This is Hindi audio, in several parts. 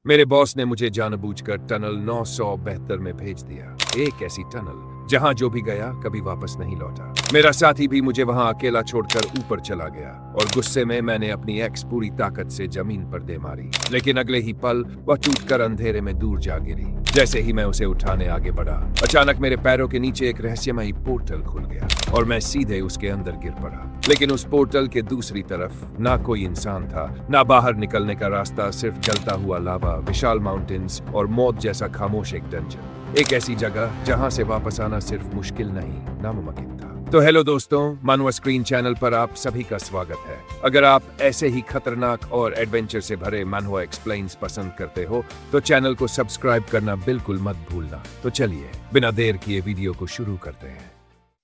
मेरे बॉस ने मुझे जानबूझकर टनल 972 में भेज दिया। एक ऐसी टनल जहां जो भी गया कभी वापस नहीं लौटा। मेरा साथी भी मुझे वहां अकेला छोड़कर ऊपर चला गया और गुस्से में मैंने अपनी एक्स पूरी ताकत से जमीन पर दे मारी, लेकिन अगले ही पल वह टूटकर अंधेरे में दूर जा गिरी। जैसे ही मैं उसे उठाने आगे बढ़ा, अचानक मेरे पैरों के नीचे एक रहस्यमयी पोर्टल खुल गया और मैं सीधे उसके अंदर गिर पड़ा। लेकिन उस पोर्टल के दूसरी तरफ ना कोई इंसान था, ना बाहर निकलने का रास्ता, सिर्फ जलता हुआ लावा, विशाल माउंटेन्स और मौत जैसा खामोश एक डंजन। एक ऐसी जगह जहां से वापस आना सिर्फ मुश्किल नहीं, नामुमकिन था। तो हेलो दोस्तों, मानवा स्क्रीन चैनल पर आप सभी का स्वागत है। अगर आप ऐसे ही खतरनाक और एडवेंचर से भरे मानवा एक्सप्लेन्स पसंद करते हो तो चैनल को सब्सक्राइब करना बिल्कुल मत भूलना। तो चलिए बिना देर किए वीडियो को शुरू करते हैं।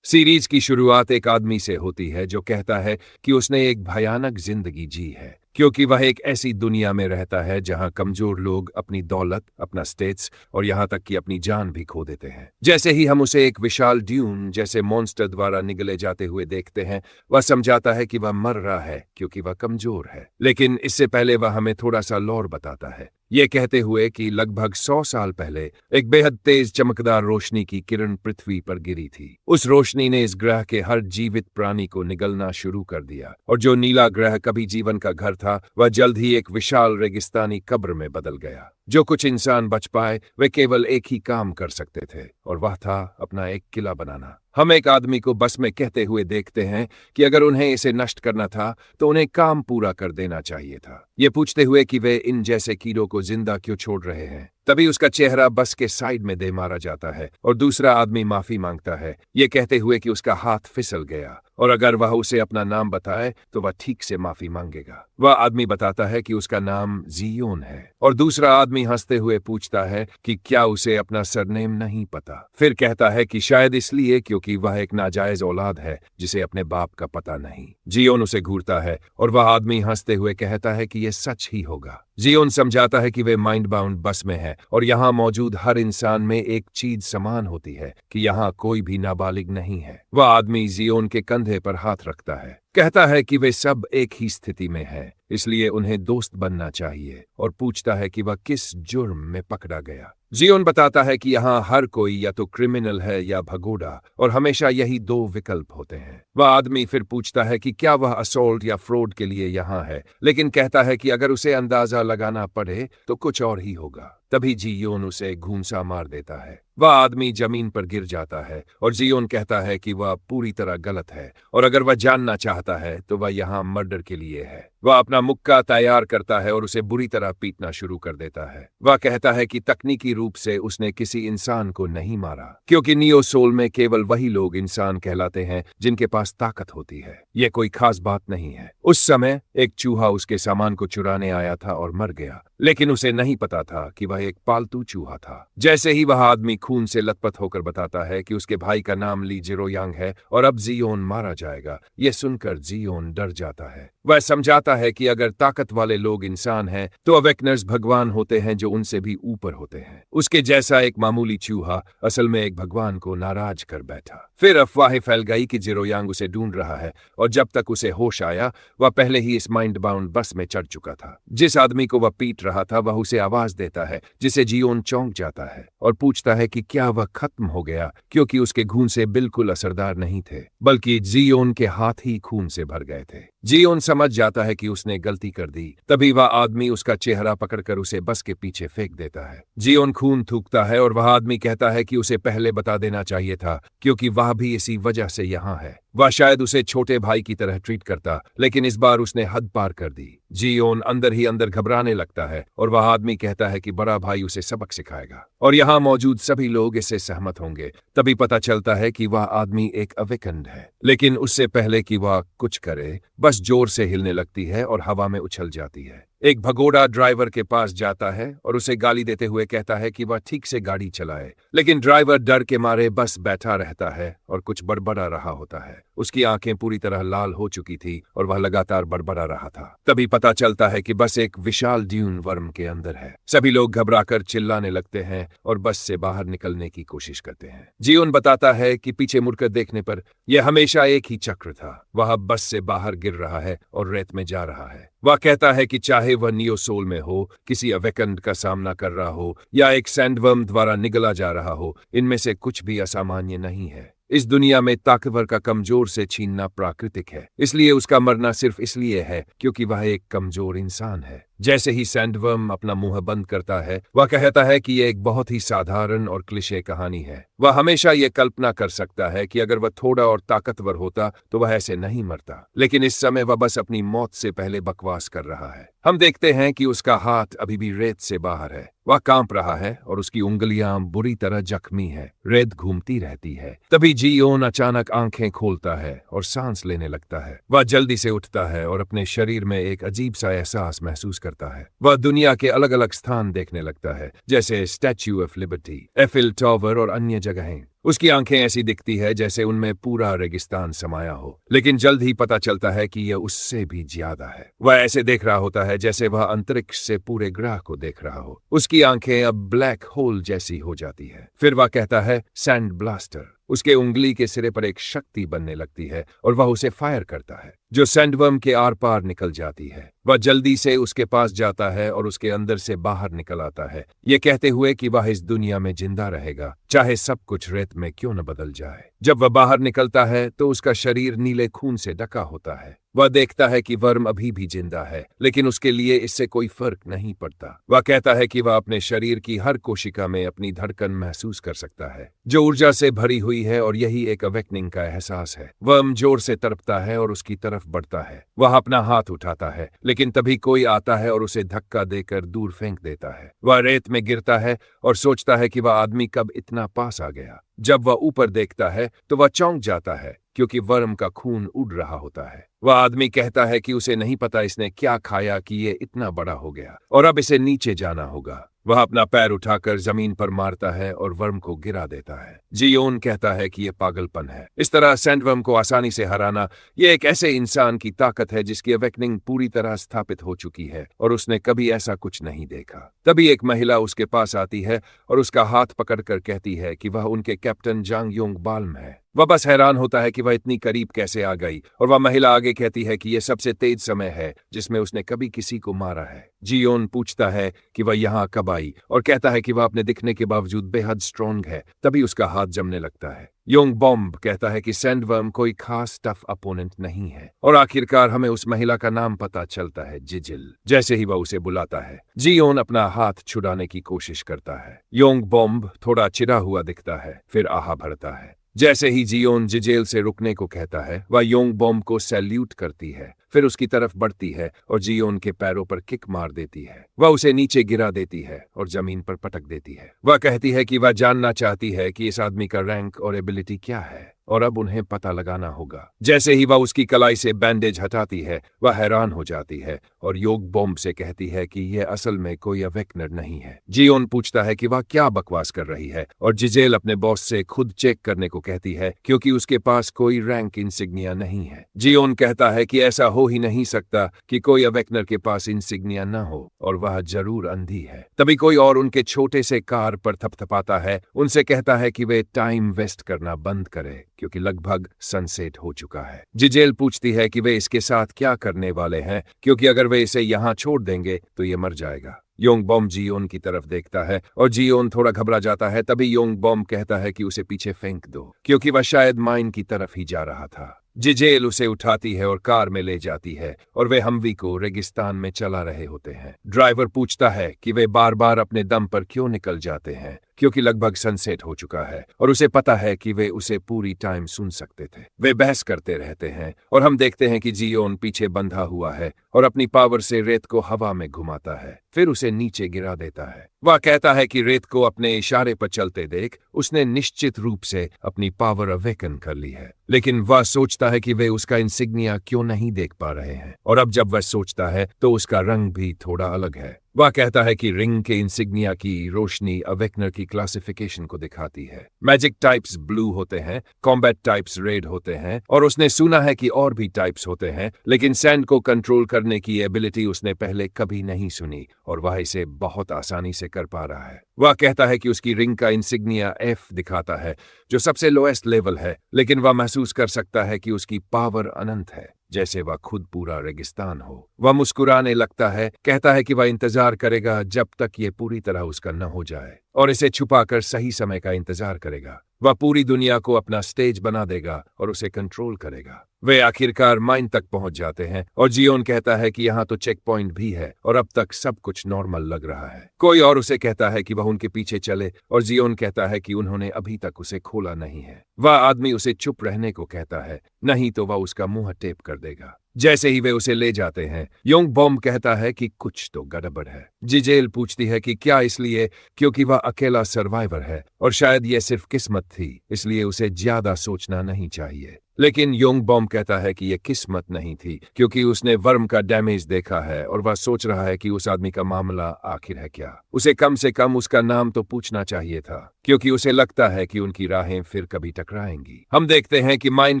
सीरीज की शुरुआत एक आदमी से होती है जो कहता है कि उसने एक भयानक जिंदगी जी है, क्योंकि वह एक ऐसी दुनिया में रहता है जहां कमजोर लोग अपनी दौलत, अपना स्टेटस और यहां तक कि अपनी जान भी खो देते हैं। जैसे ही हम उसे एक विशाल ड्यून जैसे मॉन्स्टर द्वारा निगले जाते हुए देखते हैं, वह समझाता है कि वह मर रहा है क्योंकि वह कमजोर है। लेकिन इससे पहले वह हमें थोड़ा सा लॉर बताता है, ये कहते हुए कि लगभग 100 साल पहले एक बेहद तेज चमकदार रोशनी की किरण पृथ्वी पर गिरी थी। उस रोशनी ने इस ग्रह के हर जीवित प्राणी को निगलना शुरू कर दिया और जो नीला ग्रह कभी जीवन का घर था, वह जल्द ही एक विशाल रेगिस्तानी कब्र में बदल गया। जो कुछ इंसान बच पाए वे केवल एक ही काम कर सकते थे और वह था अपना एक किला बनाना। हम एक आदमी को बस में कहते हुए देखते हैं कि अगर उन्हें इसे नष्ट करना था तो उन्हें काम पूरा कर देना चाहिए था, ये पूछते हुए कि वे इन जैसे कीड़ों को जिंदा क्यों छोड़ रहे हैं। तभी उसका चेहरा बस के साइड में दे मारा जाता है और दूसरा आदमी माफी मांगता है, ये कहते हुए कि उसका हाथ फिसल गया और अगर वह उसे अपना नाम बताए तो वह ठीक से माफी मांगेगा। वह आदमी बताता है कि उसका नाम जियोन है और दूसरा आदमी हंसते हुए पूछता है कि क्या उसे अपना सरनेम नहीं पता। फिर कहता है कि शायद इसलिए क्योंकि वह एक नाजायज औलाद है जिसे अपने बाप का पता नहीं। जियोन उसे घूरता है और वह आदमी हंसते हुए कहता है कि यह सच ही होगा। जियोन समझाता है कि वे माइंड बाउंड बस में है और यहाँ मौजूद हर इंसान में एक चीज समान होती है कि यहाँ कोई भी नाबालिग नहीं है। वह आदमी जियोन के कंधे पर हाथ रखता है, कहता है कि वे सब एक ही स्थिति में हैं, इसलिए उन्हें दोस्त बनना चाहिए और पूछता है कि वह किस जुर्म में पकड़ा गया। जियोन बताता है कि यहाँ हर कोई या तो क्रिमिनल है या भगोड़ा और हमेशा यही दो विकल्प होते हैं। वह आदमी फिर पूछता है कि क्या वह असॉल्ट या फ्रॉड के लिए यहाँ है, लेकिन कहता है कि अगर उसे अंदाजा लगाना पड़े तो कुछ और ही होगा। तभी जियोन उसे घूंसा मार देता है। वह आदमी जमीन पर गिर जाता है और जियोन कहता है कि वह पूरी तरह गलत है और अगर वह जानना चाहता है तो वह यहाँ मर्डर के लिए है। वह अपना मुक्का तैयार करता है और उसे बुरी तरह पीटना शुरू कर देता है। वह कहता है कि तकनीकी रूप से उसने किसी इंसान को नहीं मारा, क्योंकि नियो सोल में केवल वही लोग इंसान कहलाते हैं जिनके पास ताकत होती है। यह कोई खास बात नहीं है। उस समय एक चूहा उसके सामान को चुराने आया था और मर गया, लेकिन उसे नहीं पता था कि वह एक पालतू चूहा था। जैसे ही वह आदमी खून से लथपथ होकर बताता है कि उसके भाई का नाम ली जिरोयांग है और अब जियोन मारा जाएगा, यह सुनकर जियोन डर जाता है। वह समझाता है कि अगर ताकत वाले लोग इंसान हैं तो अवेकनर्स भगवान होते हैं जो उनसे भी ऊपर होते हैं। उसके जैसा एक मामूली चूहा असल में एक भगवान को नाराज कर बैठा। फिर अफवाहें फैल गई कि जिरोयांग उसे ढूंढ रहा है और जब तक उसे होश आया वह पहले ही इस माइंड बाउंड बस में चढ़ चुका था। जिस आदमी को वह पीट रहा था वह उसे आवाज देता है, जिसे जियोन चौंक जाता है और पूछता है कि क्या वह खत्म हो गया, क्योंकि उसके घूंसे बिल्कुल असरदार नहीं थे, बल्कि जियोन के हाथ ही खून से भर गए थे। जियोन समझ जाता है कि उसने गलती कर दी। तभी वह आदमी उसका चेहरा पकड़कर उसे बस के पीछे फेंक देता है। जियोन खून थूकता है और वह आदमी कहता है कि उसे पहले बता देना चाहिए था, क्योंकि वह भी इसी वजह से यहाँ है। वह शायद उसे छोटे भाई की तरह ट्रीट करता, लेकिन इस बार उसने हद पार कर दी। जियोन अंदर ही अंदर घबराने लगता है और वह आदमी कहता है कि बड़ा भाई उसे सबक सिखाएगा और यहाँ मौजूद सभी लोग इससे सहमत होंगे। तभी पता चलता है कि वह आदमी एक अवेकन्ड है, लेकिन उससे पहले कि वह कुछ करे बस जोर से हिलने लगती है और हवा में उछल जाती है। एक भगोड़ा ड्राइवर के पास जाता है और उसे गाली देते हुए कहता है कि वह ठीक से गाड़ी चलाए, लेकिन ड्राइवर डर के मारे बस बैठा रहता है और कुछ बड़बड़ा रहा होता है। उसकी आंखें पूरी तरह लाल हो चुकी थी और वह लगातार बड़बड़ा रहा था। तभी पता चलता है कि बस एक विशाल ड्यून वर्म के अंदर है। सभी लोग घबराकर चिल्लाने लगते हैं और बस से बाहर निकलने की कोशिश करते हैं। जियोन बताता है कि पीछे मुड़कर देखने पर यह हमेशा एक ही चक्र था। वह बस से बाहर गिर रहा है और रेत में जा रहा है। वह कहता है कि चाहे वह नियोसोल में हो, किसी अवेकंड का सामना कर रहा हो या एक सैंडवर्म द्वारा निगला जा रहा हो, इनमें से कुछ भी असामान्य नहीं है। इस दुनिया में ताकतवर का कमजोर से छीनना प्राकृतिक है, इसलिए उसका मरना सिर्फ इसलिए है क्योंकि वह एक कमजोर इंसान है। जैसे ही सैंडवर्म अपना मुंह बंद करता है, वह कहता है कि यह एक बहुत ही साधारण और क्लिशे कहानी है। वह हमेशा यह कल्पना कर सकता है कि अगर वह थोड़ा और ताकतवर होता तो वह ऐसे नहीं मरता, लेकिन इस समय वह बस अपनी मौत से पहले बकवास कर रहा है। हम देखते हैं कि उसका हाथ अभी भी रेत से बाहर है। वह कांप रहा है और उसकी उंगलियां बुरी तरह जख्मी है। रेत घूमती रहती है। तभी जियोन अचानक आंखें खोलता है और सांस लेने लगता है। वह जल्दी से उठता है और अपने शरीर में एक अजीब सा एहसास महसूस करता है। वह दुनिया के अलग अलग स्थान देखने लगता है, जैसे statue of liberty, Eiffel tower और अन्य जगहें। उसकी आंखें ऐसी दिखती है जैसे उनमें पूरा रेगिस्तान समाया हो, लेकिन जल्द ही पता चलता है कि यह उससे भी ज्यादा है। वह ऐसे देख रहा होता है जैसे वह अंतरिक्ष से पूरे ग्रह को देख रहा हो। उसकी आंखें अब ब्लैक होल जैसी हो जाती है। फिर वह कहता है सैंड ब्लास्टर। उसके उंगली के सिरे पर एक शक्ति बनने लगती है और वह उसे फायर करता है, जो सैंडवर्म के आर पार निकल जाती है। वह जल्दी से उसके पास जाता है और उसके अंदर से बाहर निकल आता है, ये कहते हुए कि वह इस दुनिया में जिंदा रहेगा, चाहे सब कुछ रेत में क्यों न बदल जाए। जब वह बाहर निकलता है तो उसका शरीर नीले खून से ढका होता है। वह देखता है कि वर्म अभी भी जिंदा है, लेकिन उसके लिए इससे कोई फर्क नहीं पड़ता। वह कहता है कि वह अपने शरीर की हर कोशिका में अपनी धड़कन महसूस कर सकता है, जो ऊर्जा से भरी हुई है, और यही एक अवेकनिंग का एहसास है। वर्म जोर से तड़पता है और उसकी तरफ बढ़ता है। वह अपना हाथ उठाता है, लेकिन तभी कोई आता है और उसे धक्का देकर दूर फेंक देता है। वह रेत में गिरता है और सोचता है कि वह आदमी कब इतना पास आ गया। जब वह ऊपर देखता है तो वह चौंक जाता है, क्योंकि वर्म का खून उड़ रहा होता है। वह आदमी कहता है कि उसे नहीं पता इसने क्या खाया कि ये इतना बड़ा हो गया और अब इसे नीचे जाना होगा। वह अपना पैर उठाकर जमीन पर मारता है और वर्म को गिरा देता है। जियोन कहता है कि यह पागलपन है। इस तरह सैंडवर्म को आसानी से हराना, यह एक ऐसे इंसान की ताकत है जिसकी अवेकनिंग पूरी तरह स्थापित हो चुकी है और उसने कभी ऐसा कुछ नहीं देखा। तभी एक महिला उसके पास आती है और उसका हाथ पकड़कर कहती है कि वह उनके कैप्टन जांग योंग बाल्म है। वह बस हैरान होता है कि वह इतनी करीब कैसे आ गई, और वह महिला आगे कहती है कि यह सबसे तेज समय है जिसमें उसने कभी किसी को मारा है। जियोन पूछता है कि वह यहाँ कब आई और कहता है कि वह अपने दिखने के बावजूद बेहद स्ट्रॉन्ग है। तभी उसका हाथ जमने लगता है। योंग बॉम्ब कहता है कि सैंडवर्म कोई खास टफ अपोनेंट नहीं है, और आखिरकार हमें उस महिला का नाम पता चलता है, जिजिल। जैसे ही वह उसे बुलाता है, जियोन अपना हाथ छुड़ाने की कोशिश करता है। योंग बॉम्ब थोड़ा चिढ़ा हुआ दिखता है, फिर आहा भरता है। जैसे ही जियोन जिजेल से रुकने को कहता है, वह योंग बॉम्ब को सैल्यूट करती है, फिर उसकी तरफ बढ़ती है और जियोन के पैरों पर किक मार देती है। वह उसे नीचे गिरा देती है और जमीन पर पटक देती है। वह कहती है कि वह जानना चाहती है कि इस आदमी का रैंक और एबिलिटी क्या है, और अब उन्हें पता लगाना होगा। जैसे ही वह उसकी कलाई से बैंडेज हटाती है, वह हैरान हो जाती है और योंग बॉम्ब से कहती है कि यह असल में कोई अवेकनर नहीं है। जियोन पूछता है कि वह क्या बकवास कर रही है, और जिजेल अपने बॉस से खुद चेक करने को कहती है, क्योंकि उसके पास कोई रैंक इंसिग्निया नहीं है। जियोन कहता है कि ऐसा हो ही नहीं सकता कि कोई अवेकनर के पास इंसिग्निया न हो, और वह जरूर अंधी है। तभी कोई और उनके छोटे से कार पर थपथपाता है, उनसे कहता है कि वे टाइम वेस्ट करना बंद करें, क्योंकि लगभग सनसेट हो चुका है। जिजेल पूछती है कि वे इसके साथ क्या करने वाले हैं, क्योंकि अगर वे इसे यहाँ छोड़ देंगे तो ये मर जाएगा। योंग बॉम्ब जियोन की तरफ देखता है और जियोन थोड़ा घबरा जाता है। तभी योंग बॉम्ब कहता है कि उसे पीछे फेंक दो, क्योंकि वह शायद माइन की तरफ ही जा रहा था। जिजेल उसे उठाती है और कार में ले जाती है, और वे हमवी को रेगिस्तान में चला रहे होते हैं। ड्राइवर पूछता है कि वे बार बार अपने दम पर क्यों निकल जाते हैं, क्योंकि लगभग सनसेट हो चुका है और उसे पता है कि वे उसे पूरी टाइम सुन सकते थे। वे बहस करते रहते हैं और हम देखते हैं कि जियोन पीछे बंधा हुआ है और अपनी पावर से रेत को हवा में घुमाता है, फिर उसे नीचे गिरा देता है। वह कहता है कि रेत को अपने इशारे पर चलते देख उसने निश्चित रूप से अपनी पावर अवेकन कर ली है, लेकिन वह सोचता है कि वे उसका इंसिग्निया क्यों नहीं देख पा रहे हैं, और अब जब वह सोचता है तो उसका रंग भी थोड़ा अलग है। वह कहता है कि रिंग के इंसिग्निया की रोशनी अवेकनर की क्लासिफिकेशन को दिखाती है। मैजिक टाइप्स ब्लू होते हैं, कॉम्बैट टाइप्स रेड होते हैं, और उसने सुना है कि और भी टाइप्स होते हैं, लेकिन सैंड को कंट्रोल करने की एबिलिटी उसने पहले कभी नहीं सुनी, और वह इसे बहुत आसानी से कर पा रहा है। वह कहता है कि उसकी रिंग का इंसिग्निया F दिखाता है, जो सबसे लोएस्ट लेवल है, लेकिन वह महसूस कर सकता है कि उसकी पावर अनंत है। जैसे वह खुद पूरा रेगिस्तान हो। वह मुस्कुराने लगता है, कहता है कि वह इंतजार करेगा जब तक ये पूरी तरह उसका न हो जाए, और इसे छुपाकर सही समय का इंतजार करेगा। वह पूरी दुनिया को अपना स्टेज बना देगा और उसे कंट्रोल करेगा। वे आखिरकार माइन तक पहुंच जाते हैं और जियोन कहता है कि यहाँ तो चेक पॉइंट भी है और अब तक सब कुछ नॉर्मल लग रहा है। कोई और उसे कहता है कि वह उनके पीछे चले और जियोन कहता है कि उन्होंने अभी तक उसे खोला नहीं है। वह आदमी उसे चुप रहने को कहता है, नहीं तो वह उसका मुंह टेप कर देगा। जैसे ही वे उसे ले जाते हैं, योंग बॉम्ब कहता है कि कुछ तो गड़बड़ है। जिजेल पूछती है कि क्या, इसलिए क्योंकि वह अकेला सर्वाइवर है और शायद यह सिर्फ किस्मत थी, इसलिए उसे ज्यादा सोचना नहीं चाहिए। लेकिन योंग बॉम्ब कहता है कि यह किस्मत नहीं थी, क्योंकि उसने वर्म का डैमेज देखा है और वह सोच रहा है कि उस आदमी का मामला आखिर है क्या। उसे कम से कम उसका नाम तो पूछना चाहिए था, क्योंकि उसे लगता है कि उनकी राहें फिर कभी टकराएंगी। हम देखते हैं कि माइन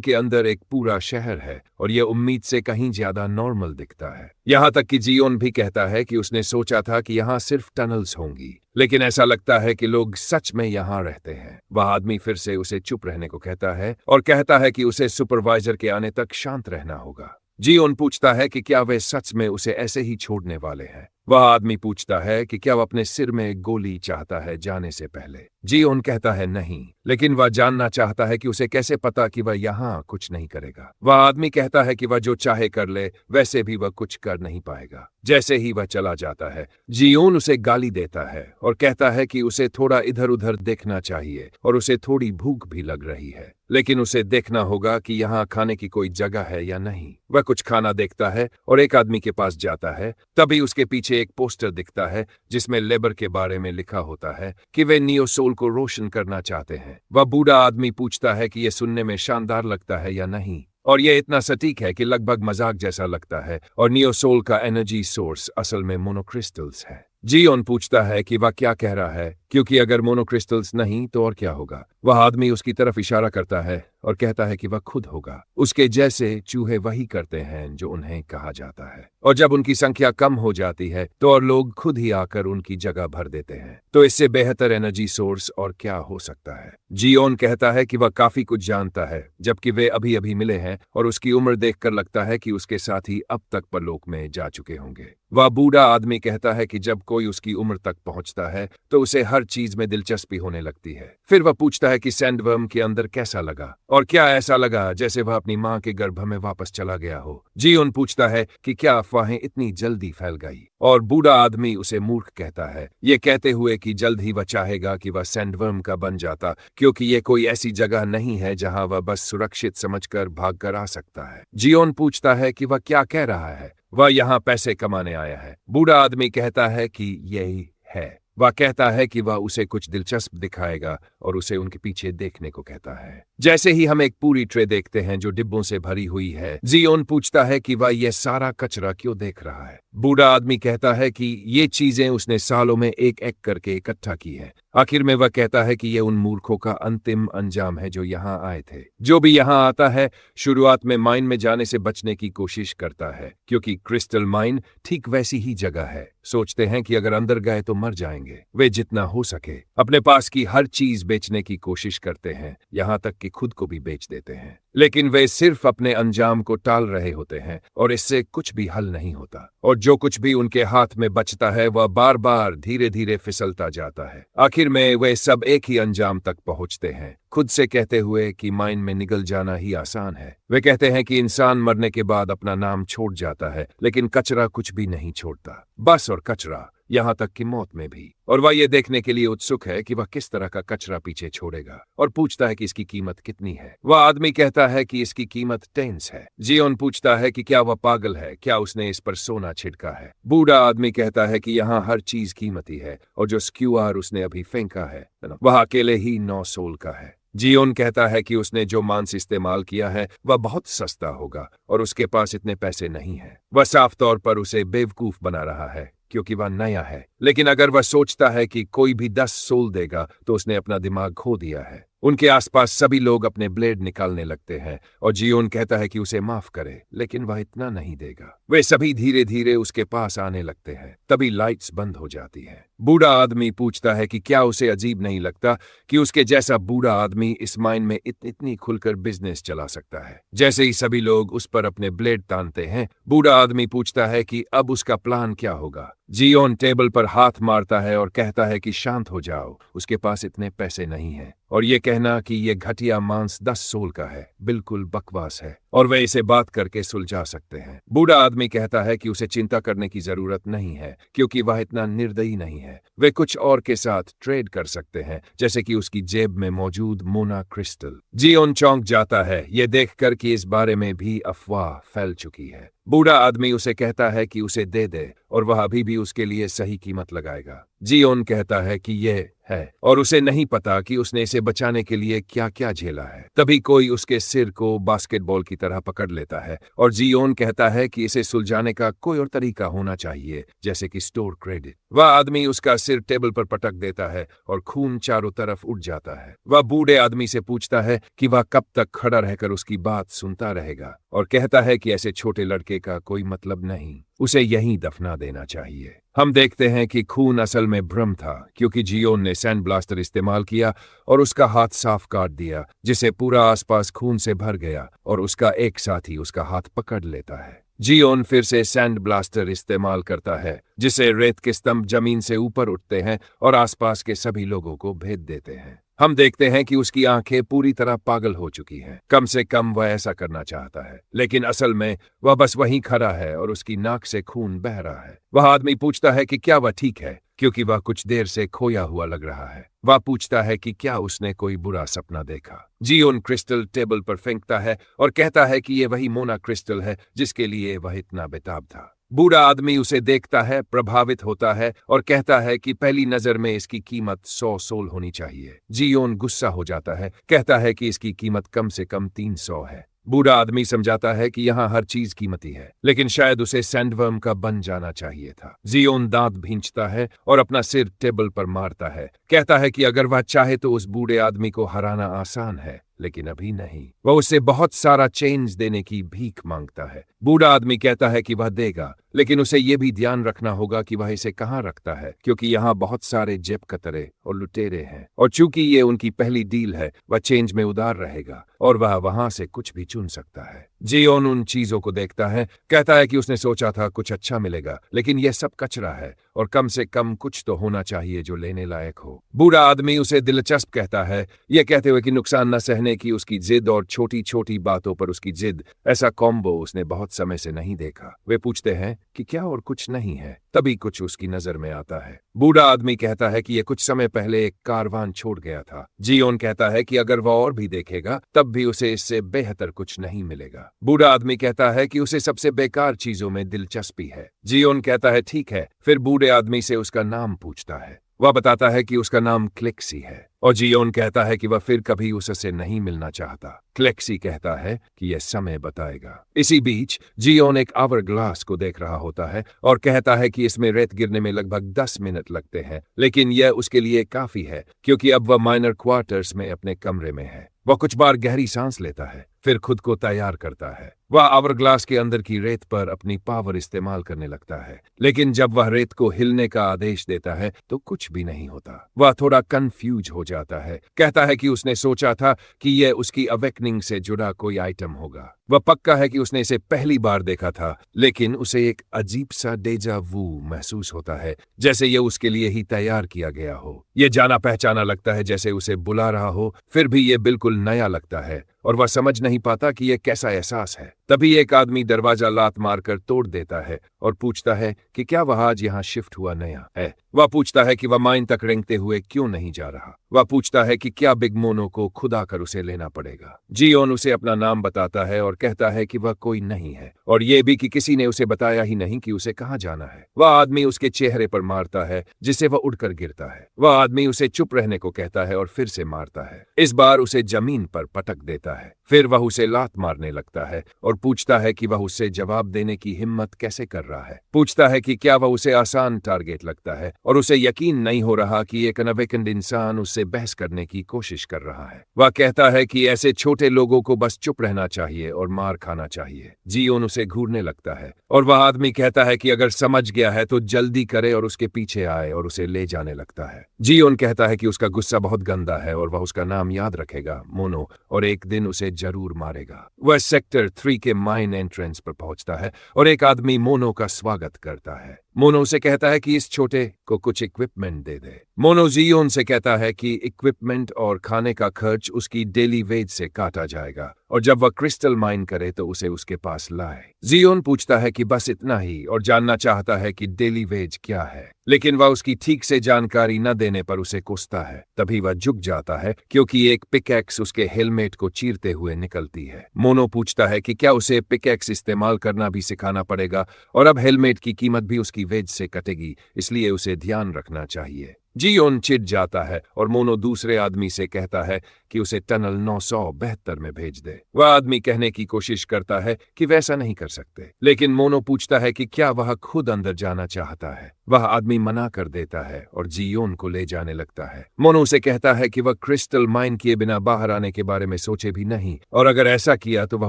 के अंदर एक पूरा शहर है और यह उम्मीद से कहीं ज्यादा नॉर्मल दिखता है। यहाँ तक कि जियोन भी कहता है कि उसने सोचा था कि यहाँ सिर्फ टनल्स होंगी, लेकिन ऐसा लगता है कि लोग सच में यहाँ रहते हैं। वह आदमी फिर से उसे चुप रहने को कहता है और कहता है कि उसे सुपरवाइजर के आने तक शांत रहना होगा। जियोन पूछता है कि क्या वे सच में उसे ऐसे ही छोड़ने वाले हैं। वह आदमी पूछता है कि क्या वह अपने सिर में गोली चाहता है जाने से पहले। जियोन कहता है नहीं, लेकिन वह जानना चाहता है कि उसे कैसे पता कि वह यहाँ कुछ नहीं करेगा। वह आदमी कहता है कि वह जो चाहे कर ले, वैसे भी वह कुछ कर नहीं पाएगा। जैसे ही वह चला जाता है, जियोन उसे गाली देता है और कहता है कि उसे थोड़ा इधर उधर देखना चाहिए और उसे थोड़ी भूख भी लग रही है, लेकिन उसे देखना होगा कि यहाँ खाने की कोई जगह है या नहीं। वह कुछ खाना देखता है और एक आदमी के पास जाता है। तभी उसके पीछे एक पोस्टर दिखता है जिसमें लेबर के बारे में लिखा होता है कि वे नियो सोल को रोशन करना चाहते हैं। वह बूढ़ा आदमी पूछता है कि यह सुनने में शानदार लगता है या नहीं, और यह इतना सटीक है कि लगभग मजाक जैसा लगता है, और नियो सोल का एनर्जी सोर्स असल में मोनोक्रिस्टल्स है। जियोन पूछता है कि वह क्या कह रहा है, क्योंकि अगर मोनोक्रिस्टल्स नहीं तो और क्या होगा। वह आदमी उसकी तरफ इशारा करता है और कहता है कि वह खुद होगा। उसके जैसे चूहे वही करते हैं जो उन्हें कहा जाता है, और जब उनकी संख्या कम हो जाती है तो और लोग खुद ही आकर उनकी जगह भर देते हैं। तो इससे बेहतर एनर्जी सोर्स और क्या हो सकता है। जियोन कहता है कि वह काफी कुछ जानता है, जबकि वे अभी अभी मिले हैं और उसकी उम्र देखकर लगता है कि उसके साथी अब तक परलोक में जा चुके होंगे। वह बूढ़ा आदमी कहता है कि जब कोई उसकी उम्र तक पहुंचता है तो उसे हर चीज में दिलचस्पी होने लगती है। फिर वह पूछता है कि सैंडवर्म के अंदर कैसा लगा, और क्या ऐसा लगा जैसे वह अपनी मां के गर्भ में वापस चला गया हो। जियोन पूछता है कि क्या अफवाहें इतनी जल्दी फैल गई, और बूढ़ा आदमी उसे मूर्ख कहता है, ये कहते हुए कि जल्द ही वह चाहेगा कि वह सैंडवर्म का बन जाता, क्योंकि ये कोई ऐसी जगह नहीं है जहां वह बस सुरक्षित समझकर भागकर आ सकता है। जियोन पूछता है कि वह क्या कह रहा है। वह यहाँ पैसे कमाने आया है। बूढ़ा आदमी कहता है कि यही है। वह कहता है कि वह उसे कुछ दिलचस्प दिखाएगा और उसे उनके पीछे देखने को कहता है। जैसे ही हम एक पूरी ट्रे देखते हैं जो डिब्बों से भरी हुई है, जियोन पूछता है कि वह यह सारा कचरा क्यों देख रहा है। बूढ़ा आदमी कहता है कि ये चीजें उसने सालों में एक एक करके इकट्ठा की है। आखिर में वह कहता है कि यह उन मूर्खों का अंतिम अंजाम है जो यहाँ आए थे। जो भी यहाँ आता है शुरुआत में माइन में जाने से बचने की कोशिश करता है, क्योंकि क्रिस्टल माइन ठीक वैसी ही जगह है। सोचते हैं कि अगर अंदर गए तो मर जाएंगे। वे जितना हो सके अपने पास की हर चीज बेचने की कोशिश करते हैं, यहाँ तक कि खुद को भी बेच देते हैं, लेकिन वे सिर्फ अपने अंजाम को टाल रहे होते हैं और इससे कुछ भी हल नहीं होता। और जो कुछ भी उनके हाथ में बचता है वह बार बार धीरे धीरे फिसलता जाता है। आखिर में वे सब एक ही अंजाम तक पहुंचते हैं, खुद से कहते हुए कि माइन में निगल जाना ही आसान है। वे कहते हैं कि इंसान मरने के बाद अपना नाम छोड़ जाता है, लेकिन कचरा कुछ भी नहीं छोड़ता, बस और कचरा, यहाँ तक कि मौत में भी। और वह ये देखने के लिए उत्सुक है कि वह किस तरह का कचरा पीछे छोड़ेगा, और पूछता है कि इसकी कीमत कितनी है। वह आदमी कहता है कि इसकी कीमत 10 है। जियोन पूछता है कि क्या वह पागल है, क्या उसने इस पर सोना छिड़का है। बूढ़ा आदमी कहता है कि यहाँ हर चीज कीमती है, और जो स्क्यूआर उसने अभी फेंका है वह अकेले ही 9 सोल का है। जियोन कहता है कि उसने जो मांस इस्तेमाल किया है वह बहुत सस्ता होगा और उसके पास इतने पैसे नहीं है। वह साफ तौर पर उसे बेवकूफ बना रहा है, क्योंकि वह नया है। लेकिन अगर वह सोचता है कि कोई भी 10 सोल देगा तो उसने अपना दिमाग खो दिया है। उनके आसपास सभी लोग अपने ब्लेड निकालने लगते हैं और जियोन कहता है कि उसे माफ करे, लेकिन वह इतना नहीं देगा। वे सभी धीरे धीरे उसके पास आने लगते हैं। तभी लाइट्स बंद हो जाती हैं। बूढ़ा आदमी पूछता है कि क्या उसे अजीब नहीं लगता कि उसके जैसा बूढ़ा आदमी इस माइन में इतनी खुलकर बिजनेस चला सकता है। जैसे ही सभी लोग उस पर अपने ब्लेड तानते हैं, बूढ़ा आदमी पूछता है कि अब उसका प्लान क्या होगा। जियोन टेबल पर हाथ मारता है और कहता है कि शांत हो जाओ, उसके पास इतने पैसे नहीं हैं, और ये कहना कि ये घटिया मांस 10 सोल का है बिल्कुल बकवास है और वे इसे बात करके सुलझा सकते हैं। बूढ़ा आदमी कहता है कि उसे चिंता करने की जरूरत नहीं है क्योंकि वह इतना निर्दयी नहीं है। वे कुछ और के साथ ट्रेड कर सकते हैं, जैसे कि उसकी जेब में मौजूद मोना क्रिस्टल। जियोन चौंक जाता है ये देखकर कि इस बारे में भी अफवाह फैल चुकी है। बूढ़ा आदमी उसे कहता है कि उसे दे दे और वह अभी भी उसके लिए सही कीमत लगाएगा। जियोन कहता है कि ये है और उसे नहीं पता कि उसने इसे बचाने के लिए क्या क्या झेला है। तभी कोई उसके सिर को बास्केटबॉल की तरह पकड़ लेता है और जियोन कहता है कि इसे सुलझाने का कोई और तरीका होना चाहिए, जैसे कि स्टोर क्रेडिट। वह आदमी उसका सिर टेबल पर पटक देता है और खून चारों तरफ उड़ जाता है। वह बूढ़े आदमी से पूछता है कि वह कब तक खड़ा रहकर उसकी बात सुनता रहेगा और कहता है कि ऐसे छोटे लड़के का कोई मतलब नहीं, उसे यहीं दफना देना चाहिए। हम देखते हैं कि खून असल में भ्रम था क्योंकि जियोन ने सैंड ब्लास्टर इस्तेमाल किया और उसका हाथ साफ काट दिया, जिसे पूरा आसपास खून से भर गया और उसका एक साथी उसका हाथ पकड़ लेता है। जियोन फिर से सैंड ब्लास्टर इस्तेमाल करता है, जिसे रेत के स्तंभ जमीन से ऊपर उठते हैं और आसपास के सभी लोगों को भेद देते हैं। हम देखते हैं कि उसकी आंखें पूरी तरह पागल हो चुकी हैं। कम से कम वह ऐसा करना चाहता है, लेकिन असल में वह बस वहीं खड़ा है और उसकी नाक से खून बह रहा है। वह आदमी पूछता है कि क्या वह ठीक है, क्योंकि वह कुछ देर से खोया हुआ लग रहा है। वह पूछता है कि क्या उसने कोई बुरा सपना देखा। जियोन क्रिस्टल टेबल पर फेंकता है और कहता है कि यह वही मोना क्रिस्टल है जिसके लिए वह इतना बेताब था। बूढ़ा आदमी उसे देखता है, प्रभावित होता है और कहता है कि पहली नजर में इसकी कीमत 100 सोल होनी चाहिए। जियोन गुस्सा हो जाता है, कहता है कि इसकी कीमत कम से कम 300 है। बूढ़ा आदमी समझाता है कि यहाँ हर चीज कीमती है, लेकिन शायद उसे सैंडवर्म का बन जाना चाहिए था। जियोन दांत भींचता है और अपना सिर टेबल पर मारता है, कहता है कि अगर वह चाहे तो उस बूढ़े आदमी को हराना आसान है, लेकिन अभी नहीं। वह उसे बहुत सारा चेंज देने की भीख मांगता है। बूढ़ा आदमी कहता है कि वह देगा, लेकिन उसे यह भी ध्यान रखना होगा कि वह इसे कहाँ रखता है, क्योंकि यहाँ बहुत सारे जेब कतरे और लुटेरे हैं और चूंकि ये उनकी पहली डील है, वह चेंज में उदार रहेगा और वह वहां से कुछ भी चुन सकता है। जियोन उन चीजों को देखता है, कहता है कि उसने सोचा था कुछ अच्छा मिलेगा, लेकिन यह सब कचरा है और कम से कम कुछ तो होना चाहिए जो लेने लायक हो। बूढ़ा आदमी उसे दिलचस्प कहता है, यह कहते हुए कि नुकसान न सहने की उसकी जिद और छोटी छोटी बातों पर उसकी जिद, ऐसा कॉम्बो उसने बहुत समय से नहीं देखा। वे पूछते हैं कि क्या और कुछ नहीं है, तभी कुछ उसकी नजर में आता है। बूढ़ा आदमी कहता है कि यह कुछ समय पहले एक कारवान छोड़ गया था। जियोन कहता है कि अगर वह और भी देखेगा तब भी उसे इससे बेहतर कुछ नहीं मिलेगा। बूढ़ा आदमी कहता है कि उसे सबसे बेकार चीजों में दिलचस्पी है। जियोन कहता है ठीक है, फिर बूढ़े आदमी से उसका नाम पूछता है। वह बताता है कि उसका नाम क्लेक्सी है और जियोन कहता है कि वह फिर कभी उससे नहीं मिलना चाहता। क्लेक्सी कहता है कि यह समय बताएगा। इसी बीच जियोन एक आवर ग्लास को देख रहा होता है और कहता है कि इसमें रेत गिरने में लगभग 10 मिनट लगते हैं, लेकिन यह उसके लिए काफी है क्योंकि अब वह माइनर क्वार्टर्स में अपने कमरे में है। वह कुछ बार गहरी सांस लेता है, फिर खुद को तैयार करता है। वह आवर ग्लास के अंदर की रेत पर अपनी पावर इस्तेमाल करने लगता है, लेकिन जब वह रेत को हिलने का आदेश देता है तो कुछ भी नहीं होता। वह थोड़ा कंफ्यूज हो जाता है, कहता है कि उसने सोचा था कि यह उसकी अवेकनिंग से जुड़ा कोई आइटम होगा। वह पक्का है कि उसने इसे पहली बार देखा था, लेकिन उसे एक अजीब सा डेजा वू महसूस होता है, जैसे यह उसके लिए ही तैयार किया गया हो। यह जाना पहचाना लगता है, जैसे उसे बुला रहा हो, फिर भी यह बिल्कुल नया लगता है और वह समझ नहीं पाता कि यह कैसा एहसास है। तभी एक आदमी दरवाजा लात मारकर तोड़ देता है और पूछता है कि क्या वह आज यहाँ शिफ्ट हुआ नया है। वह पूछता है कि वह माइन तक रेंगते हुए क्यों नहीं जा रहा। वह पूछता है कि क्या बिग मोनो को खुदा कर उसे लेना पड़ेगा। जियोन उसे अपना नाम बताता है और कहता है कि वह कोई नहीं है और यह भी कि किसी ने उसे बताया ही नहीं कि उसे कहाँ जाना है। वह आदमी उसके चेहरे पर मारता है, जिससे वह उड़कर गिरता है। वह आदमी उसे चुप रहने को कहता है और फिर से मारता है। इस बार उसे जमीन पर पटक देता है। फिर वह उसे लात मारने लगता है और पूछता है कि वह उससे जवाब देने की हिम्मत कैसे कर रहा है। पूछता है कि क्या वह उसे आसान टारगेट लगता है और उसे यकीन नहीं हो रहा कि एक अनअवेकन्ड इंसान उससे बहस करने की कोशिश कर रहा है। वह कहता है कि ऐसे छोटे लोगों को बस चुप रहना चाहिए और मार खाना चाहिए। जियोन उसे घूरने लगता है और वह आदमी कहता है कि अगर समझ गया है तो जल्दी करे और उसके पीछे आए और उसे ले जाने लगता है। जियोन कहता है कि उसका गुस्सा बहुत गंदा है और वह उसका नाम याद रखेगा, मोनो, और एक दिन उसे जरूर मारेगा। वह सेक्टर 3 के माइन एंट्रेंस पर पहुंचता है और एक आदमी मोनो का स्वागत करता है। मोनो से कहता है कि इस छोटे को कुछ इक्विपमेंट दे दे। मोनो जियोन से कहता है कि इक्विपमेंट और खाने का खर्च उसकी डेली वेज से काटा जाएगा और जब वह क्रिस्टल माइन करे तो उसे उसके पास लाए। जियोन पूछता है कि बस इतना ही और जानना चाहता है कि डेली वेज क्या है, लेकिन वह उसकी ठीक से जानकारी न देने पर उसे कोसता है। तभी वह झुक जाता है क्योंकि एक पिकैक्स उसके हेलमेट को चीरते हुए निकलती है। मोनो पूछता है कि क्या उसे पिकैक्स इस्तेमाल करना भी सिखाना पड़ेगा और अब हेलमेट की कीमत भी उसकी वेज से कटेगी, इसलिए उसे ध्यान रखना चाहिए। जियोन चिढ़ जाता है और मोनो दूसरे आदमी से कहता है कि उसे टनल 972 में भेज दे। वह आदमी कहने की कोशिश करता है कि वैसा नहीं कर सकते, लेकिन मोनो पूछता है कि क्या वह खुद अंदर जाना चाहता है। वह आदमी मना कर देता है और जियोन को ले जाने लगता है। मोनो उसे कहता है कि वह क्रिस्टल माइन किए बिना बाहर आने के बारे में सोचे भी नहीं और अगर ऐसा किया तो वह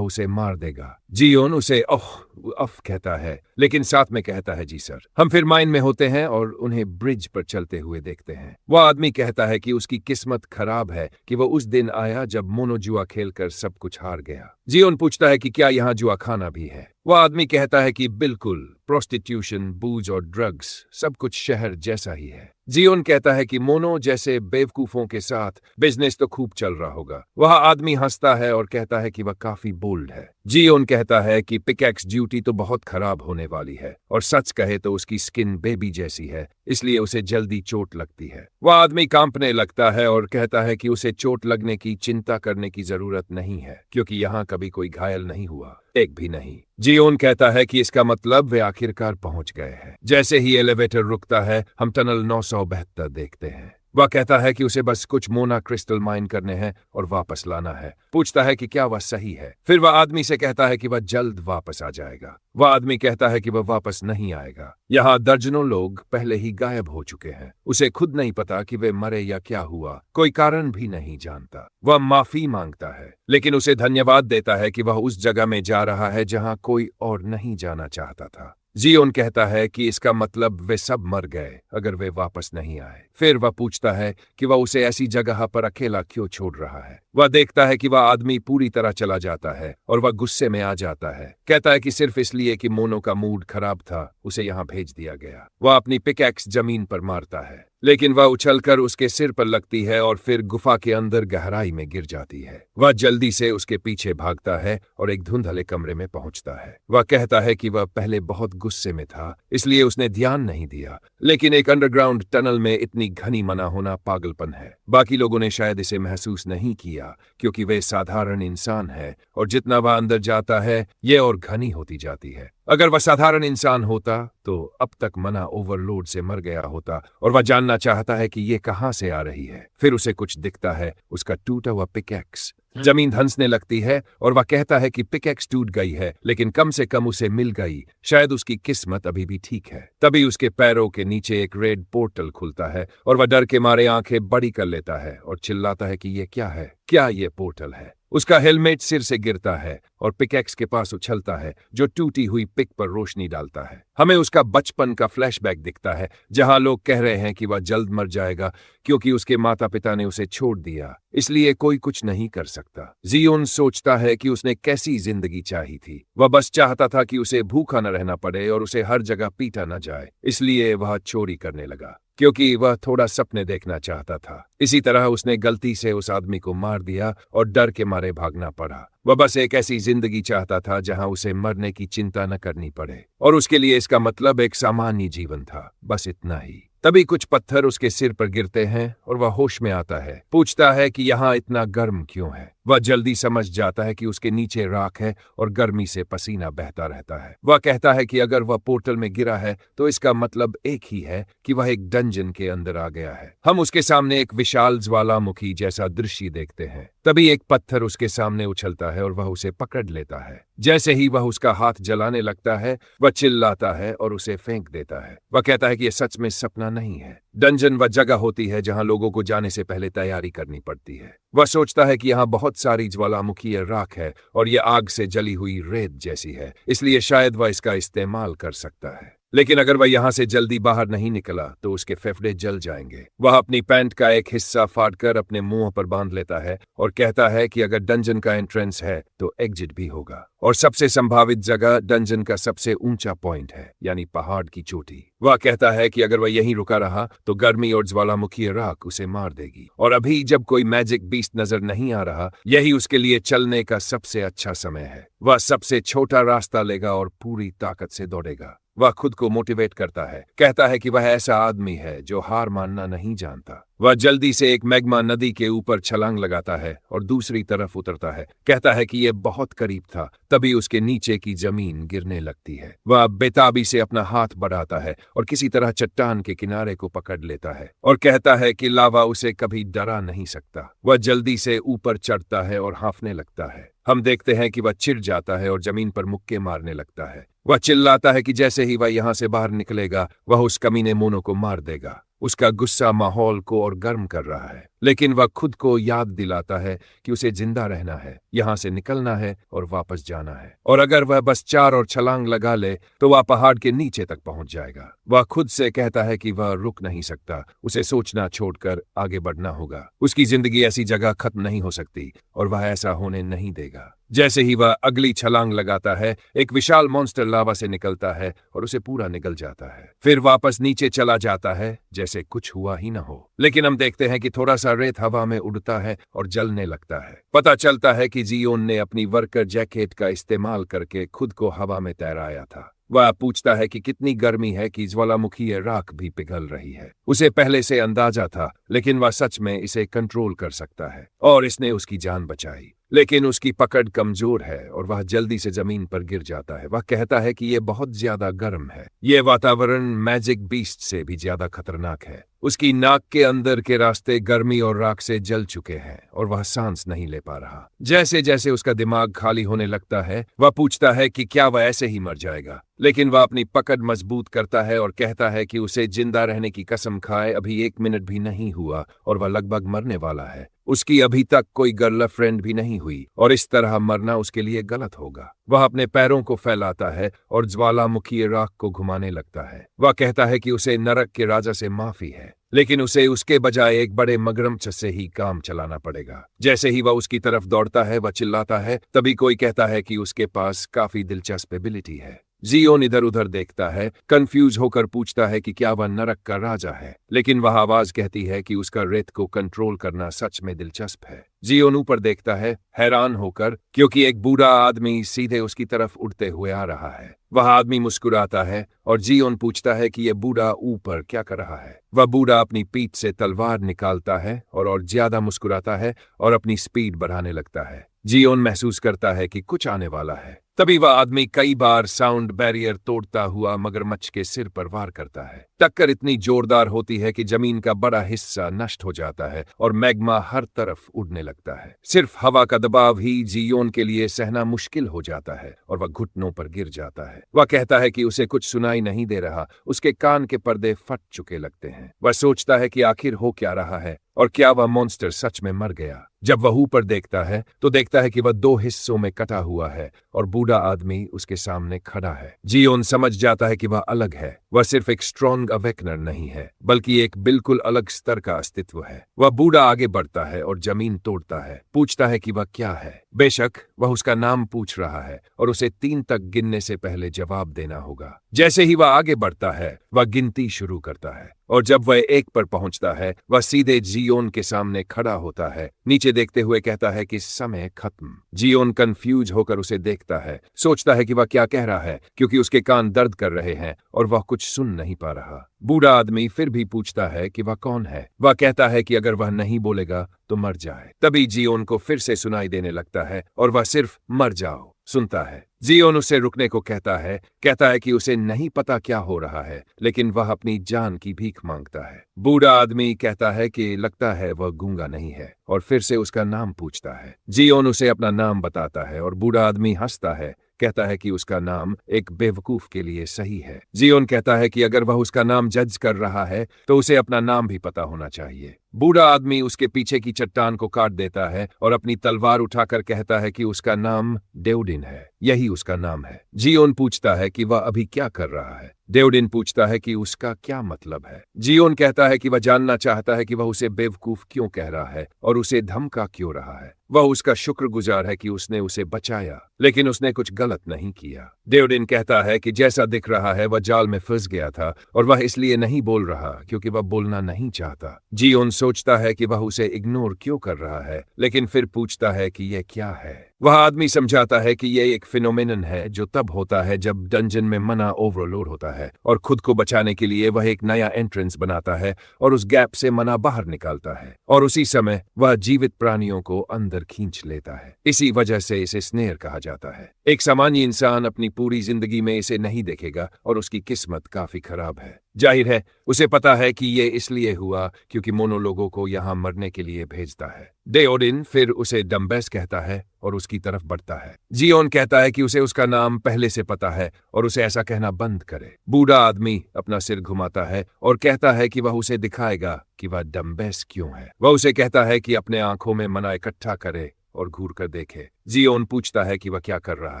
उसे मार देगा। जियोन उसे अफ कहता है, लेकिन साथ में कहता है जी सर। हम फिर माइन में होते हैं और उन्हें ब्रिज पर चलते हुए देखते हैं। वह आदमी कहता है कि उसकी किस्मत खराब है कि वह उस दिन आया जब मोनो जुआ खेलकर सब कुछ हार गया। जियोन पूछता है कि क्या यहाँ जुआ खाना भी है। वह आदमी कहता है कि बिल्कुल, प्रोस्टिट्यूशन, बूज और ड्रग्स सब कुछ शहर जैसा ही है। जियोन कहता है कि मोनो जैसे बेवकूफों के साथ बिजनेस तो खूब चल रहा होगा। वह आदमी हंसता है और कहता है कि वह काफी बोल्ड है। जियोन कहता है कि पिकैक्स ड्यूटी तो बहुत खराब होने वाली है और सच कहे तो उसकी स्किन बेबी जैसी है, इसलिए उसे जल्दी चोट लगती है। वह आदमी कांपने लगता है और कहता है कि उसे चोट लगने की चिंता करने की जरूरत नहीं है क्योंकि यहाँ कभी कोई घायल नहीं हुआ, एक भी नहीं। जियोन कहता है कि इसका मतलब वे आखिरकार पहुंच गए हैं। जैसे ही एलिवेटर रुकता है हम टनल 972 देखते हैं। वह कहता है कि उसे बस कुछ मोना क्रिस्टल माइन करने हैं और वापस लाना है। पूछता है कि क्या वह सही है। फिर वह आदमी से कहता है कि वह जल्द वापस आ जाएगा। वह आदमी कहता है कि वह वापस नहीं आएगा। यहाँ दर्जनों लोग पहले ही गायब हो चुके हैं। उसे खुद नहीं पता कि वे मरे या क्या हुआ, कोई कारण भी नहीं जानता। वह माफी मांगता है, लेकिन उसे धन्यवाद देता है कि वह उस जगह में जा रहा है जहाँ कोई और नहीं जाना चाहता था। जियोन कहता है कि इसका मतलब वे सब मर गए अगर वे वापस नहीं आए। फिर वह पूछता है कि वह उसे ऐसी जगह पर अकेला क्यों छोड़ रहा है। वह देखता है कि वह आदमी पूरी तरह चला जाता है और वह गुस्से में आ जाता है। कहता है कि सिर्फ इसलिए कि मोनो का मूड खराब था उसे यहाँ भेज दिया गया। वह अपनी पिकैक्स जमीन पर मारता है, लेकिन वह उछलकर उसके सिर पर लगती है और फिर गुफा के अंदर गहराई में गिर जाती है। वह जल्दी से उसके पीछे भागता है और एक धुंधले कमरे में पहुंचता है। वह कहता है कि वह पहले बहुत गुस्से में था, इसलिए उसने ध्यान नहीं दिया, लेकिन एक अंडरग्राउंड टनल में इतनी घनी मना होना पागलपन है। बाकी लोगों ने शायद इसे महसूस नहीं किया क्योंकि वे साधारण इंसान है और जितना वह अंदर जाता है ये और घनी होती जाती है। अगर वह साधारण इंसान होता तो अब तक मना ओवरलोड से मर गया होता और वह जानना चाहता है कि ये कहां से आ रही है। फिर उसे कुछ दिखता है, उसका टूटा हुआ पिकैक्स। जमीन धंसने लगती है और वह कहता है कि पिकैक्स टूट गई है, लेकिन कम से कम उसे मिल गई, शायद उसकी किस्मत अभी भी ठीक है। तभी उसके पैरों के नीचे एक रेड पोर्टल खुलता है और वह डर के मारे आंखें बड़ी कर लेता है और चिल्लाता है कि ये क्या है, क्या ये पोर्टल है। उसका हेलमेट सिर से गिरता है और पिकैक्स के पास उछलता है जो टूटी हुई पिक पर रोशनी डालता है। हमें उसका बचपन का फ्लैशबैक दिखता है जहां लोग कह रहे हैं कि वह जल्द मर जाएगा क्योंकि उसके माता पिता ने उसे छोड़ दिया, इसलिए कोई कुछ नहीं कर सकता। जियोन सोचता है कि उसने कैसी जिंदगी चाही थी। वह बस चाहता था कि उसे भूखा न रहना पड़े और उसे हर जगह पीटा न जाए, इसलिए वह चोरी करने लगा क्योंकि वह थोड़ा सपने देखना चाहता था। इसी तरह उसने गलती से उस आदमी को मार दिया और डर के मारे भागना पड़ा। वह बस एक ऐसी जिंदगी चाहता था जहां उसे मरने की चिंता न करनी पड़े और उसके लिए इसका मतलब एक सामान्य जीवन था, बस इतना ही। तभी कुछ पत्थर उसके सिर पर गिरते हैं और वह होश में आता है। पूछता है कि यहाँ इतना गर्म क्यों है। वह जल्दी समझ जाता है कि उसके नीचे राख है और गर्मी से पसीना बहता रहता है। वह कहता है कि अगर वह पोर्टल में गिरा है तो इसका मतलब एक ही है कि वह एक डंजन के अंदर आ गया है। हम उसके सामने एक विशाल ज्वालामुखी जैसा दृश्य देखते हैं। तभी एक पत्थर उसके सामने उछलता है और वह उसे पकड़ लेता है। जैसे ही वह उसका हाथ जलाने लगता है, वह चिल्लाता है और उसे फेंक देता है। वह कहता है कि यह सच में सपना नहीं है। डंजन वह जगह होती है जहां लोगों को जाने से पहले तैयारी करनी पड़ती है। वह सोचता है कि यहाँ बहुत सारी ज्वालामुखी राख है और यह आग से जली हुई रेत जैसी है, इसलिए शायद वह इसका इस्तेमाल कर सकता है। लेकिन अगर वह यहाँ से जल्दी बाहर नहीं निकला तो उसके फेफड़े जल जाएंगे। वह अपनी पैंट का एक हिस्सा फाड़कर अपने मुंह पर बांध लेता है और कहता है कि अगर डंजन का एंट्रेंस है तो एग्जिट भी होगा, और सबसे संभावित जगह डंजन का सबसे ऊंचा पॉइंट है, यानी पहाड़ की चोटी। वह कहता है कि अगर वह यहीं रुका रहा तो गर्मी और ज्वालामुखी राख उसे मार देगी, और अभी जब कोई मैजिक बीस्ट नजर नहीं आ रहा, यही उसके लिए चलने का सबसे अच्छा समय है। वह सबसे छोटा रास्ता लेगा और पूरी ताकत से दौड़ेगा। वह खुद को मोटिवेट करता है, कहता है कि वह ऐसा आदमी है जो हार मानना नहीं जानता। वह जल्दी से एक मैग्मा नदी के ऊपर छलांग लगाता है और दूसरी तरफ उतरता है। कहता है कि यह बहुत करीब था, तभी उसके नीचे की जमीन गिरने लगती है। वह बेताबी से अपना हाथ बढ़ाता है और किसी तरह चट्टान के किनारे को पकड़ लेता है और कहता है कि लावा उसे कभी डरा नहीं सकता। वह जल्दी से ऊपर चढ़ता है और हाँफने लगता है। हम देखते हैं कि वह चिढ़ जाता है और जमीन पर मुक्के मारने लगता है। वह चिल्लाता है कि जैसे ही वह यहां से बाहर निकलेगा वह उस कमीने मोनो को मार देगा। उसका गुस्सा माहौल को और गर्म कर रहा है, लेकिन वह खुद को याद दिलाता है कि उसे जिंदा रहना है, यहां से निकलना है और वापस जाना है। और अगर वह बस 4 और छलांग लगा ले तो वह पहाड़ के नीचे तक पहुंच जाएगा। वह खुद से कहता है कि वह रुक नहीं सकता, उसे सोचना छोड़कर आगे बढ़ना होगा। उसकी जिंदगी ऐसी जगह खत्म नहीं हो सकती और वह ऐसा होने नहीं देगा। जैसे ही वह अगली छलांग लगाता है, एक विशाल मॉन्स्टर लावा से निकलता है और उसे पूरा निगल जाता है। फिर वापस नीचे चला जाता है जैसे कुछ हुआ ही न हो। लेकिन हम देखते हैं कि थोड़ा सा रेत हवा में उड़ता है और जलने लगता है। पता चलता है कि जियोन ने अपनी वर्कर जैकेट का इस्तेमाल करके खुद को हवा में तैराया था। वह पूछता है कि कितनी गर्मी है कि ज्वालामुखी राख भी पिघल रही है। उसे पहले से अंदाजा था, लेकिन वह सच में इसे कंट्रोल कर सकता है और इसने उसकी जान बचाई। लेकिन उसकी पकड़ कमजोर है और वह जल्दी से जमीन पर गिर जाता है। वह कहता है कि यह बहुत ज्यादा गर्म है, यह वातावरण मैजिक बीस्ट से भी ज्यादा खतरनाक है। उसकी नाक के अंदर के रास्ते गर्मी और राख से जल चुके हैं और वह सांस नहीं ले पा रहा। जैसे जैसे उसका दिमाग खाली होने लगता है, वह पूछता है कि क्या वह ऐसे ही मर जाएगा, लेकिन वह अपनी पकड़ मजबूत करता है और कहता है कि उसे जिंदा रहने की कसम खाए अभी 1 मिनट भी नहीं हुआ और वह लगभग मरने वाला है। उसकी अभी तक कोई गर्लफ्रेंड भी नहीं हुई और इस तरह मरना उसके लिए गलत होगा। वह अपने पैरों को फैलाता है और ज्वालामुखी राख को घुमाने लगता है। वह कहता है कि उसे नरक के राजा से माफी है, लेकिन उसे उसके बजाय एक बड़े मगरमच्छ से ही काम चलाना पड़ेगा। जैसे ही वह उसकी तरफ दौड़ता है, वह चिल्लाता है। तभी कोई कहता है कि उसके पास काफी दिलचस्प एबिलिटी है। जियोन इधर उधर देखता है, कंफ्यूज होकर पूछता है कि क्या वह नरक का राजा है, लेकिन वह आवाज कहती है कि उसका रेत को कंट्रोल करना सच में दिलचस्प है। जियोन ऊपर देखता है हैरान होकर, क्योंकि एक बूढ़ा आदमी सीधे उसकी तरफ उड़ते हुए आ रहा है। वह आदमी मुस्कुराता है और जियोन पूछता है कि यह बूढ़ा ऊपर क्या कर रहा है। वह बूढ़ा अपनी पीठ से तलवार निकालता है और ज्यादा मुस्कुराता है और अपनी स्पीड बढ़ाने लगता है। जियोन महसूस करता है कि कुछ आने वाला है। तभी वह आदमी कई बार साउंड बैरियर तोड़ता हुआ मगरमच्छ के सिर पर वार करता है। टक्कर इतनी जोरदार होती है कि जमीन का बड़ा हिस्सा नष्ट हो जाता है और मैग्मा हर तरफ उड़ने लगता है। सिर्फ हवा का दबाव ही जियोन के लिए सहना मुश्किल हो जाता है और वह घुटनों पर गिर जाता है। वह कहता है कि उसे कुछ सुनाई नहीं दे रहा, उसके कान के पर्दे फट चुके लगते हैं। वह सोचता है कि आखिर हो क्या रहा है और क्या वह मॉन्स्टर सच में मर गया। जब वह ऊपर देखता है तो देखता है कि वह 2 हिस्सों में कटा हुआ है और बूढ़ा आदमी उसके सामने खड़ा है। जियोन समझ जाता है कि वह अलग है। वह सिर्फ एक स्ट्रॉन्ग अवेकनर नहीं है, बल्कि एक बिल्कुल अलग स्तर का अस्तित्व है। वह बूढ़ा आगे बढ़ता है और जमीन तोड़ता है, पूछता है कि वह क्या है। बेशक वह उसका नाम पूछ रहा है और उसे 3 तक गिनने से पहले जवाब देना होगा। जैसे ही वह आगे बढ़ता है, वह गिनती शुरू करता है और जब वह 1 पर पहुंचता है, वह सीधे जियोन के सामने खड़ा होता है। नीचे देखते हुए कहता है कि समय खत्म। जियोन कंफ्यूज होकर उसे देखता है, सोचता है कि वह क्या कह रहा है, क्योंकि उसके कान दर्द कर रहे हैं और वह कुछ सुन नहीं पा रहा। बूढ़ा आदमी फिर भी पूछता है कि वह कौन है। वह कहता है कि अगर वह नहीं बोलेगा तो मर जाए। तभी जियोन को फिर से सुनाई देने लगता है और वह सिर्फ मर जाओ सुनता है। जियोन उसे रुकने को कहता है कि उसे नहीं पता क्या हो रहा है, लेकिन वह अपनी जान की भीख मांगता है। बूढ़ा आदमी कहता है कि लगता है वह गूंगा नहीं है और फिर से उसका नाम पूछता है। जियोन उसे अपना नाम बताता है और बूढ़ा आदमी हंसता है, कहता है कि उसका नाम एक बेवकूफ के लिए सही है। जियोन कहता है कि अगर वह उसका नाम जज कर रहा है तो उसे अपना नाम भी पता होना चाहिए। बूढ़ा आदमी उसके पीछे की चट्टान को काट देता है और अपनी तलवार उठाकर कहता है कि उसका नाम डेओडिन है, यही उसका नाम है। जियोन पूछता है कि वह अभी क्या कर रहा है। डेओडिन पूछता है कि उसका क्या मतलब है। जियोन कहता है कि वह जानना चाहता है कि वह उसे बेवकूफ क्यों कह रहा है और उसे धमका क्यों रहा है। वह उसका शुक्रगुजार है कि उसने उसे बचाया, लेकिन उसने कुछ गलत नहीं किया। डेओडिन कहता है कि जैसा दिख रहा है वह जाल में फंस गया था और वह इसलिए नहीं बोल रहा क्योंकि वह बोलना नहीं चाहता। जियोन सोचता है कि वह उसे इग्नोर क्यों कर रहा है, लेकिन फिर पूछता है कि यह क्या है। वह आदमी समझाता है कि यह एक फिनोमेनन है जो तब होता है जब डंजन में मना ओवरलोड होता है और खुद को बचाने के लिए वह एक नया एंट्रेंस बनाता है और उस गैप से मना बाहर निकालता है और उसी समय वह जीवित प्राणियों को अंदर खींच लेता है। इसी वजह से इसे स्नेर कहा जाता है। एक सामान्य इंसान अपनी पूरी जिंदगी में इसे नहीं देखेगा और उसकी किस्मत काफी खराब है। जाहिर है उसे पता है कि ये इसलिए हुआ क्योंकि मोनो लोगों को यहाँ मरने के लिए भेजता है। डेओडिन फिर उसे डम्बेस कहता है और उसकी तरफ बढ़ता है। जियोन कहता है कि उसे उसका नाम पहले से पता है और उसे ऐसा कहना बंद करे। बूढ़ा आदमी अपना सिर घुमाता है और कहता है कि वह उसे दिखाएगा कि वह डम्बेस क्यों है। वह उसे कहता है कि अपने आंखों में मना इकट्ठा करे और घूर कर देखे। जियोन पूछता है कि वह क्या कर रहा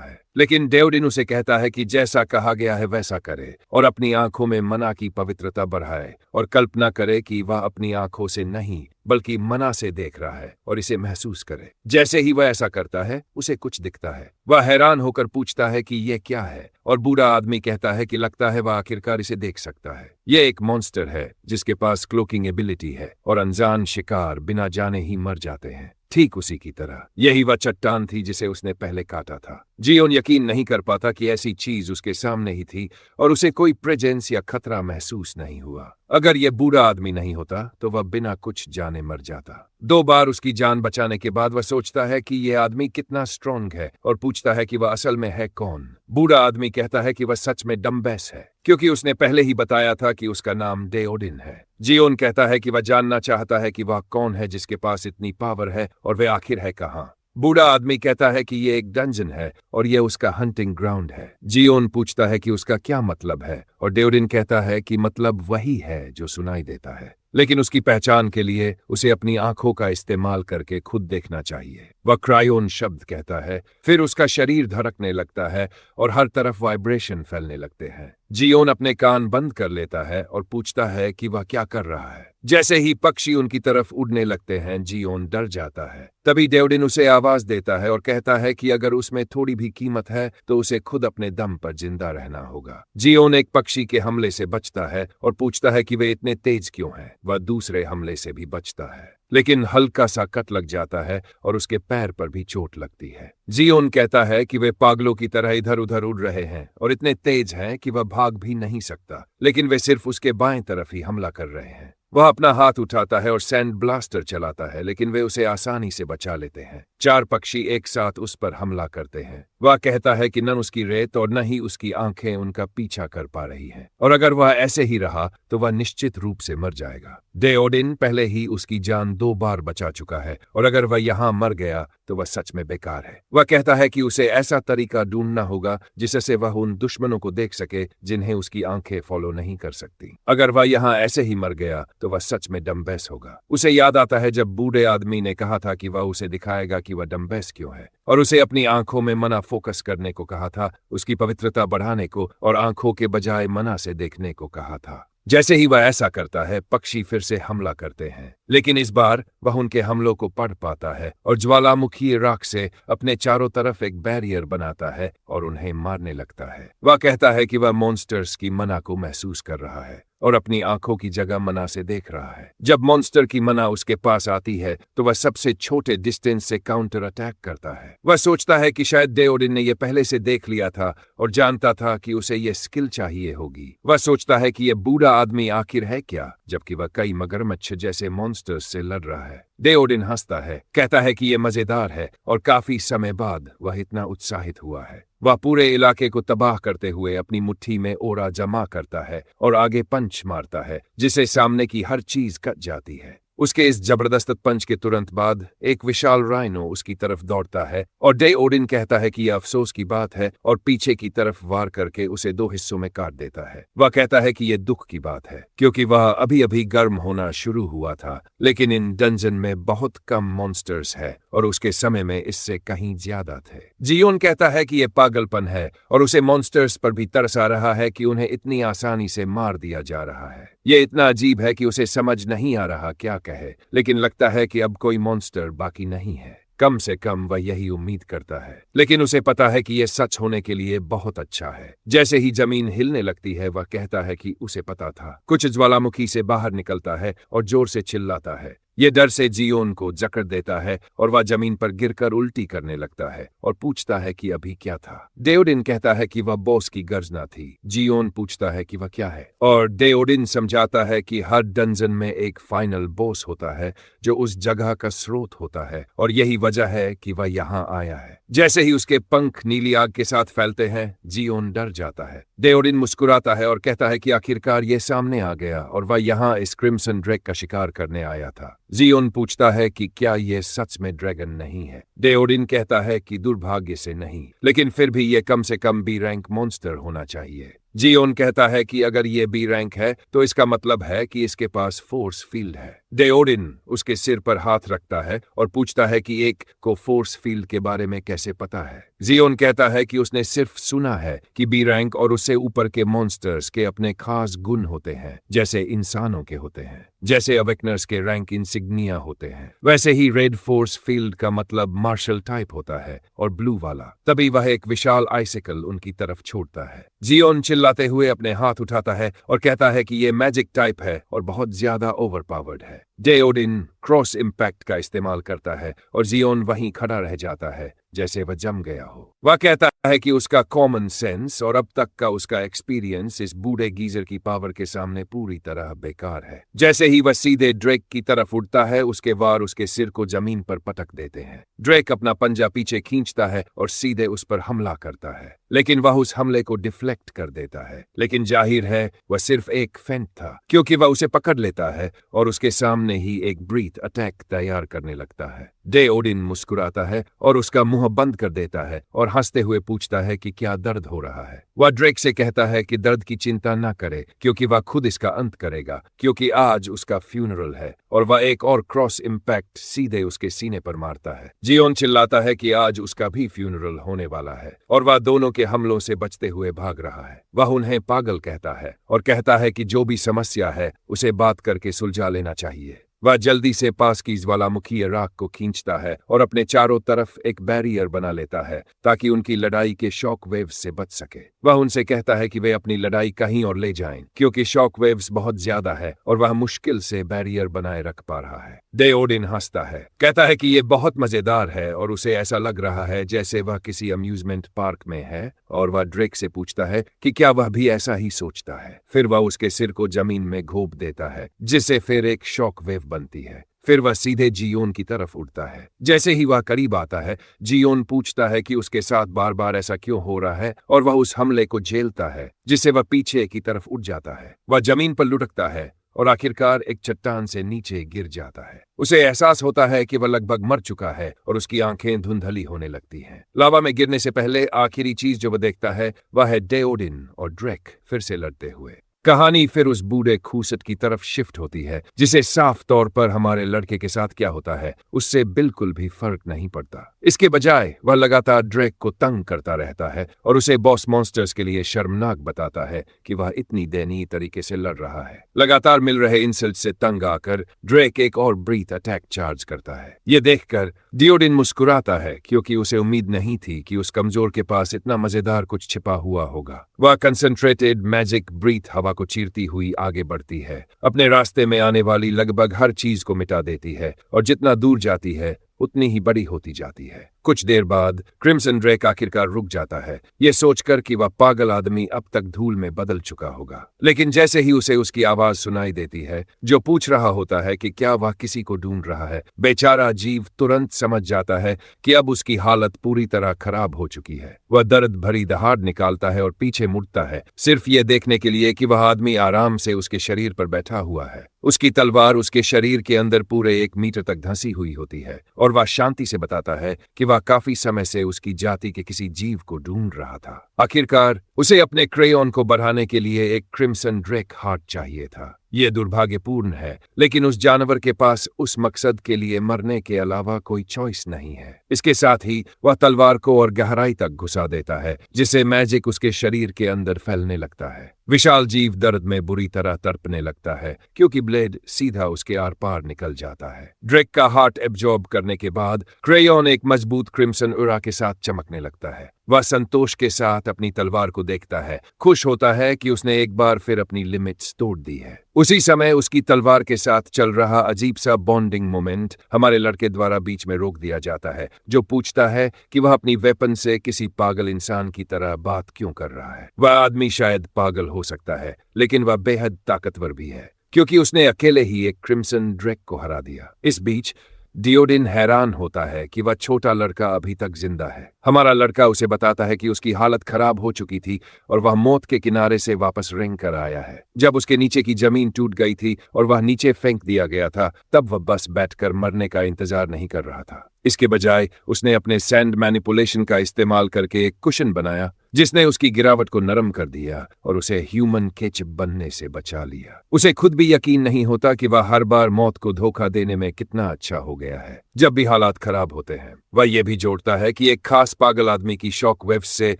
है, लेकिन डेओडिन उसे कहता है कि जैसा कहा गया है वैसा करे और अपनी आंखों में मना की पवित्रता बढ़ाए और कल्पना करे कि वह अपनी आंखों से नहीं बल्कि मना से देख रहा है और इसे महसूस करे। जैसे ही वह ऐसा करता है उसे कुछ दिखता है। वह हैरान होकर पूछता है कि यह क्या है और बूढ़ा आदमी कहता है कि लगता है वह आखिरकार इसे देख सकता है। यह एक मॉन्स्टर है जिसके पास क्लोकिंग एबिलिटी है और अनजान शिकार बिना जाने ही मर जाते हैं। ठीक उसी की तरह यही वह चट्टान थी जिसे उसने पहले काटा था। जियोन यकीन नहीं कर पाता कि ऐसी चीज उसके सामने ही थी और उसे कोई प्रेजेंस या खतरा महसूस नहीं हुआ। अगर यह बूढ़ा आदमी नहीं होता तो वह बिना कुछ जाने मर जाता। 2 बार उसकी जान बचाने के बाद वह सोचता है कि यह आदमी कितना स्ट्रांग है और पूछता है कि वह असल में है कौन। बूढ़ा आदमी कहता है कि वह सच में डम्बेस है क्योंकि उसने पहले ही बताया था कि उसका नाम डेओडिन है। जियोन कहता है कि वह जानना चाहता है कि वह कौन है जिसके पास इतनी पावर है और वे आखिर है कहाँ। बूढ़ा आदमी कहता है कि ये एक डंजन है और यह उसका हंटिंग ग्राउंड है। जियोन पूछता है कि उसका क्या मतलब है और डेओडिन कहता है कि मतलब वही है जो सुनाई देता है, लेकिन उसकी पहचान के लिए उसे अपनी आंखों का इस्तेमाल करके खुद देखना चाहिए। वह क्रायोन शब्द कहता है, फिर उसका शरीर धड़कने लगता है और हर तरफ वाइब्रेशन फैलने लगते हैं। जियोन अपने कान बंद कर लेता है और पूछता है कि वह क्या कर रहा है। जैसे ही पक्षी उनकी तरफ उड़ने लगते हैं जियोन डर जाता है। तभी डेओडिन उसे आवाज देता है और कहता है कि अगर उसमें थोड़ी भी कीमत है तो उसे खुद अपने दम पर जिंदा रहना होगा। जियोन एक पक्षी के हमले से बचता है और पूछता है कि वे इतने तेज क्यों हैं। वह दूसरे हमले से भी बचता है, लेकिन हल्का सा कट लग जाता है और उसके पैर पर भी चोट लगती है। जियोन कहता है कि वे पागलों की तरह इधर उधर उड़ रहे हैं और इतने तेज हैं कि वह भाग भी नहीं सकता, लेकिन वे सिर्फ उसके बाएं तरफ ही हमला कर रहे हैं। वह अपना हाथ उठाता है और सैंड ब्लास्टर चलाता है, लेकिन वे उसे आसानी से बचा लेते हैं। 4 पक्षी एक साथ उस पर हमला करते हैं। वह कहता है कि न उसकी रेत और न ही उसकी आंखें उनका पीछा कर पा रही हैं, और अगर वह ऐसे ही रहा तो वह निश्चित रूप से मर जाएगा। डेओडिन पहले ही उसकी जान 2 बार बचा चुका है और अगर वह यहाँ मर गया तो वह सच में बेकार है। वह कहता है कि उसे ऐसा तरीका ढूंढना होगा जिससे वह उन दुश्मनों को देख सके जिन्हें उसकी आंखें फॉलो नहीं कर सकती। अगर वह यहाँ ऐसे ही मर गया तो वह सच में डम्बेस होगा। उसे याद आता है जब बूढ़े आदमी ने कहा था कि वह उसे दिखाएगा कि वह डम्बेस क्यों है, और उसे अपनी आंखों में मना फोकस करने को कहा था, उसकी पवित्रता बढ़ाने को और आंखों के बजाय मना से देखने को कहा था। जैसे ही वह ऐसा करता है पक्षी फिर से हमला करते हैं, लेकिन इस बार वह उनके हमलों को पढ़ पाता है और ज्वालामुखी राख से अपने चारों तरफ एक बैरियर बनाता है और उन्हें मारने लगता है। वह कहता है कि वह मॉन्स्टर्स की मना को महसूस कर रहा है और अपनी आंखों की जगह मना से देख रहा है। जब मॉन्स्टर की मना उसके पास आती है तो वह सबसे छोटे डिस्टेंस से काउंटर अटैक करता है। वह सोचता है कि शायद डेओडिन ने यह पहले से देख लिया था और जानता था कि उसे यह स्किल चाहिए होगी। वह सोचता है कि यह बूढ़ा आदमी आखिर है क्या, जबकि वह कई मगरमच्छ जैसे मॉन्स्टर्स से लड़ रहा है। डेओडिन हंसता है, कहता है कि यह मजेदार है और काफी समय बाद वह इतना उत्साहित हुआ है। वह पूरे इलाके को तबाह करते हुए अपनी मुट्ठी में ओरा जमा करता है और आगे पंच मारता है जिससे सामने की हर चीज कट जाती है। उसके इस जबरदस्त पंच के तुरंत बाद एक विशाल राइनो उसकी तरफ दौड़ता है और डे ओडिन कहता है कि यह अफसोस की बात है और पीछे की तरफ वार करके उसे 2 हिस्सों में काट देता है। वह कहता है कि यह दुख की बात है क्योंकि वह अभी अभी गर्म होना शुरू हुआ था, लेकिन इन डंजन में बहुत कम मॉन्स्टर्स है और उसके समय में इससे कहीं ज्यादा थे। जियोन कहता है कि यह पागलपन है और उसे मॉन्स्टर्स पर भी तरस आ रहा है कि उन्हें इतनी आसानी से मार दिया जा रहा है। यह इतना अजीब है कि उसे समझ नहीं आ रहा क्या कहे, लेकिन लगता है कि अब कोई मॉन्स्टर बाकी नहीं है। कम से कम वह यही उम्मीद करता है, लेकिन उसे पता है कि यह सच होने के लिए बहुत अच्छा है। जैसे ही जमीन हिलने लगती है वह कहता है कि उसे पता था। कुछ ज्वालामुखी से बाहर निकलता है और जोर से चिल्लाता है। ये डर से जियोन को जकड़ देता है और वह जमीन पर गिरकर उल्टी करने लगता है और पूछता है कि अभी क्या था। डेओडिन कहता है कि वह बॉस की गर्जना थी। जियोन पूछता है कि वह क्या है और डेओडिन समझाता है कि हर डंजन में एक फाइनल बॉस होता है जो उस जगह का स्रोत होता है और यही वजह है कि वह यहाँ आया है। जैसे ही उसके पंख नीली आग के साथ फैलते हैं, जियोन डर जाता है। डेओडिन मुस्कुराता है और कहता है कि आखिरकार ये सामने आ गया और वह यहाँ इस क्रिम्सन ड्रैग का शिकार करने आया था। जियोन पूछता है कि क्या यह सच में ड्रैगन नहीं है। डेओडिन कहता है कि दुर्भाग्य से नहीं, लेकिन फिर भी यह कम से कम बी रैंक मॉन्स्टर होना चाहिए। जियोन कहता है कि अगर ये बी रैंक है तो इसका मतलब है कि इसके पास फोर्स फील्ड है। डेओडिन उसके सिर पर हाथ रखता है और पूछता है कि एक को फोर्स फील्ड के बारे में कैसे पता है। जियोन कहता है कि उसने सिर्फ सुना है कि बी रैंक और उससे ऊपर के मॉन्स्टर्स के अपने खास गुण होते हैं, जैसे इंसानों के होते हैं। जैसे अवेकनर्स के रैंक इंसिग्निया होते हैं, वैसे ही रेड फोर्स फील्ड का मतलब मार्शल टाइप होता है और ब्लू वाला। तभी वह एक विशाल आइसिकल उनकी तरफ छोड़ता है। जियोन चिल्लाते हुए अपने हाथ उठाता है और कहता है कि यह मैजिक टाइप है और बहुत ज्यादा ओवरपावर्ड है। डेओडिन क्रॉस इम्पैक्ट का इस्तेमाल करता है और जियोन वहीं खड़ा रह जाता है जैसे वह जम गया हो। वह कहता है कि उसका कॉमन सेंस और अब तक का उसका एक्सपीरियंस इस बूढ़े गीजर की पावर के सामने पूरी तरह बेकार है। जैसे ही वह सीधे ड्रेक की तरफ उड़ता है, उसके वार उसके सिर को जमीन पर पटक देते हैं। ड्रेक अपना पंजा पीछे खींचता है और सीधे उस पर हमला करता है, लेकिन वह उस हमले को डिफ्लेक्ट कर देता है। लेकिन जाहिर है वह सिर्फ एक फेंट था, क्योंकि वह उसे पकड़ लेता है और उसके सामने ही एक ब्रीथ अटैक तैयार करने लगता है। डेओडिन मुस्कुराता है और उसका मुंह बंद कर देता है और हंसते हुए पूछता है कि क्या दर्द हो रहा है। वह ड्रेक से कहता है कि दर्द की चिंता न करे, क्योंकि वह खुद इसका अंत करेगा, क्योंकि आज उसका फ्यूनरल है। और वह एक और क्रॉस इम्पैक्ट सीधे उसके सीने पर मारता है। जियोन चिल्लाता है कि आज उसका भी फ्यूनरल होने वाला है और वह दोनों के हमलों से बचते हुए भाग रहा है। वह उन्हें पागल कहता है और कहता है कि जो भी समस्या है उसे बात करके सुलझा लेना चाहिए। वह जल्दी से पास की ज्वालामुखी राख को खींचता है और अपने चारों तरफ एक बैरियर बना लेता है ताकि उनकी लड़ाई के शॉक वेव्स से बच सके। वह उनसे कहता है कि वे अपनी लड़ाई कहीं और ले जाएं, क्योंकि शॉक वेव्स बहुत ज्यादा है और वह मुश्किल से बैरियर बनाए रख पा रहा है। डेओडिन हंसता है, कहता है कि ये बहुत मजेदार है और उसे ऐसा लग रहा है जैसे वह किसी अम्यूजमेंट पार्क में है। और वह ड्रेक से पूछता है कि क्या वह भी ऐसा ही सोचता है। फिर वह उसके सिर को जमीन में घोंप देता है, जिससे फिर एक शॉक वेव बनती है। फिर वह सीधे जियोन की तरफ उड़ता है। जैसे ही वह करीब आता है, जियोन पूछता है कि उसके साथ बार बार ऐसा क्यों हो रहा है और वह उस हमले को झेलता है, जिससे वह पीछे की तरफ उठ जाता है। वह जमीन पर लुढ़कता है और आखिरकार एक चट्टान से नीचे गिर जाता है। उसे एहसास होता है कि वह लगभग मर चुका है और उसकी आंखें धुंधली होने लगती हैं। लावा में गिरने से पहले आखिरी चीज जो वह देखता है वह है डेओडिन और ड्रेक फिर से लड़ते हुए। कहानी फिर उस बूढ़े खूसट की तरफ शिफ्ट होती है, जिसे साफ तौर पर हमारे लड़के के साथ क्या होता है उससे बिल्कुल भी फर्क नहीं पड़ता। इसके बजाय वह लगातार ड्रेक को तंग करता रहता है और उसे बॉस मॉन्स्टर्स के लिए शर्मनाक बताता है कि वह इतनी दयनीय तरीके से लड़ रहा है। लगातार मिल रहे इंसल्ट से तंग आकर ड्रेक एक और ब्रीथ अटैक चार्ज करता है। ये देखकर डेओडिन मुस्कुराता है, क्योंकि उसे उम्मीद नहीं थी कि उस कमजोर के पास इतना मजेदार कुछ छिपा हुआ होगा। वह कंसंट्रेटेड मैजिक ब्रीथ हवा को चीरती हुई आगे बढ़ती है, अपने रास्ते में आने वाली लगभग हर चीज को मिटा देती है और जितना दूर जाती है उतनी ही बड़ी होती जाती है। कुछ देर बाद क्रिम्सन ड्रेक आखिरकार रुक जाता है, ये सोचकर कि वह पागल आदमी अब तक धूल में बदल चुका होगा। लेकिन जैसे ही उसे उसकी आवाज सुनाई देती है जो पूछ रहा होता है कि क्या वह किसी को ढूंढ रहा है, बेचारा जीव तुरंत समझ जाता है कि अब उसकी हालत पूरी तरह खराब हो चुकी है। वह दर्द भरी दहाड़ निकालता है और पीछे मुड़ता है, सिर्फ ये देखने के लिए कि वह आदमी आराम से उसके शरीर पर बैठा हुआ है। उसकी तलवार उसके शरीर के अंदर पूरे 1 मीटर तक धंसी हुई होती है और वह शांति से बताता है कि वह काफी समय से उसकी जाति के किसी जीव को ढूंढ रहा था। आखिरकार उसे अपने क्रेयॉन को बढ़ाने के लिए एक क्रिम्सन ड्रेक हार्ट चाहिए था। यह दुर्भाग्यपूर्ण है, लेकिन उस जानवर के पास उस मकसद के लिए मरने के अलावा कोई चॉइस नहीं है। इसके साथ ही वह तलवार को और गहराई तक घुसा देता है, जिससे मैजिक उसके शरीर के अंदर फैलने लगता है। विशाल जीव दर्द में बुरी तरह तड़पने लगता है, क्योंकि ब्लेड सीधा उसके आर पार निकल जाता है। ड्रेक का हार्ट एब्जॉर्ब करने के बाद क्रेयॉन एक मजबूत क्रिम्सन उरा के साथ चमकने लगता है। वह संतोष के साथ अपनी तलवार को देखता है, खुश होता है कि उसने एक बार फिर अपनी लिमिट्स तोड़ दी है। उसी समय उसकी तलवार के साथ चल रहा अजीब सा बॉन्डिंग मोमेंट हमारे लड़के द्वारा बीच में रोक दिया जाता है, जो पूछता है कि वह अपनी वेपन से किसी पागल इंसान की तरह बात क्यों कर रहा है। वह आदमी शायद पागल हो सकता है, लेकिन वह बेहद ताकतवर भी है, क्योंकि उसने अकेले ही एक क्रिम्सन ड्रेक को हरा दिया। इस बीच डियोडिन हैरान होता है कि वह छोटा लड़का अभी तक जिंदा है। हमारा लड़का उसे बताता है कि उसकी हालत खराब हो चुकी थी और वह मौत के किनारे से वापस रेंग कर आया है। जब उसके नीचे की जमीन टूट गई थी और वह नीचे फेंक दिया गया था, तब वह बस बैठकर मरने का इंतजार नहीं कर रहा था। इसके बजाय उसने अपने सैंड मैनिपुलेशन का इस्तेमाल करके एक कुशन बनाया, जिसने उसकी गिरावट को नरम कर दिया और उसे ह्यूमन केचप बनने से बचा लिया। उसे खुद भी यकीन नहीं होता कि वह हर बार मौत को धोखा देने में कितना अच्छा हो गया है जब भी हालात खराब होते हैं। वह यह भी जोड़ता है कि एक खास पागल आदमी की शॉक वेव्स से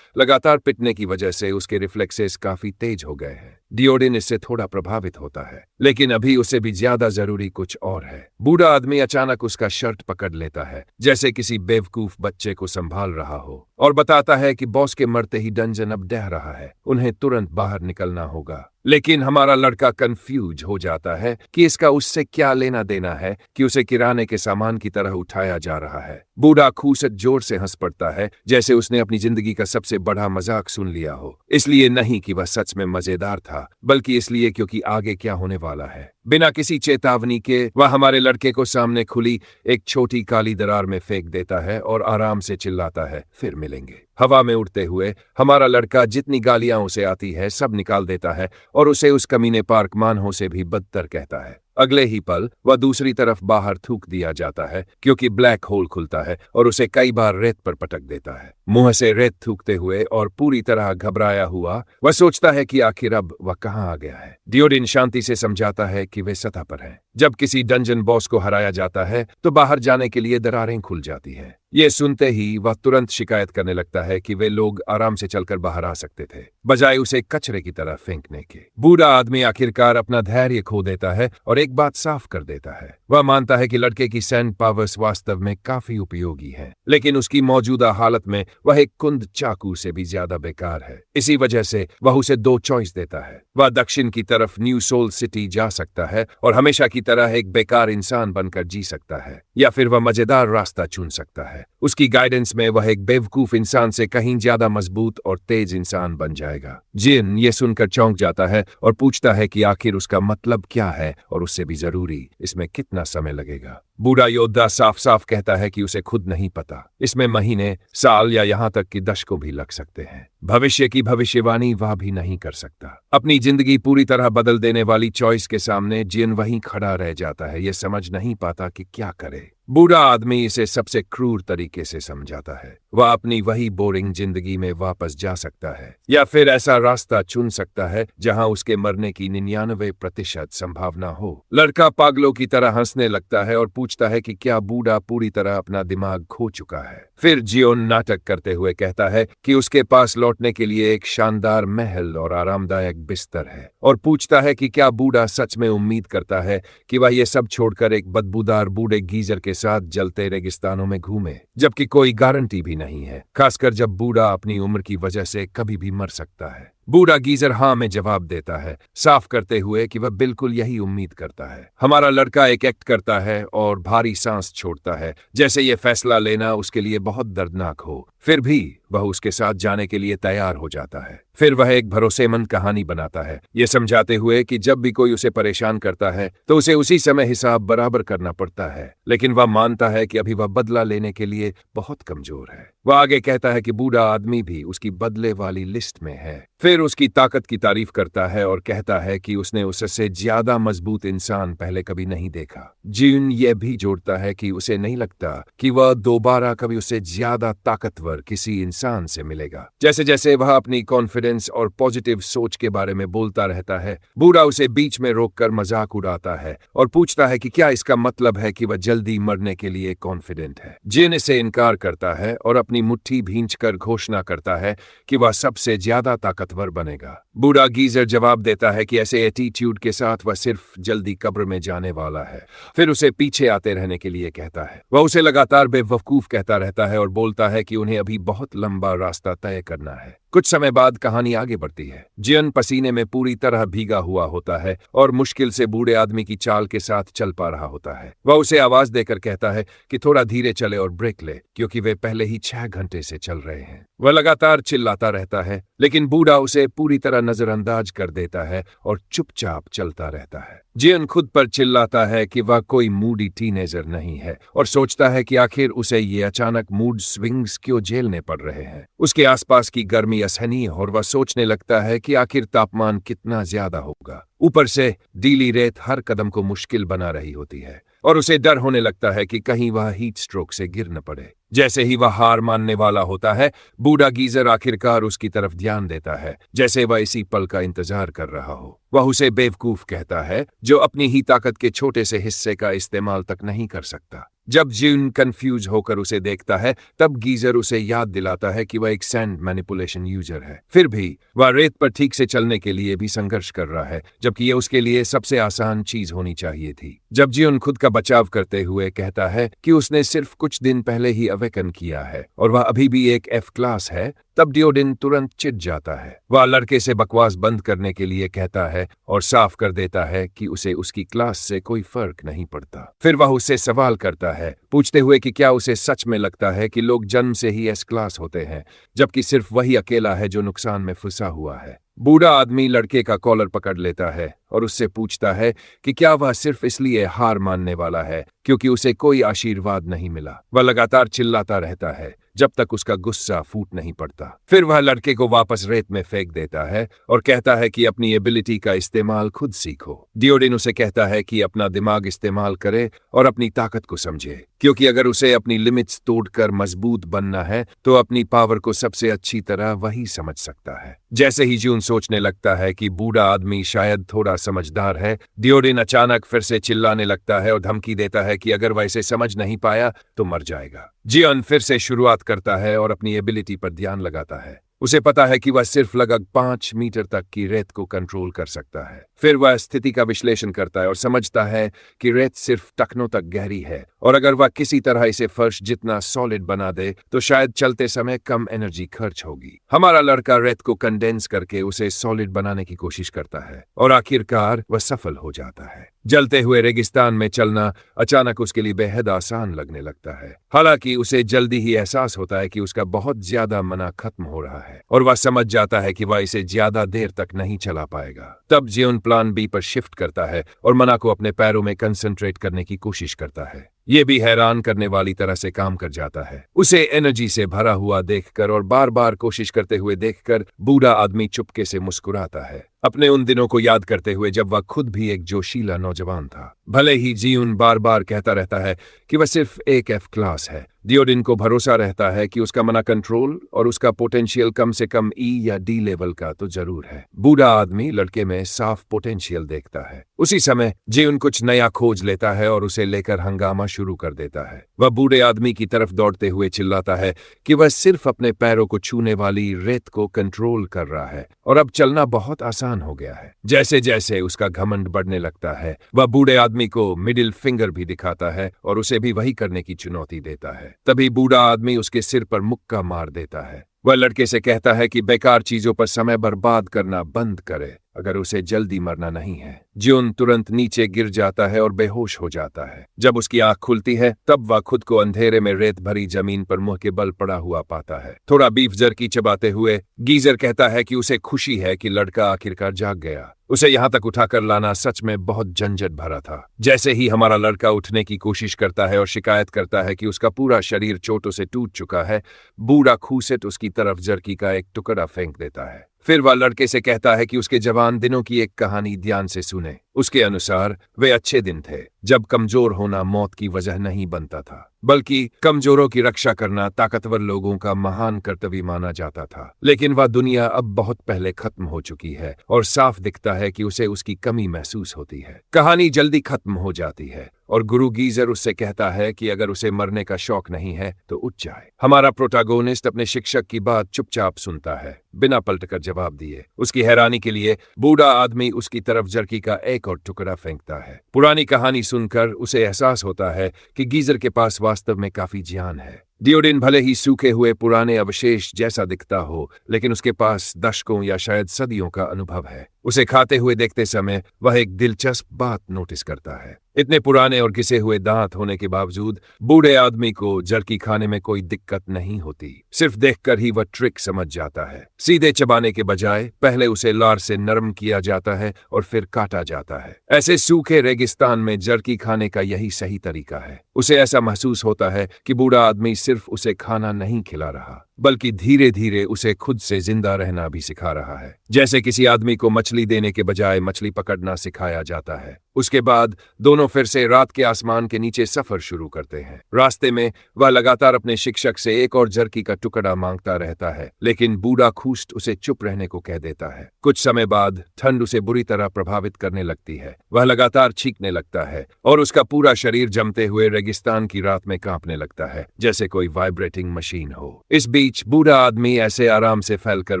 लगातार पिटने की वजह से उसके रिफ्लेक्सेस काफी तेज हो गए हैं। डियोडिन इससे थोड़ा प्रभावित होता है, लेकिन अभी उसे भी ज्यादा जरूरी कुछ और है। बूढ़ा आदमी अचानक उसका शर्ट पकड़ लेता है, जैसे किसी बेवकूफ बच्चे को संभाल रहा हो, और बताता है कि बॉस के मरते ही डंजन अब ढह रहा है, उन्हें तुरंत बाहर निकलना होगा। लेकिन हमारा लड़का कंफ्यूज हो जाता है कि इसका उससे क्या लेना देना है कि उसे किराने के सामान की तरह उठाया जा रहा है। बूढ़ा खूसट जोर से हंस पड़ता है, जैसे उसने अपनी जिंदगी का सबसे बड़ा मजाक सुन लिया हो। इसलिए नहीं कि वह सच में मजेदार था, बल्कि इसलिए क्योंकि आगे क्या होने वाला है। बिना किसी चेतावनी के वह हमारे लड़के को सामने खुली एक छोटी काली दरार में फेंक देता है और आराम से चिल्लाता है, फिर मिलेंगे। हवा में उड़ते हुए हमारा लड़का जितनी गालियां उसे आती है सब निकाल देता है और उसे उस कमीने पार्क मानहो से भी बदतर कहता है। अगले ही पल वह दूसरी तरफ बाहर थूक दिया जाता है, क्योंकि ब्लैक होल खुलता है और उसे कई बार रेत पर पटक देता है। मुंह से रेत थूकते हुए और पूरी तरह घबराया हुआ वह सोचता है कि आखिर अब वह कहां आ गया है। डियोडिन शांति से समझाता है कि वे सतह पर हैं। जब किसी डंजन बॉस को हराया जाता है तो बाहर जाने के लिए दरारें खुल जाती हैं। ये सुनते ही वह तुरंत शिकायत करने लगता है कि वे लोग आराम से चलकर बाहर आ सकते थे, बजाय उसे कचरे की तरह फेंकने के। बूढ़ा आदमी आखिरकार अपना धैर्य खो देता है और एक बात साफ कर देता है। वह मानता है कि लड़के की सैंड पावर्स वास्तव में काफी उपयोगी हैं, लेकिन उसकी मौजूदा हालत में वह एक कुंद चाकू से भी ज्यादा बेकार है। इसी वजह से वह उसे 2 चॉइस देता है। वह दक्षिण की तरफ न्यू सोल सिटी जा सकता है और हमेशा की तरह एक बेकार इंसान बनकर जी सकता है, या फिर वह मजेदार रास्ता चुन सकता है। उसकी गाइडेंस में वह एक बेवकूफ इंसान से कहीं ज्यादा मजबूत और तेज इंसान बन जाएगा। जिन ये सुनकर चौंक जाता है और पूछता है कि आखिर उसका मतलब क्या है और उससे भी जरूरी, इसमें कितना समय लगेगा। बूढ़ा योद्धा साफ साफ कहता है कि उसे खुद नहीं पता, इसमें महीने, साल या यहाँ तक कि दशकों भी लग सकते हैं। भविष्य की भविष्यवाणी वह भी नहीं कर सकता। अपनी जिंदगी पूरी तरह बदल देने वाली चॉइस के सामने जिन वहीं खड़ा रह जाता है, ये समझ नहीं पाता कि क्या करे। बूढ़ा आदमी इसे सबसे क्रूर तरीके से समझाता है। वह अपनी वही बोरिंग जिंदगी में वापस जा सकता है, या फिर ऐसा रास्ता चुन सकता है जहां उसके मरने की 99% संभावना हो। लड़का पागलों की तरह हंसने लगता है और पूछता है कि क्या बूढ़ा पूरी तरह अपना दिमाग खो चुका है। फिर जियोन नाटक करते हुए कहता है कि उसके पास लौटने के लिए एक शानदार महल और आरामदायक बिस्तर है, और पूछता है कि क्या बूढ़ा सच में उम्मीद करता है कि वह ये सब छोड़कर एक बदबूदार बूढ़े गीजर के साथ जलते रेगिस्तानों में घूमे, जबकि कोई गारंटी भी नहीं है, खासकर जब बूढ़ा अपनी उम्र की वजह से कभी भी मर सकता है। बूढ़ा गीजर हाँ में जवाब देता है, साफ करते हुए कि वह बिल्कुल यही उम्मीद करता है। हमारा लड़का एक एक्ट करता है और भारी सांस छोड़ता है, जैसे ये फैसला लेना उसके लिए बहुत दर्दनाक हो। फिर भी वह उसके साथ जाने के लिए तैयार हो जाता है। फिर वह एक भरोसेमंद कहानी बनाता है, ये समझाते हुए कि जब भी कोई उसे परेशान करता है तो उसे उसी समय हिसाब बराबर करना पड़ता है, लेकिन वह मानता है कि अभी वह बदला लेने के लिए बहुत कमजोर है। वह आगे कहता है कि बूढ़ा आदमी भी उसकी बदले वाली लिस्ट में है, फिर उसकी ताकत की तारीफ करता है और कहता है कि उसने उससे ज्यादा मजबूत इंसान पहले कभी नहीं देखा। जिन यह भी जोड़ता है कि उसे नहीं लगता कि वह दोबारा कभी उससे ज्यादा ताकतवर किसी इंसान से मिलेगा। जैसे जैसे वह अपनी कॉन्फिडेंस और पॉजिटिव सोच के बारे में बोलता रहता है, बूढ़ा उसे बीच में रोककर मजाक उड़ाता है और पूछता है कि क्या इसका मतलब है कि वह जल्दी मरने के लिए कॉन्फिडेंट है। जिन इसे इनकार करता है और अपनी मुट्ठी भींचकर घोषणा करता है कि वह सबसे ज्यादा ताकतवर बनेगा। बूढ़ा गीजर जवाब देता है कि ऐसे एटीट्यूड के साथ वह सिर्फ जल्दी कब्र में जाने वाला है। फिर उसे पीछे आते रहने के लिए कहता है। वह उसे लगातार बेवकूफ कहता रहता है और बोलता है कि उन्हें अभी बहुत लंबा रास्ता तय करना है। कुछ समय बाद कहानी आगे बढ़ती है। जियन पसीने में पूरी तरह भीगा हुआ होता है और मुश्किल से बूढ़े आदमी की चाल के साथ चल पा रहा होता है। वह उसे आवाज देकर कहता है कि थोड़ा धीरे चले और ब्रेक ले, क्योंकि वे पहले ही 6 घंटे से चल रहे हैं। वह लगातार चिल्लाता रहता है, लेकिन बूढ़ा उसे पूरी तरह नजरअंदाज कर देता है और चुपचाप चलता रहता है। जियन खुद पर चिल्लाता है कि वह कोई मूडी टीनेजर नहीं है और सोचता है कि आखिर उसे ये अचानक मूड स्विंग्स क्यों झेलने पड़ रहे हैं। उसके आसपास की गर्मी असहनीय और वह सोचने लगता है कि आखिर तापमान कितना ज्यादा होगा। ऊपर से डीली रेत हर कदम को मुश्किल बना रही होती है और उसे डर होने लगता है कि कहीं वह हीट स्ट्रोक से गिर न पड़े। जैसे ही वह हार मानने वाला होता है, बूढ़ा गीजर आखिरकार उसकी तरफ ध्यान देता है, जैसे वह इसी पल का इंतजार कर रहा हो। वह उसे बेवकूफ कहता है, जो अपनी ही ताकत के छोटे से हिस्से का इस्तेमाल तक नहीं कर सकता। जब जिन कंफ्यूज होकर उसे देखता है, तब गीजर उसे याद दिलाता है कि वह एक सैंड मैनिपुलेशन यूजर है। फिर भी वह रेत पर ठीक से चलने के लिए भी संघर्ष कर रहा है, जबकि यह उसके लिए सबसे आसान चीज होनी चाहिए थी। जब जिन खुद का बचाव करते हुए कहता है कि उसने सिर्फ कुछ दिन पहले ही अवेकन किया है और वह अभी भी एक F क्लास है, तब डियोडिन तुरंत चिढ़ जाता है। वह लड़के से बकवास बंद करने के लिए कहता है और साफ कर देता है कि उसे उसकी क्लास से कोई फर्क नहीं पड़ता। फिर वह उससे सवाल करता है, पूछते हुए कि क्या उसे सच में लगता है कि लोग जन्म से ही S क्लास होते हैं, जबकि सिर्फ वही अकेला है जो नुकसान में फंसा हुआ है। बूढ़ा आदमी लड़के का कॉलर पकड़ लेता है और उससे पूछता है कि क्या वह सिर्फ इसलिए हार मानने वाला है क्योंकि उसे कोई आशीर्वाद नहीं मिला। वह लगातार चिल्लाता रहता है जब तक उसका गुस्सा फूट नहीं पड़ता। फिर वह लड़के को वापस रेत में फेंक देता है और कहता है कि अपनी एबिलिटी का इस्तेमाल खुद सीखो। डियोडिन उसे कहता है कि अपना दिमाग इस्तेमाल करे और अपनी ताकत को समझे, क्योंकि अगर उसे अपनी लिमिट्स तोड़कर मजबूत बनना है तो अपनी पावर को सबसे अच्छी तरह वही समझ सकता है। जैसे ही जून सोचने लगता है कि बूढ़ा आदमी शायद थोड़ा समझदार है, डियोडिन अचानक फिर से चिल्लाने लगता है और धमकी देता है कि अगर वह इसे समझ नहीं पाया तो मर जाएगा। जियन फिर से शुरुआत करता है और अपनी एबिलिटी पर ध्यान लगाता है। उसे पता है कि वह सिर्फ लगभग 5 मीटर तक की रेत को कंट्रोल कर सकता है। फिर वह स्थिति का विश्लेषण करता है और समझता है कि रेत सिर्फ टखनों तक गहरी है और अगर वह किसी तरह इसे फर्श जितना सॉलिड बना दे तो शायद चलते समय कम एनर्जी खर्च होगी। हमारा लड़का रेत को कंडेंस करके उसे सॉलिड बनाने की कोशिश करता है और आखिरकार वह सफल हो जाता है। जलते हुए रेगिस्तान में चलना अचानक उसके लिए बेहद आसान लगने लगता है। हालांकि उसे जल्दी ही एहसास होता है कि उसका बहुत ज्यादा मना खत्म हो रहा है और वह समझ जाता है कि वह इसे ज्यादा देर तक नहीं चला पाएगा। तब जियोन प्लान बी पर शिफ्ट करता है और मना को अपने पैरों में कंसंट्रेट करने की कोशिश करता है। ये भी हैरान करने वाली तरह से काम कर जाता है। उसे एनर्जी से भरा हुआ देखकर और बार बार कोशिश करते हुए देखकर बूढ़ा आदमी चुपके से मुस्कुराता है, अपने उन दिनों को याद करते हुए जब वह खुद भी एक जोशीला नौजवान था। भले ही जियोन बार बार कहता रहता है कि वह सिर्फ एक F क्लास है, डियोडिन को भरोसा रहता है कि उसका मना कंट्रोल और उसका पोटेंशियल कम से कम E या D लेवल का तो जरूर है। बूढ़ा आदमी लड़के में साफ पोटेंशियल देखता है। उसी समय जियोन कुछ नया खोज लेता है और उसे लेकर हंगामा शुरू कर देता है। वह बूढ़े आदमी की तरफ दौड़ते हुए चिल्लाता है कि वह सिर्फ अपने पैरों को छूने वाली रेत को कंट्रोल कर रहा है और अब चलना बहुत आसान हो गया है। जैसे जैसे उसका घमंड बढ़ने लगता है, वह बूढ़े आदमी को मिडिल फिंगर भी दिखाता है और उसे भी वही करने की चुनौती देता है। तभी बूढ़ा आदमी उसके सिर पर मुक्का मार देता है। वह लड़के से कहता है कि बेकार चीजों पर समय बर्बाद करना बंद करे अगर उसे जल्दी मरना नहीं है। जियोन तुरंत नीचे गिर जाता है और बेहोश हो जाता है। जब उसकी आंख खुलती है तब वह खुद को अंधेरे में रेत भरी जमीन पर मुंह के बल पड़ा हुआ पाता है। थोड़ा बीफ जर्की चबाते हुए गीजर कहता है कि उसे खुशी है कि लड़का आखिरकार जाग गया। उसे यहाँ तक उठाकर लाना सच में बहुत झंझट भरा था। जैसे ही हमारा लड़का उठने की कोशिश करता है और शिकायत करता है कि उसका पूरा शरीर चोटों से टूट चुका है, बूढ़ा खूसेट उसकी तरफ जर्की का एक टुकड़ा फेंक देता है। फिर वह लड़के से कहता है कि उसके जवान दिनों की एक कहानी ध्यान से सुने। उसके अनुसार वे अच्छे दिन थे जब कमजोर होना मौत की वजह नहीं बनता था, बल्कि कमजोरों की रक्षा करना ताकतवर लोगों का महान कर्तव्य माना जाता था। लेकिन वह दुनिया अब बहुत पहले खत्म हो चुकी है और साफ दिखता है कि उसे उसकी कमी महसूस होती है। कहानी जल्दी खत्म हो जाती है और गुरु गीजर उससे कहता है कि अगर उसे मरने का शौक नहीं है तो उठ जाए। हमारा प्रोटैगोनिस्ट अपने शिक्षक की बात चुपचाप सुनता है, बिना पलटकर जवाब दिए। उसकी हैरानी के लिए बूढ़ा आदमी उसकी तरफ जर्की का एक और टुकड़ा फेंकता है। पुरानी कहानी सुनकर उसे एहसास होता है कि गीजर के पास वास्तव में काफी ज्ञान है। डियोडिन भले ही सूखे हुए पुराने अवशेष जैसा दिखता हो, लेकिन उसके पास दशकों या शायद सदियों का अनुभव है। उसे खाते हुए देखते समय वह एक दिलचस्प बात नोटिस करता है। इतने पुराने और घिसे हुए दांत होने के बावजूद बूढ़े आदमी को जर्की खाने में कोई दिक्कत नहीं होती। सिर्फ देखकर ही वह ट्रिक समझ जाता है। सीधे चबाने के बजाय पहले उसे लार से नरम किया जाता है और फिर काटा जाता है। ऐसे सूखे रेगिस्तान में जर्की खाने का यही सही तरीका है। उसे ऐसा महसूस होता है कि बूढ़ा आदमी सिर्फ उसे खाना नहीं खिला रहा, बल्कि धीरे धीरे उसे खुद से जिंदा रहना भी सिखा रहा है। जैसे किसी आदमी को मछली देने के बजाय मछली पकड़ना सिखाया जाता है। उसके बाद दोनों फिर से रात के आसमान के नीचे सफर शुरू करते हैं। रास्ते में वह लगातार अपने शिक्षक से एक और जर्की का टुकड़ा मांगता रहता है, लेकिन बूढ़ा खूस्ट उसे चुप रहने को कह देता है। कुछ समय बाद ठंड उसे बुरी तरह प्रभावित करने लगती है। वह लगातार छींकने लगता है और उसका पूरा शरीर जमते हुए रेगिस्तान की रात में कांपने लगता है, जैसे कोई वाइब्रेटिंग मशीन हो। इस बीच बूढ़ा आदमी ऐसे आराम से फैलकर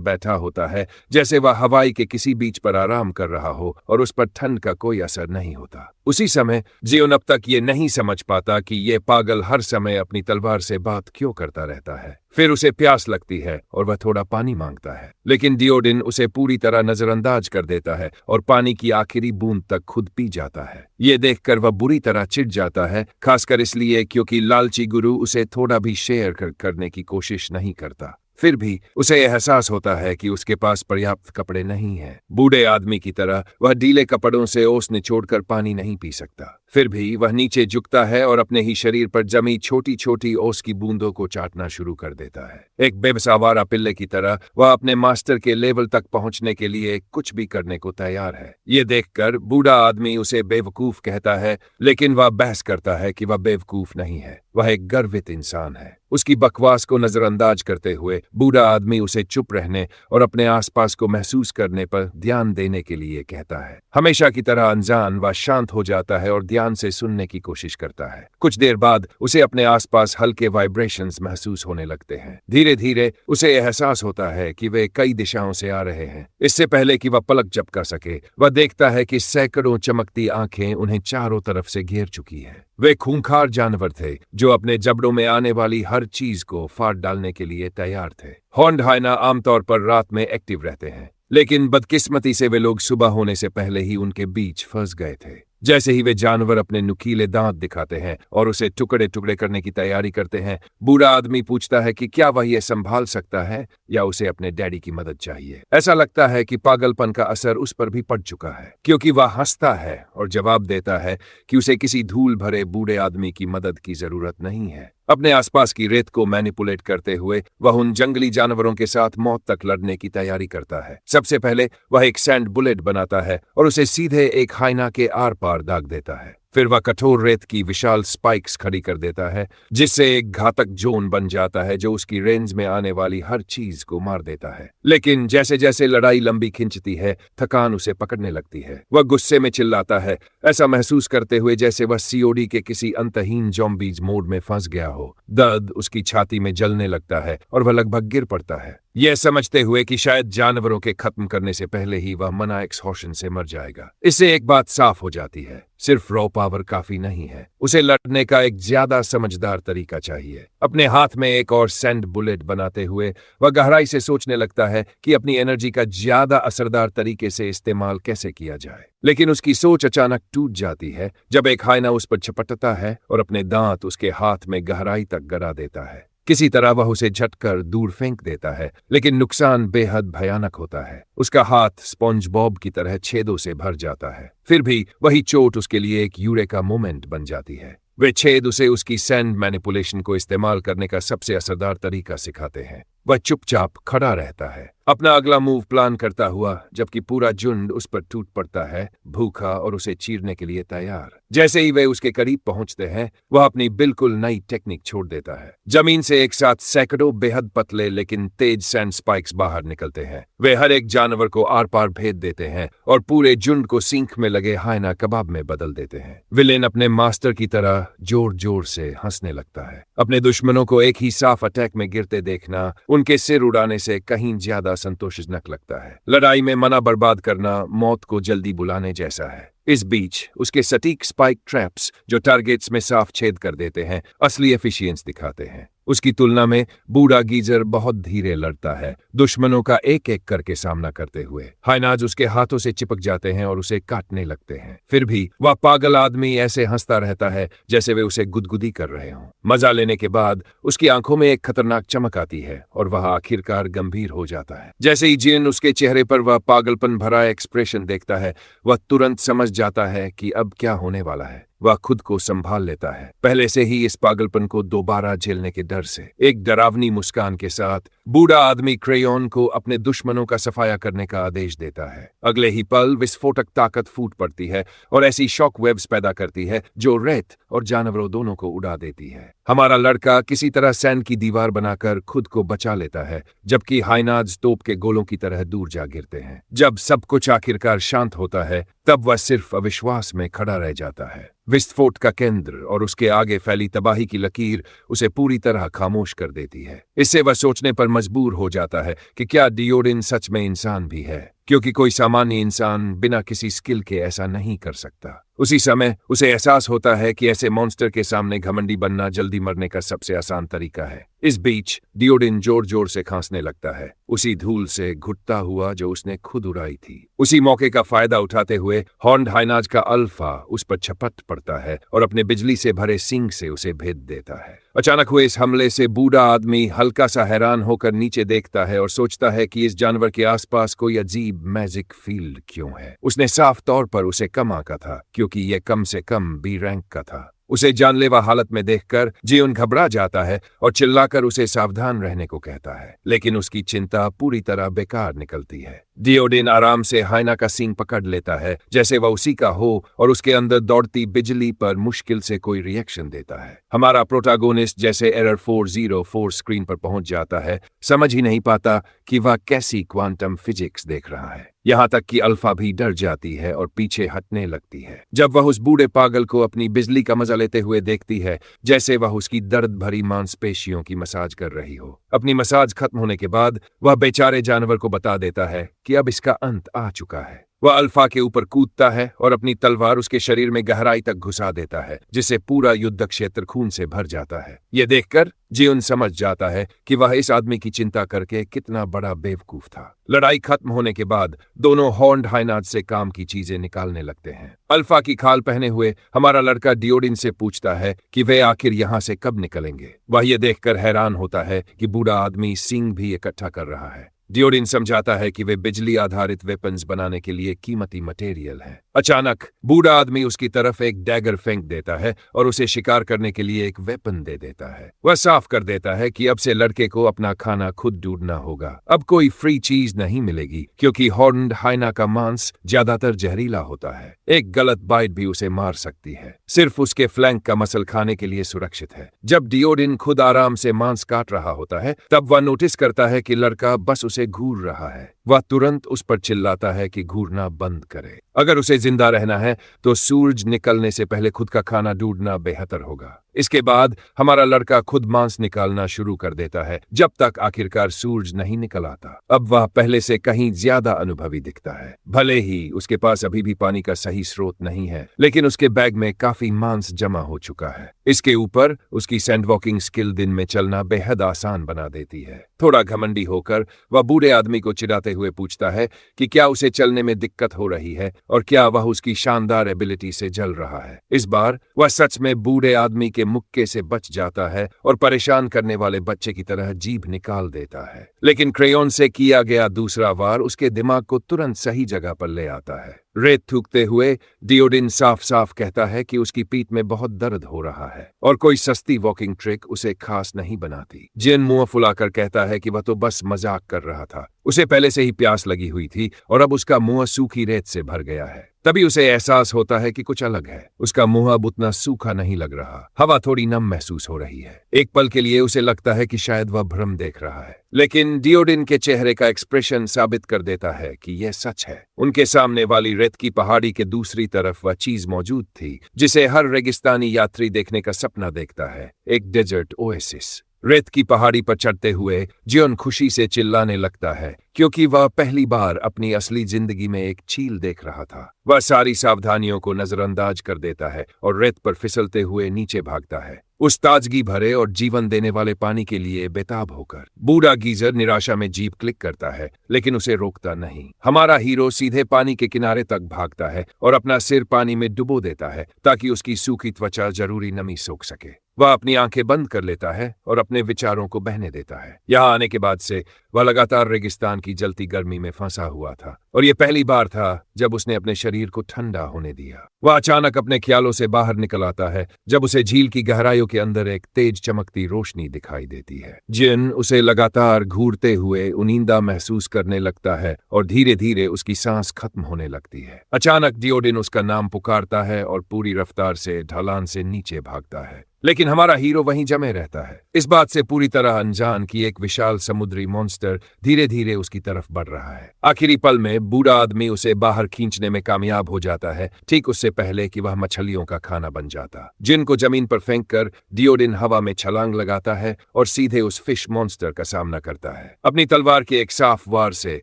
बैठा होता है जैसे वह हवाई के किसी बीच पर आराम कर रहा हो और उस पर ठंड का कोई असर नहीं होता। उसी समय जियोन अब तक ये नहीं समझ पाता कि ये पागल हर समय अपनी तलवार से बात क्यों करता रहता है। फिर उसे प्यास लगती है और वह थोड़ा पानी मांगता है, लेकिन डियोडिन उसे पूरी तरह नजरअंदाज कर देता है और पानी की आखिरी बूंद तक खुद पी जाता है। ये देखकर वह बुरी तरह चिढ़ जाता है, खासकर इसलिए क्योंकि लालची गुरु उसे थोड़ा भी शेयर करने की कोशिश नहीं करता। फिर भी उसे एहसास होता है कि उसके पास पर्याप्त कपड़े नहीं हैं। बूढ़े आदमी की तरह वह ढीले कपड़ों से ओस निचोड़कर पानी नहीं पी सकता। फिर भी वह नीचे झुकता है और अपने ही शरीर पर जमी छोटी छोटी ओस की बूंदों को चाटना शुरू कर देता है। एक बेबसावारा पिल्ले की तरह वह अपने मास्टर के लेवल तक पहुंचने के लिए कुछ भी करने को तैयार है। ये देखकर बूढ़ा आदमी उसे बेवकूफ कहता है, लेकिन वह बहस करता है कि वह बेवकूफ नहीं है, वह एक गर्वित इंसान है। उसकी बकवास को नजरअंदाज करते हुए बूढ़ा आदमी उसे चुप रहने और अपने आसपास को महसूस करने पर ध्यान देने के लिए कहता है। हमेशा की तरह अनजान वह शांत हो जाता है और ध्यान से सुनने की कोशिश करता है। कुछ देर बाद उसे अपने आसपास हल्के वाइब्रेशंस महसूस होने लगते हैं। धीरे धीरे उसे एहसास होता है कि वे कई दिशाओं से आ रहे हैं। इससे पहले कि वह पलक झपका सके, वह देखता है कि सैकड़ों चमकती आंखें उन्हें चारों तरफ से घेर चुकी हैं। वे खूंखार जानवर थे जो अपने जबड़ों में आने वाली हर चीज को फाड़ डालने के लिए तैयार थे। हॉर्न्ड हाइना आमतौर पर रात में एक्टिव रहते हैं, लेकिन बदकिस्मती से वे लोग सुबह होने से पहले ही उनके बीच फंस गए थे। जैसे ही वे जानवर अपने नुकीले दांत दिखाते हैं और उसे टुकड़े टुकड़े करने की तैयारी करते हैं, बूढ़ा आदमी पूछता है कि क्या वह ये संभाल सकता है या उसे अपने डैडी की मदद चाहिए। ऐसा लगता है कि पागलपन का असर उस पर भी पड़ चुका है, क्योंकि वह हंसता है और जवाब देता है कि उसे किसी धूल भरे बूढ़े आदमी की मदद की जरूरत नहीं है। अपने आसपास की रेत को मैनिपुलेट करते हुए वह उन जंगली जानवरों के साथ मौत तक लड़ने की तैयारी करता है। सबसे पहले वह एक सैंड बुलेट बनाता है और उसे सीधे एक हाइना के आर पार दाग देता है। फिर वह कठोर रेत की विशाल स्पाइक्स खड़ी कर देता है, जिससे एक घातक जोन बन जाता है जो उसकी रेंज में आने वाली हर चीज को मार देता है। लेकिन जैसे जैसे लड़ाई लंबी खिंचती है, थकान उसे पकड़ने लगती है। वह गुस्से में चिल्लाता है, ऐसा महसूस करते हुए जैसे वह सीओडी के किसी अंतहीन ज़ॉम्बीज मोड में फंस गया हो। दर्द उसकी छाती में जलने लगता है और वह लगभग गिर पड़ता है, यह समझते हुए कि शायद जानवरों के खत्म करने से पहले ही वह मना एक्सहॉशन से मर जाएगा। इससे एक बात साफ हो जाती है, सिर्फ रॉ पावर काफी नहीं है, उसे लड़ने का एक ज्यादा समझदार तरीका चाहिए। अपने हाथ में एक और सैंड बुलेट बनाते हुए वह गहराई से सोचने लगता है कि अपनी एनर्जी का ज्यादा असरदार तरीके से इस्तेमाल कैसे किया जाए। लेकिन उसकी सोच अचानक टूट जाती है जब एक हाइना उस पर झपटता है और अपने दांत उसके हाथ में गहराई तक गड़ा देता है। किसी तरह वह उसे झटकर दूर फेंक देता है, लेकिन नुकसान बेहद भयानक होता है। उसका हाथ स्पॉन्ज बॉब की तरह छेदों से भर जाता है। फिर भी वही चोट उसके लिए एक यूरेका मोमेंट बन जाती है। वे छेद उसे उसकी सैंड मैनिपुलेशन को इस्तेमाल करने का सबसे असरदार तरीका सिखाते हैं। वह चुपचाप खड़ा रहता है, अपना अगला मूव प्लान करता हुआ, जबकि पूरा झुंड उस पर टूट पड़ता है, भूखा और उसे चीरने के लिए तैयार। जैसे ही वे उसके करीब पहुंचते हैं, वह अपनी बिल्कुल नई टेक्निक छोड़ देता है। जमीन से एक साथ सैकड़ों बेहद पतले लेकिन तेज सैंड स्पाइक्स बाहर निकलते हैं। वे हर एक जानवर को आर पार भेद देते हैं और पूरे झुंड को सींख में लगे हायना कबाब में बदल देते हैं। विलेन अपने मास्टर की तरह जोर जोर से हंसने लगता है। अपने दुश्मनों को एक ही साफ अटैक में गिरते देखना उनके सिर उड़ाने से कहीं ज्यादा संतोषजनक लगता है। लड़ाई में मना बर्बाद करना मौत को जल्दी बुलाने जैसा है। इस बीच उसके सटीक स्पाइक ट्रैप्स जो टारगेट्स में साफ छेद कर देते हैं, असली एफिशिएंस दिखाते हैं। उसकी तुलना में बूढ़ा गीजर बहुत धीरे लड़ता है, दुश्मनों का एक एक करके सामना करते हुए। हायनाज उसके हाथों से चिपक जाते हैं और उसे काटने लगते हैं। फिर भी वह पागल आदमी ऐसे हंसता रहता है जैसे वे उसे गुदगुदी कर रहे हों। मजा लेने के बाद उसकी आंखों में एक खतरनाक चमक आती है और वह आखिरकार गंभीर हो जाता है। जैसे ही जिन उसके चेहरे पर वह पागलपन भरा एक्सप्रेशन देखता है, वह तुरंत समझ जाता है कि अब क्या होने वाला है। वह खुद को संभाल लेता है, पहले से ही इस पागलपन को दोबारा झेलने के डर से। एक डरावनी मुस्कान के साथ बूढ़ा आदमी क्रेयोन को अपने दुश्मनों का सफाया करने का आदेश देता है। अगले ही पल विस्फोटक ताकत फूट पड़ती है और ऐसी शॉक वेव्स पैदा करती है जो रेत और जानवरों दोनों को उड़ा देती है। हमारा लड़का किसी तरह सैंड की दीवार बनाकर खुद को बचा लेता है, जबकि हायनाज तोप के गोलों की तरह दूर जा गिरते हैं। जब सब कुछ आखिरकार शांत होता है, तब वह सिर्फ अविश्वास में खड़ा रह जाता है। विस्फोट का केंद्र और उसके आगे फैली तबाही की लकीर उसे पूरी तरह खामोश कर देती है। इससे वह सोचने पर मजबूर हो जाता है कि क्या डिओडिन सच में इंसान भी है, क्योंकि कोई सामान्य इंसान बिना किसी स्किल के ऐसा नहीं कर सकता। उसी समय उसे एहसास होता है कि ऐसे मॉन्स्टर के सामने घमंडी बनना जल्दी मरने का सबसे आसान तरीका है। इस बीच डिओडिन जोर जोर से खांसने लगता है, उसी धूल से घुटता हुआ जो उसने खुद उड़ाई थी। उसी मौके का फायदा उठाते हुए हॉर्न्ड हायनाज का अल्फा उस पर झपट पड़ता है और अपने बिजली से भरे सींग से उसे भेद देता है। अचानक हुए इस हमले से बूढ़ा आदमी हल्का सा हैरान होकर नीचे देखता है और सोचता है कि इस जानवर के आसपास कोई अजीब मैजिक फील्ड क्यों है। उसने साफ तौर पर उसे कम आंका था, क्योंकि यह कम से कम बी रैंक का था। उसे जानलेवा हालत में देखकर जियोन घबरा जाता है और चिल्लाकर उसे सावधान रहने को कहता है, लेकिन उसकी चिंता पूरी तरह बेकार निकलती है। डिओडिन आराम से हायना का सींग पकड़ लेता है, जैसे वह उसी का हो, और उसके अंदर दौड़ती बिजली पर मुश्किल से कोई रिएक्शन देता है। हमारा प्रोटागोनिस्ट जैसे एरर 404 स्क्रीन पर पहुंच जाता है, समझ ही नहीं पाता कि वह कैसी क्वांटम फिजिक्स देख रहा है। यहाँ तक कि अल्फा भी डर जाती है और पीछे हटने लगती है जब वह उस बूढ़े पागल को अपनी बिजली का मजा लेते हुए देखती है, जैसे वह उसकी दर्द भरी मांसपेशियों की मसाज कर रही हो। अपनी मसाज खत्म होने के बाद वह बेचारे जानवर को बता देता है कि अब इसका अंत आ चुका है। वह अल्फा के ऊपर कूदता है और अपनी तलवार उसके शरीर में गहराई तक घुसा देता है, जिससे पूरा युद्ध क्षेत्र खून से भर जाता है। यह देखकर जियोन समझ जाता है कि वह इस आदमी की चिंता करके कितना बड़ा बेवकूफ था। लड़ाई खत्म होने के बाद दोनों हॉर्न्ड हायनाज से काम की चीजें निकालने लगते हैं। अल्फा की खाल पहने हुए हमारा लड़का डिओडिन से पूछता है कि वे आखिर यहाँ से कब निकलेंगे। वह यह देखकर हैरान होता है कि बूढ़ा आदमी सींग भी इकट्ठा कर रहा है। डिओडिन समझाता है कि वे बिजली आधारित वेपन्स बनाने के लिए कीमती मटेरियल हैं। अचानक बूढ़ा आदमी उसकी तरफ एक डैगर फेंक देता है और उसे शिकार करने के लिए एक वेपन दे देता है। वह साफ कर देता है कि अब से लड़के को अपना खाना खुद ढूंढना होगा। अब कोई फ्री चीज नहीं मिलेगी, क्योंकि हॉर्न्ड हायना का मांस ज्यादातर जहरीला होता है। एक गलत बाइट भी उसे मार सकती है। सिर्फ उसके फ्लैंक का मसल खाने के लिए सुरक्षित है। जब डिओडिन खुद आराम से मांस काट रहा होता है, तब वह नोटिस करता है कि लड़का बस उसे घूर रहा है। वह तुरंत उस पर चिल्लाता है कि घूरना बंद करे। अगर उसे जिंदा रहना है तो सूरज निकलने से पहले खुद का खाना ढूंढना बेहतर होगा। इसके बाद हमारा लड़का खुद मांस निकालना शुरू कर देता है, जब तक आखिरकार सूरज नहीं निकल आता। अब वह पहले से कहीं ज्यादा अनुभवी दिखता है। भले ही उसके पास अभी भी पानी का सही स्रोत नहीं है, लेकिन उसके बैग में काफी मांस जमा हो चुका है। इसके ऊपर उसकी सैंड वॉकिंग स्किल दिन में चलना बेहद आसान बना देती है। थोड़ा घमंडी होकर वह बूढ़े आदमी को चिढ़ाते हुए पूछता है कि क्या उसे चलने में दिक्कत हो रही है और क्या वह उसकी शानदार एबिलिटी से जल रहा है। इस बार वह सच में बूढ़े आदमी के मुक्के से बच जाता है और परेशान करने वाले बच्चे की तरह जीभ निकाल देता है। लेकिन क्रेयोन से किया गया दूसरा वार उसके दिमाग को तुरंत सही जगह पर ले आता है। रेत थूकते हुए डियोडिन साफ साफ कहता है कि उसकी पीठ में बहुत दर्द हो रहा है और कोई सस्ती वॉकिंग ट्रिक उसे खास नहीं बनाती। जिन मुंह फुलाकर कहता है कि वह तो बस मजाक कर रहा था, उसे पहले से ही प्यास लगी हुई थी और अब उसका मुंह सूखी रेत से भर गया है। तभी उसे एहसास होता है कि कुछ अलग है। उसका मुंह अब उतना सूखा नहीं लग रहा, हवा थोड़ी नम महसूस हो रही है। एक पल के लिए उसे लगता है कि शायद वह भ्रम देख रहा है, लेकिन डियोडिन के चेहरे का एक्सप्रेशन साबित कर देता है कि यह सच है। उनके सामने वाली रेत की पहाड़ी के दूसरी तरफ वह चीज मौजूद थी जिसे हर रेगिस्तानी यात्री देखने का सपना देखता है, एक डेजर्ट ओएसिस। रेत की पहाड़ी पर चढ़ते हुए जियोन खुशी से चिल्लाने लगता है क्योंकि वह पहली बार अपनी असली जिंदगी में एक चील देख रहा था। वह सारी सावधानियों को नजरअंदाज कर देता है और रेत पर फिसलते हुए नीचे भागता है, उस ताजगी भरे और जीवन देने वाले पानी के लिए बेताब होकर। बूढ़ा गीजर निराशा में जीप क्लिक करता है लेकिन उसे रोकता नहीं। हमारा हीरो सीधे पानी के किनारे तक भागता है और अपना सिर पानी में डुबो देता है ताकि उसकी सूखी त्वचा जरूरी नमी सोख सके। वह अपनी आंखें बंद कर लेता है और अपने विचारों को बहने देता है। यहाँ आने के बाद से वह लगातार रेगिस्तान की जलती गर्मी में फंसा हुआ था और ये पहली बार था जब उसने अपने शरीर को ठंडा होने दिया। वह अचानक अपने ख्यालों से बाहर निकल आता है जब उसे झील की गहराइयों के अंदर एक तेज चमकती रोशनी दिखाई देती है। जिन उसे लगातार घूरते हुए उनींदा महसूस करने लगता है और धीरे धीरे उसकी सांस खत्म होने लगती है। अचानक डियोडिन उसका नाम पुकारता है और पूरी रफ्तार से ढलान से नीचे भागता है, लेकिन हमारा हीरो वहीं जमे रहता है, इस बात से पूरी तरह अनजान कि एक विशाल समुद्री मॉन्स्टर धीरे धीरे उसकी तरफ बढ़ रहा है। आखिरी पल में बूढ़ा आदमी उसे बाहर खींचने में कामयाब हो जाता है, ठीक उससे पहले कि वह मछलियों का खाना बन जाता। जिन को जमीन पर फेंककर डियोडिन हवा में छलांग लगाता है और सीधे उस फिश मॉन्स्टर का सामना करता है। अपनी तलवार के एक साफ वार से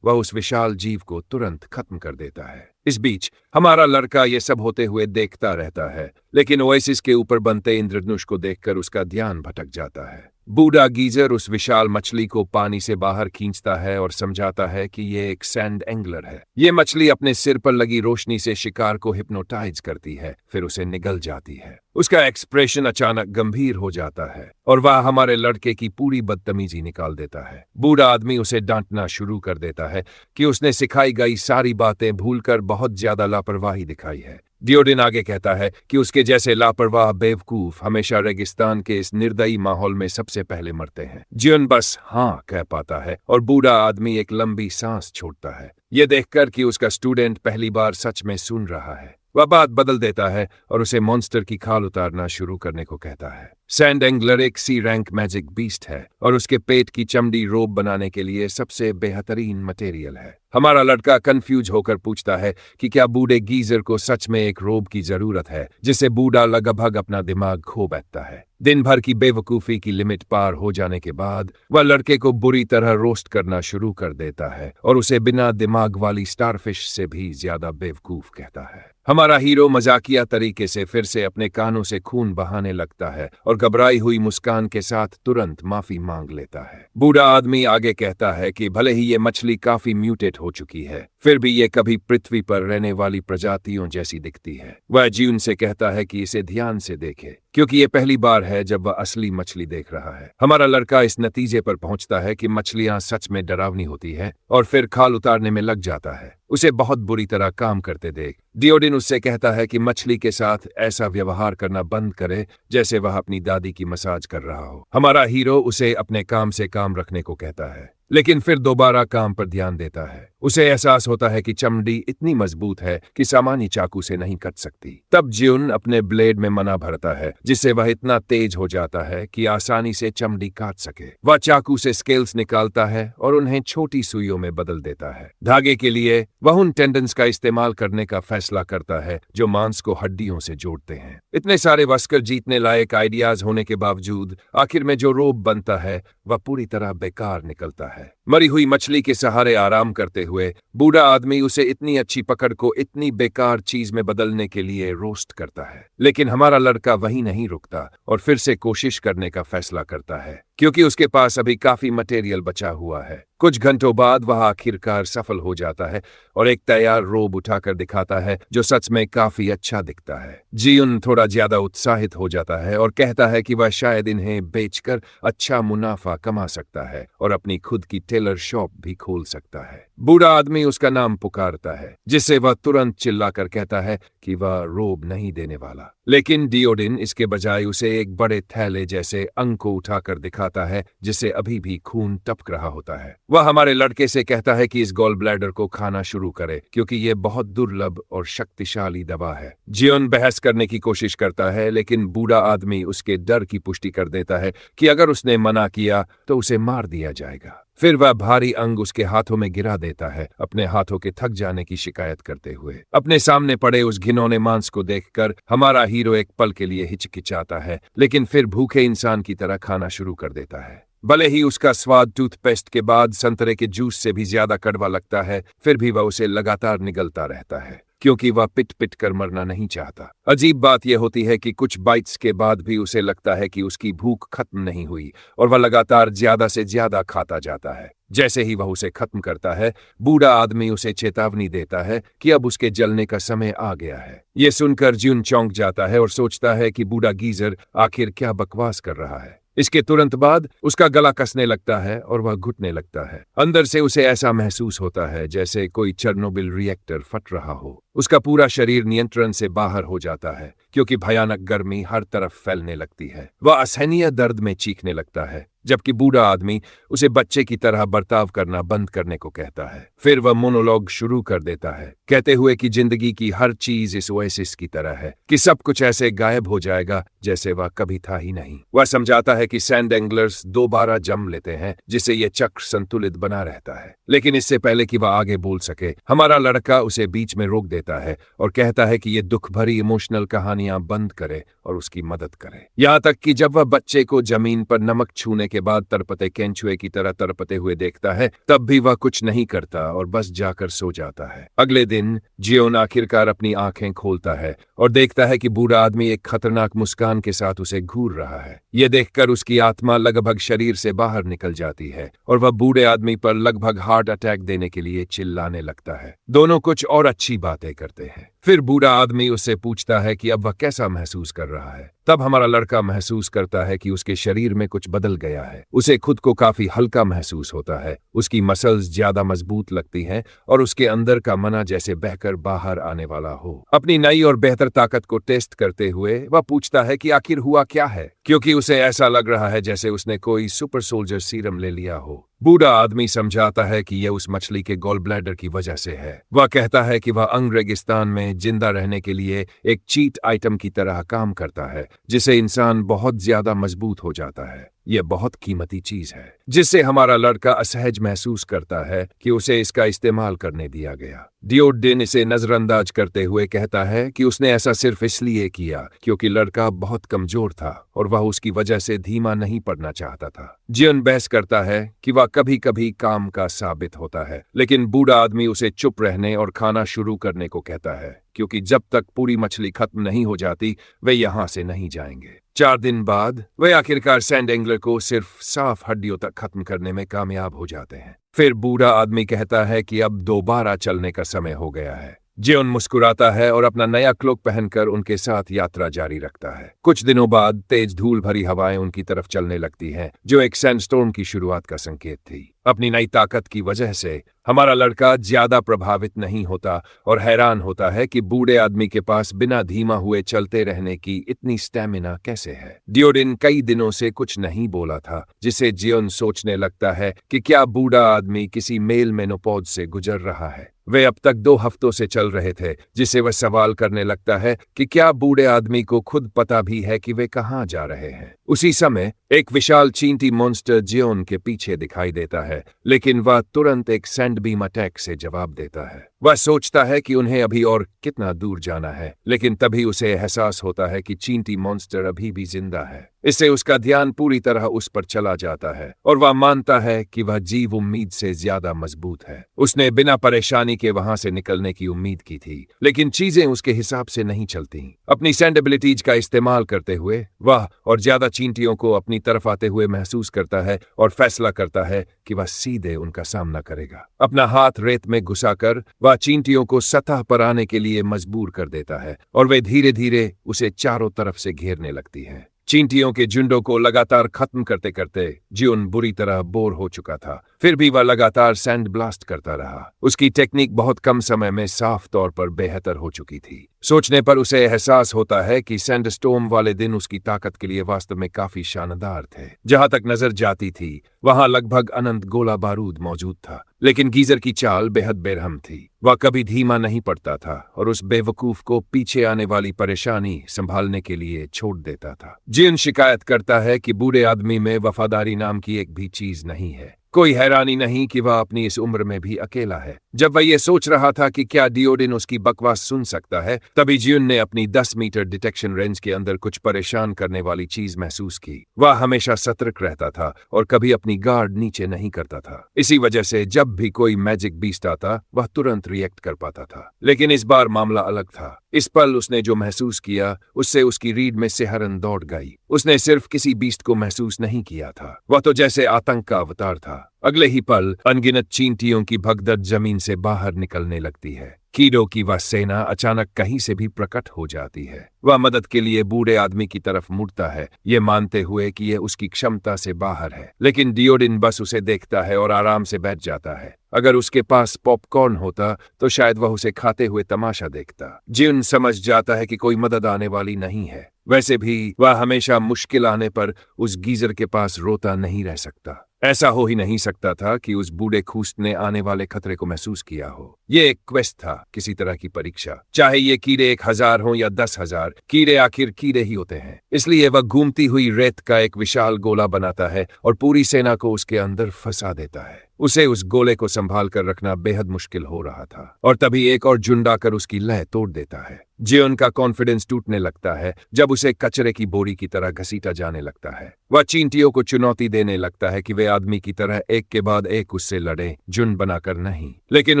वह उस विशाल जीव को तुरंत खत्म कर देता है। इस बीच हमारा लड़का ये सब होते हुए देखता रहता है, लेकिन ओएसिस के ऊपर बनते इंद्रधनुष को देखकर उसका ध्यान भटक जाता है। बूढ़ा गीजर उस विशाल मछली को पानी से बाहर खींचता है और समझाता है कि ये एक सैंड एंगलर है। ये मछली अपने सिर पर लगी रोशनी से शिकार को हिप्नोटाइज करती है, फिर उसे निगल जाती है। उसका एक्सप्रेशन अचानक गंभीर हो जाता है और वह हमारे लड़के की पूरी बदतमीजी निकाल देता है। बूढ़ा आदमी उसे डांटना शुरू कर देता है कि उसने सिखाई गई सारी बातें भूलकर बहुत ज्यादा लापरवाही दिखाई है। डियोडिन आगे कहता है कि उसके जैसे लापरवाह बेवकूफ हमेशा रेगिस्तान के इस निर्दयी माहौल में सबसे पहले मरते हैं। जियोन बस हाँ कह पाता है और बूढ़ा आदमी एक लंबी सांस छोड़ता है, ये देखकर कि उसका स्टूडेंट पहली बार सच में सुन रहा है। वह बात बदल देता है और उसे मॉन्स्टर की खाल उतारना शुरू करने को कहता है। सैंड एंगलर एक सी रैंक मैजिक बीस्ट है और उसके पेट की चमड़ी रोब बनाने के लिए सबसे बेहतरीन मटेरियल है। हमारा लड़का कंफ्यूज होकर पूछता है कि क्या बूढ़े गीजर को सच में एक रोब की जरूरत है, जिससे बूढ़ा लगभग अपना दिमाग खो बैठता है। दिन भर की बेवकूफी की लिमिट पार हो जाने के बाद वह लड़के को बुरी तरह रोस्ट करना शुरू कर देता है और उसे बिना दिमाग वाली स्टारफिश से भी ज्यादा बेवकूफ कहता है। हमारा हीरो मजाकिया तरीके से फिर से अपने कानों से खून बहाने लगता है और घबराई हुई मुस्कान के साथ तुरंत माफी मांग लेता है। बूढ़ा आदमी आगे कहता है कि भले ही ये मछली काफी म्यूटेट हो चुकी है, फिर भी ये कभी पृथ्वी पर रहने वाली प्रजातियों जैसी दिखती है। वह जियोन से कहता है कि इसे ध्यान से देखे क्योंकि ये पहली बार है जब वह असली मछली देख रहा है। हमारा लड़का इस नतीजे पर पहुंचता है कि मछलियां सच में डरावनी होती है और फिर खाल उतारने में लग जाता है। उसे बहुत बुरी तरह काम करते देख डियोडिन उससे कहता है कि मछली के साथ ऐसा व्यवहार करना बंद करे जैसे वह अपनी दादी की मसाज कर रहा हो। हमारा हीरो उसे अपने काम से काम रखने को कहता है, लेकिन फिर दोबारा काम पर ध्यान देता है। उसे एहसास होता है कि चमड़ी इतनी मजबूत है कि सामान्य चाकू से नहीं कट सकती। तब जियोन अपने ब्लेड में मना भरता है जिससे वह इतना तेज हो जाता है कि आसानी से चमड़ी काट सके। वह चाकू से स्केल्स निकालता है और उन्हें छोटी सुइयों में बदल देता है। धागे के लिए वह उन टेंडन्स का इस्तेमाल करने का फैसला करता है जो मांस को हड्डियों से जोड़ते हैं। इतने सारे वस्कर जीतने लायक आइडियाज होने के बावजूद आखिर में जो रोब बनता है वह पूरी तरह बेकार निकलता है। मरी हुई मछली के सहारे आराम करते हुए बूढ़ा आदमी उसे इतनी अच्छी पकड़ को इतनी बेकार चीज में बदलने के लिए रोस्ट करता है, लेकिन हमारा लड़का वहीं नहीं रुकता और फिर से कोशिश करने का फैसला करता है। क्योंकि उसके पास अभी काफी मटेरियल बचा हुआ है। कुछ घंटों बाद वह आखिरकार सफल हो जाता है और एक तैयार रोब उठाकर दिखाता है जो सच में काफी अच्छा दिखता है। जियुन थोड़ा ज्यादा उत्साहित हो जाता है और कहता है कि वह शायद इन्हें बेचकर अच्छा मुनाफा कमा सकता है और अपनी खुद की टेलर शॉप भी खोल सकता है। बूढ़ा आदमी उसका नाम पुकारता है, जिससे वह तुरंत चिल्लाकर कहता है कि वह रोब नहीं देने वाला। लेकिन डियोडिन इसके बजाय उसे एक बड़े थैले जैसे अंग को उठाकर दिखाता है जिससे अभी भी खून टपक रहा होता है। वह हमारे लड़के से कहता है कि इस गॉल ब्लैडर को खाना शुरू करे क्योंकि यह बहुत दुर्लभ और शक्तिशाली दवा है। जियोन बहस करने की कोशिश करता है, लेकिन बूढ़ा आदमी उसके डर की पुष्टि कर देता है कि अगर उसने मना किया तो उसे मार दिया जाएगा। फिर वह भारी अंग उसके हाथों में गिरा देता है, अपने हाथों के थक जाने की शिकायत करते हुए। अपने सामने पड़े उस घिनौने मांस को देखकर हमारा हीरो एक पल के लिए हिचकिचाता है, लेकिन फिर भूखे इंसान की तरह खाना शुरू कर देता है। भले ही उसका स्वाद टूथपेस्ट के बाद संतरे के जूस से भी ज्यादा कड़वा लगता है, फिर भी वह उसे लगातार निगलता रहता है क्योंकि वह पिट पिट कर मरना नहीं चाहता। अजीब बात यह होती है कि कुछ बाइट्स के बाद भी उसे लगता है कि उसकी भूख खत्म नहीं हुई और वह लगातार ज्यादा से ज्यादा खाता जाता है। जैसे ही वह उसे खत्म करता है, बूढ़ा आदमी उसे चेतावनी देता है कि अब उसके जलने का समय आ गया है। यह सुनकर ज्यून चौंक जाता है और सोचता है कि बूढ़ा गीजर आखिर क्या बकवास कर रहा है। इसके तुरंत बाद उसका गला कसने लगता है और वह घुटने लगता है। अंदर से उसे ऐसा महसूस होता है जैसे कोई चेर्नोबिल रिएक्टर फट रहा हो। उसका पूरा शरीर नियंत्रण से बाहर हो जाता है क्योंकि भयानक गर्मी हर तरफ फैलने लगती है। वह असहनीय दर्द में चीखने लगता है, जबकि बूढ़ा आदमी उसे बच्चे की तरह बर्ताव करना बंद करने को कहता है। फिर वह मोनोलॉग शुरू कर देता है, कहते हुए कि जिंदगी की हर चीज इस ओएसिस की तरह है कि सब कुछ ऐसे गायब हो जाएगा जैसे वह कभी था ही नहीं। वह समझाता है कि सैंड एंगलर्स दोबारा जम लेते हैं जिससे यह चक्र संतुलित बना रहता है। लेकिन इससे पहले कि वह आगे बोल सके, हमारा लड़का उसे बीच में रोक देता है और कहता है कि यह दुख भरी इमोशनल कहानियां बंद करे और उसकी मदद करे। यहाँ तक कि जब वह बच्चे को जमीन पर नमक छूने के बाद तरपते केंचुए की तरह तरपते हुए देखता है, तब भी वह कुछ नहीं करता और बस जाकर सो जाता है। अगले दिन जियोन आखिरकार अपनी आंखें खोलता है और देखता है कि बूढ़ा आदमी एक खतरनाक मुस्कान के साथ उसे घूर रहा है। यह देखकर उसकी आत्मा लगभग शरीर से बाहर निकल जाती है और वह बूढ़े आदमी पर लगभग हार्ट अटैक देने के लिए चिल्लाने लगता है। दोनों कुछ और अच्छी बातें करते हैं। फिर बूढ़ा आदमी उससे पूछता है कि अब वह कैसा महसूस कर रहा है। तब हमारा लड़का महसूस करता है कि उसके शरीर में कुछ बदल गया है। उसे खुद को काफी हल्का महसूस होता है, उसकी मसल्स ज्यादा मजबूत लगती हैं और उसके अंदर का मना जैसे बहकर बाहर आने वाला हो। अपनी नई और बेहतर ताकत को टेस्ट करते हुए वह पूछता है कि आखिर हुआ क्या है, क्योंकि उसे ऐसा लग रहा है जैसे उसने कोई सुपर सोल्जर सीरम ले लिया हो। बूढ़ा आदमी समझाता है कि यह उस मछली के गॉल ब्लैडर की वजह से है। वह कहता है कि वह अंग रेगिस्तान में जिंदा रहने के लिए एक चीट आइटम की तरह काम करता है, जिससे इंसान बहुत ज्यादा मजबूत हो जाता है। यह बहुत कीमती चीज है, जिससे हमारा लड़का असहज महसूस करता है कि उसे इसका इस्तेमाल करने दिया गया। डियोडिन इसे नजरअंदाज करते हुए कहता है कि उसने ऐसा सिर्फ इसलिए किया क्योंकि लड़का बहुत कमजोर था और वह उसकी वजह से धीमा नहीं पड़ना चाहता था। जियोन बहस करता है कि वह कभी कभी काम का साबित होता है, लेकिन बूढ़ा आदमी उसे चुप रहने और खाना शुरू करने को कहता है क्योंकि जब तक पूरी मछली खत्म नहीं हो जाती वे यहां से नहीं जाएंगे। 4 दिन बाद वे आखिरकार सैंड एंगलर को सिर्फ साफ हड्डियों तक खत्म करने में कामयाब हो जाते हैं। फिर बूढ़ा आदमी कहता है कि अब दोबारा चलने का समय हो गया है। जियोन मुस्कुराता है और अपना नया क्लोक पहनकर उनके साथ यात्रा जारी रखता है। कुछ दिनों बाद तेज धूल भरी हवाएं उनकी तरफ चलने लगती हैं, जो एक सैंडस्टॉर्म की शुरुआत का संकेत थी। अपनी नई ताकत की वजह से हमारा लड़का ज्यादा प्रभावित नहीं होता और हैरान होता है कि बूढ़े आदमी के पास बिना धीमा हुए चलते रहने की इतनी स्टैमिना कैसे है। डियोडिन कई दिनों से कुछ नहीं बोला था, जिसे जियोन सोचने लगता है कि क्या बूढ़ा आदमी किसी मेल मेनोपॉज से गुजर रहा है। वे अब तक 2 हफ्तों से चल रहे थे, जिसे वह सवाल करने लगता है कि क्या बूढ़े आदमी को खुद पता भी है कि वे कहाँ जा रहे हैं। उसी समय एक विशाल चींटी मॉन्स्टर जियोन के पीछे दिखाई देता है, लेकिन वह तुरंत एक सैंड बीम अटैक से जवाब देता है। वह सोचता है कि उन्हें अभी और कितना दूर जाना है, लेकिन तभी उसे एहसास होता है कि चींटी मॉन्स्टर अभी भी जिंदा है। इससे उसका ध्यान पूरी तरह उस पर चला जाता है और वह मानता है कि वह जीव उम्मीद से ज्यादा मजबूत है। उसने बिना परेशानी के वहां से निकलने की उम्मीद की थी, लेकिन चीजें उसके हिसाब से नहीं चलती। अपनी सेंड एबिलिटीज का इस्तेमाल करते हुए वह और ज्यादा चींटियों को अपनी तरफ आते हुए महसूस करता है और फैसला करता है कि वह सीधे उनका सामना करेगा। अपना हाथ रेत में घुसाकर वह चींटियों को सतह पर आने के लिए मजबूर कर देता है और वे धीरे धीरे उसे चारों तरफ से घेरने लगती हैं। चींटियों के झुंडों को लगातार खत्म करते करते जियोन बुरी तरह बोर हो चुका था। फिर भी वह लगातार सैंड ब्लास्ट करता रहा। उसकी टेक्निक बहुत कम समय में साफ तौर पर बेहतर हो चुकी थी। सोचने पर उसे एहसास होता है कि सैंड स्टॉर्म वाले दिन उसकी ताकत के लिए वास्तव में काफी शानदार थे। जहां तक नजर जाती थी वहां लगभग अनंत गोला बारूद मौजूद था, लेकिन गीजर की चाल बेहद बेरहम थी। वह कभी धीमा नहीं पड़ता था और उस बेवकूफ को पीछे आने वाली परेशानी संभालने के लिए छोड़ देता था। जिन शिकायत करता है कि बूढ़े आदमी में वफादारी नाम की एक भी चीज नहीं है। कोई हैरानी नहीं कि वह अपनी इस उम्र में भी अकेला है। जब वह ये सोच रहा था कि क्या डिओडिन उसकी बकवास सुन सकता है, तभी जियुन ने अपनी 10 मीटर डिटेक्शन रेंज के अंदर कुछ परेशान करने वाली चीज महसूस की। वह हमेशा सतर्क रहता था और कभी अपनी गार्ड नीचे नहीं करता था। इसी वजह से जब भी कोई मैजिक बीस्ट आता वह तुरंत रिएक्ट कर पाता था। लेकिन इस बार मामला अलग था। इस पल उसने जो महसूस किया उससे उसकी रीढ़ में सिहरन दौड़ गई। उसने सिर्फ किसी बीस्ट को महसूस नहीं किया था, वह तो जैसे आतंक का अवतार था। अगले ही पल अनगिनत चींटियों की भगदड़ जमीन से बाहर निकलने लगती है। कीड़ों की वह सेना अचानक कहीं से भी प्रकट हो जाती है। वह मदद के लिए बूढ़े आदमी की तरफ मुड़ता है, ये मानते हुए कि यह उसकी क्षमता से बाहर है। लेकिन डिओडिन बस उसे देखता है और आराम से बैठ जाता है। अगर उसके पास पॉपकॉर्न होता तो शायद वह उसे खाते हुए तमाशा देखता। जिन समझ जाता है कि कोई मदद आने वाली नहीं है। वैसे भी वह हमेशा मुश्किल आने पर उस गीजर के पास रोता नहीं रह सकता। ऐसा हो ही नहीं सकता था कि उस बूढ़े खूस्ट ने आने वाले खतरे को महसूस किया हो। ये एक क्वेस्ट था, किसी तरह की परीक्षा। चाहे ये कीड़े 1000 हों या 10,000, कीड़े आखिर कीड़े ही होते हैं। इसलिए वह घूमती हुई रेत का एक विशाल गोला बनाता है और पूरी सेना को उसके अंदर फंसा देता है। उसे उस गोले को संभाल कर रखना बेहद मुश्किल हो रहा था और तभी एक और झुंड आकर उसकी लय तोड़ देता है। जियोन का कॉन्फिडेंस टूटने लगता है जब उसे कचरे की बोरी की तरह घसीटा जाने लगता है। वह चींटियों को चुनौती देने लगता है कि वे आदमी की तरह एक के बाद एक उससे लड़े, झुंड बनाकर नहीं। लेकिन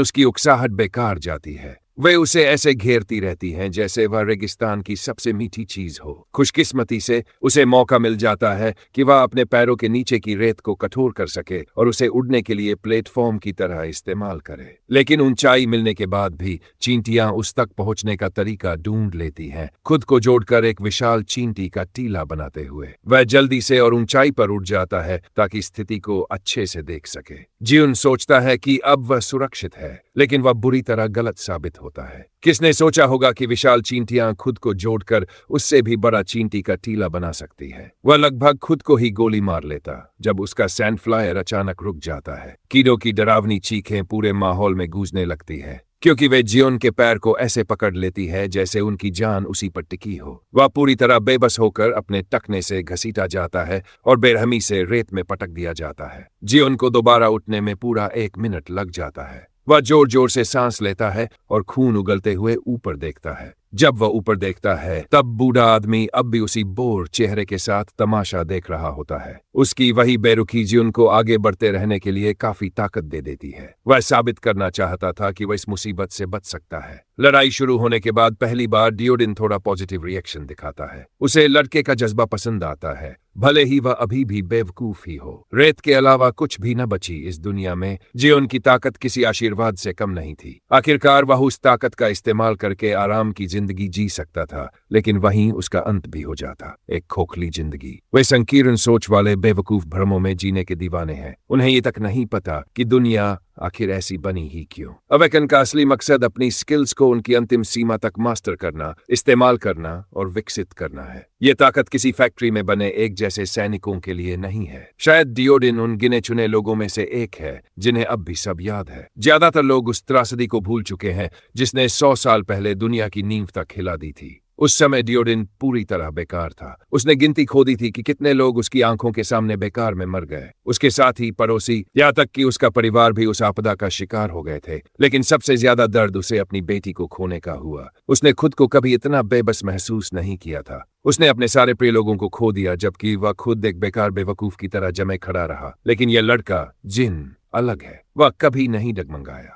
उसकी उकसाहट बेकार जाती है। वे उसे ऐसे घेरती रहती हैं जैसे वह रेगिस्तान की सबसे मीठी चीज हो। खुशकिस्मती से उसे मौका मिल जाता है कि वह अपने पैरों के नीचे की रेत को कठोर कर सके और उसे उड़ने के लिए प्लेटफॉर्म की तरह इस्तेमाल करे। लेकिन ऊंचाई मिलने के बाद भी चींटियां उस तक पहुंचने का तरीका ढूंढ लेती हैं, खुद को जोड़कर एक विशाल चींटी का टीला बनाते हुए। वह जल्दी से और ऊंचाई पर उड़ जाता है ताकि स्थिति को अच्छे से देख सके। जियुन सोचता है कि अब वह सुरक्षित है, लेकिन वह बुरी तरह गलत साबित होता है। किसने सोचा होगा कि विशाल चींटियां खुद को जोड़कर उससे भी बड़ा चींटी का टीला बना सकती है। वह लगभग खुद को ही गोली मार लेता जब उसका सैंड फ्लायर अचानक रुक जाता है। कीड़ों की डरावनी चीखें पूरे माहौल में गूंजने लगती है क्योंकि वे जियोन के पैर को ऐसे पकड़ लेती है जैसे उनकी जान उसी पर टिकी हो। वह पूरी तरह बेबस होकर अपने टखने से घसीटा जाता है और बेरहमी से रेत में पटक दिया जाता है। जियोन को दोबारा उठने में पूरा 1 मिनट लग जाता है। वह जोर जोर से सांस लेता है और खून उगलते हुए ऊपर देखता है। जब वह ऊपर देखता है तब बूढ़ा आदमी अब भी उसी बोर चेहरे के साथ तमाशा देख रहा होता है। उसकी वही बेरुखी जियुन को आगे बढ़ते रहने के लिए काफी ताकत दे देती है। वह साबित करना चाहता था कि वह इस मुसीबत से बच सकता है। लड़ाई शुरू होने के बाद पहली बार डिओडिन थोड़ा पॉजिटिव रिएक्शन दिखाता है। उसे लड़के का जज्बा पसंद आता है, भले ही वह अभी भी बेवकूफ ही हो। रेत के अलावा कुछ भी न बची इस दुनिया में। जियोन की ताकत किसी आशीर्वाद से कम नहीं थी। आखिरकार वह उस ताकत का इस्तेमाल करके आराम की जिंदगी जी सकता था, लेकिन वहीं उसका अंत भी हो जाता, एक खोखली जिंदगी। वे संकीर्ण सोच वाले बेवकूफ भ्रमों में जीने के दीवाने हैं। उन्हें ये तक नहीं पता कि दुनिया आखिर ऐसी बनी ही क्यों। अवेकन का असली मकसद अपनी स्किल्स को उनकी अंतिम सीमा तक मास्टर करना, इस्तेमाल करना और विकसित करना है। ये ताकत किसी फैक्ट्री में बने एक जैसे सैनिकों के लिए नहीं है। शायद डिओडिन उन गिने चुने लोगों में से एक है जिन्हें अब भी सब याद है। ज्यादातर लोग उस त्रासदी को भूल चुके हैं जिसने 100 साल पहले दुनिया की नींव तक हिला दी थी। उस समय डियोडिन पूरी तरह बेकार था। उसने गिनती खो दी थी कि कितने लोग उसकी आंखों के सामने बेकार में मर गए। उसके साथ ही पड़ोसी, यहाँ तक कि उसका परिवार भी उस आपदा का शिकार हो गए थे। लेकिन सबसे ज्यादा दर्द उसे अपनी बेटी को खोने का हुआ। उसने खुद को कभी इतना बेबस महसूस नहीं किया था। उसने अपने सारे प्रिय लोगों को खो दिया, जबकि वह खुद एक बेकार बेवकूफ की तरह जमे खड़ा रहा। लेकिन यह लड़का जिन अलग है। वह कभी नहीं डगमगाया,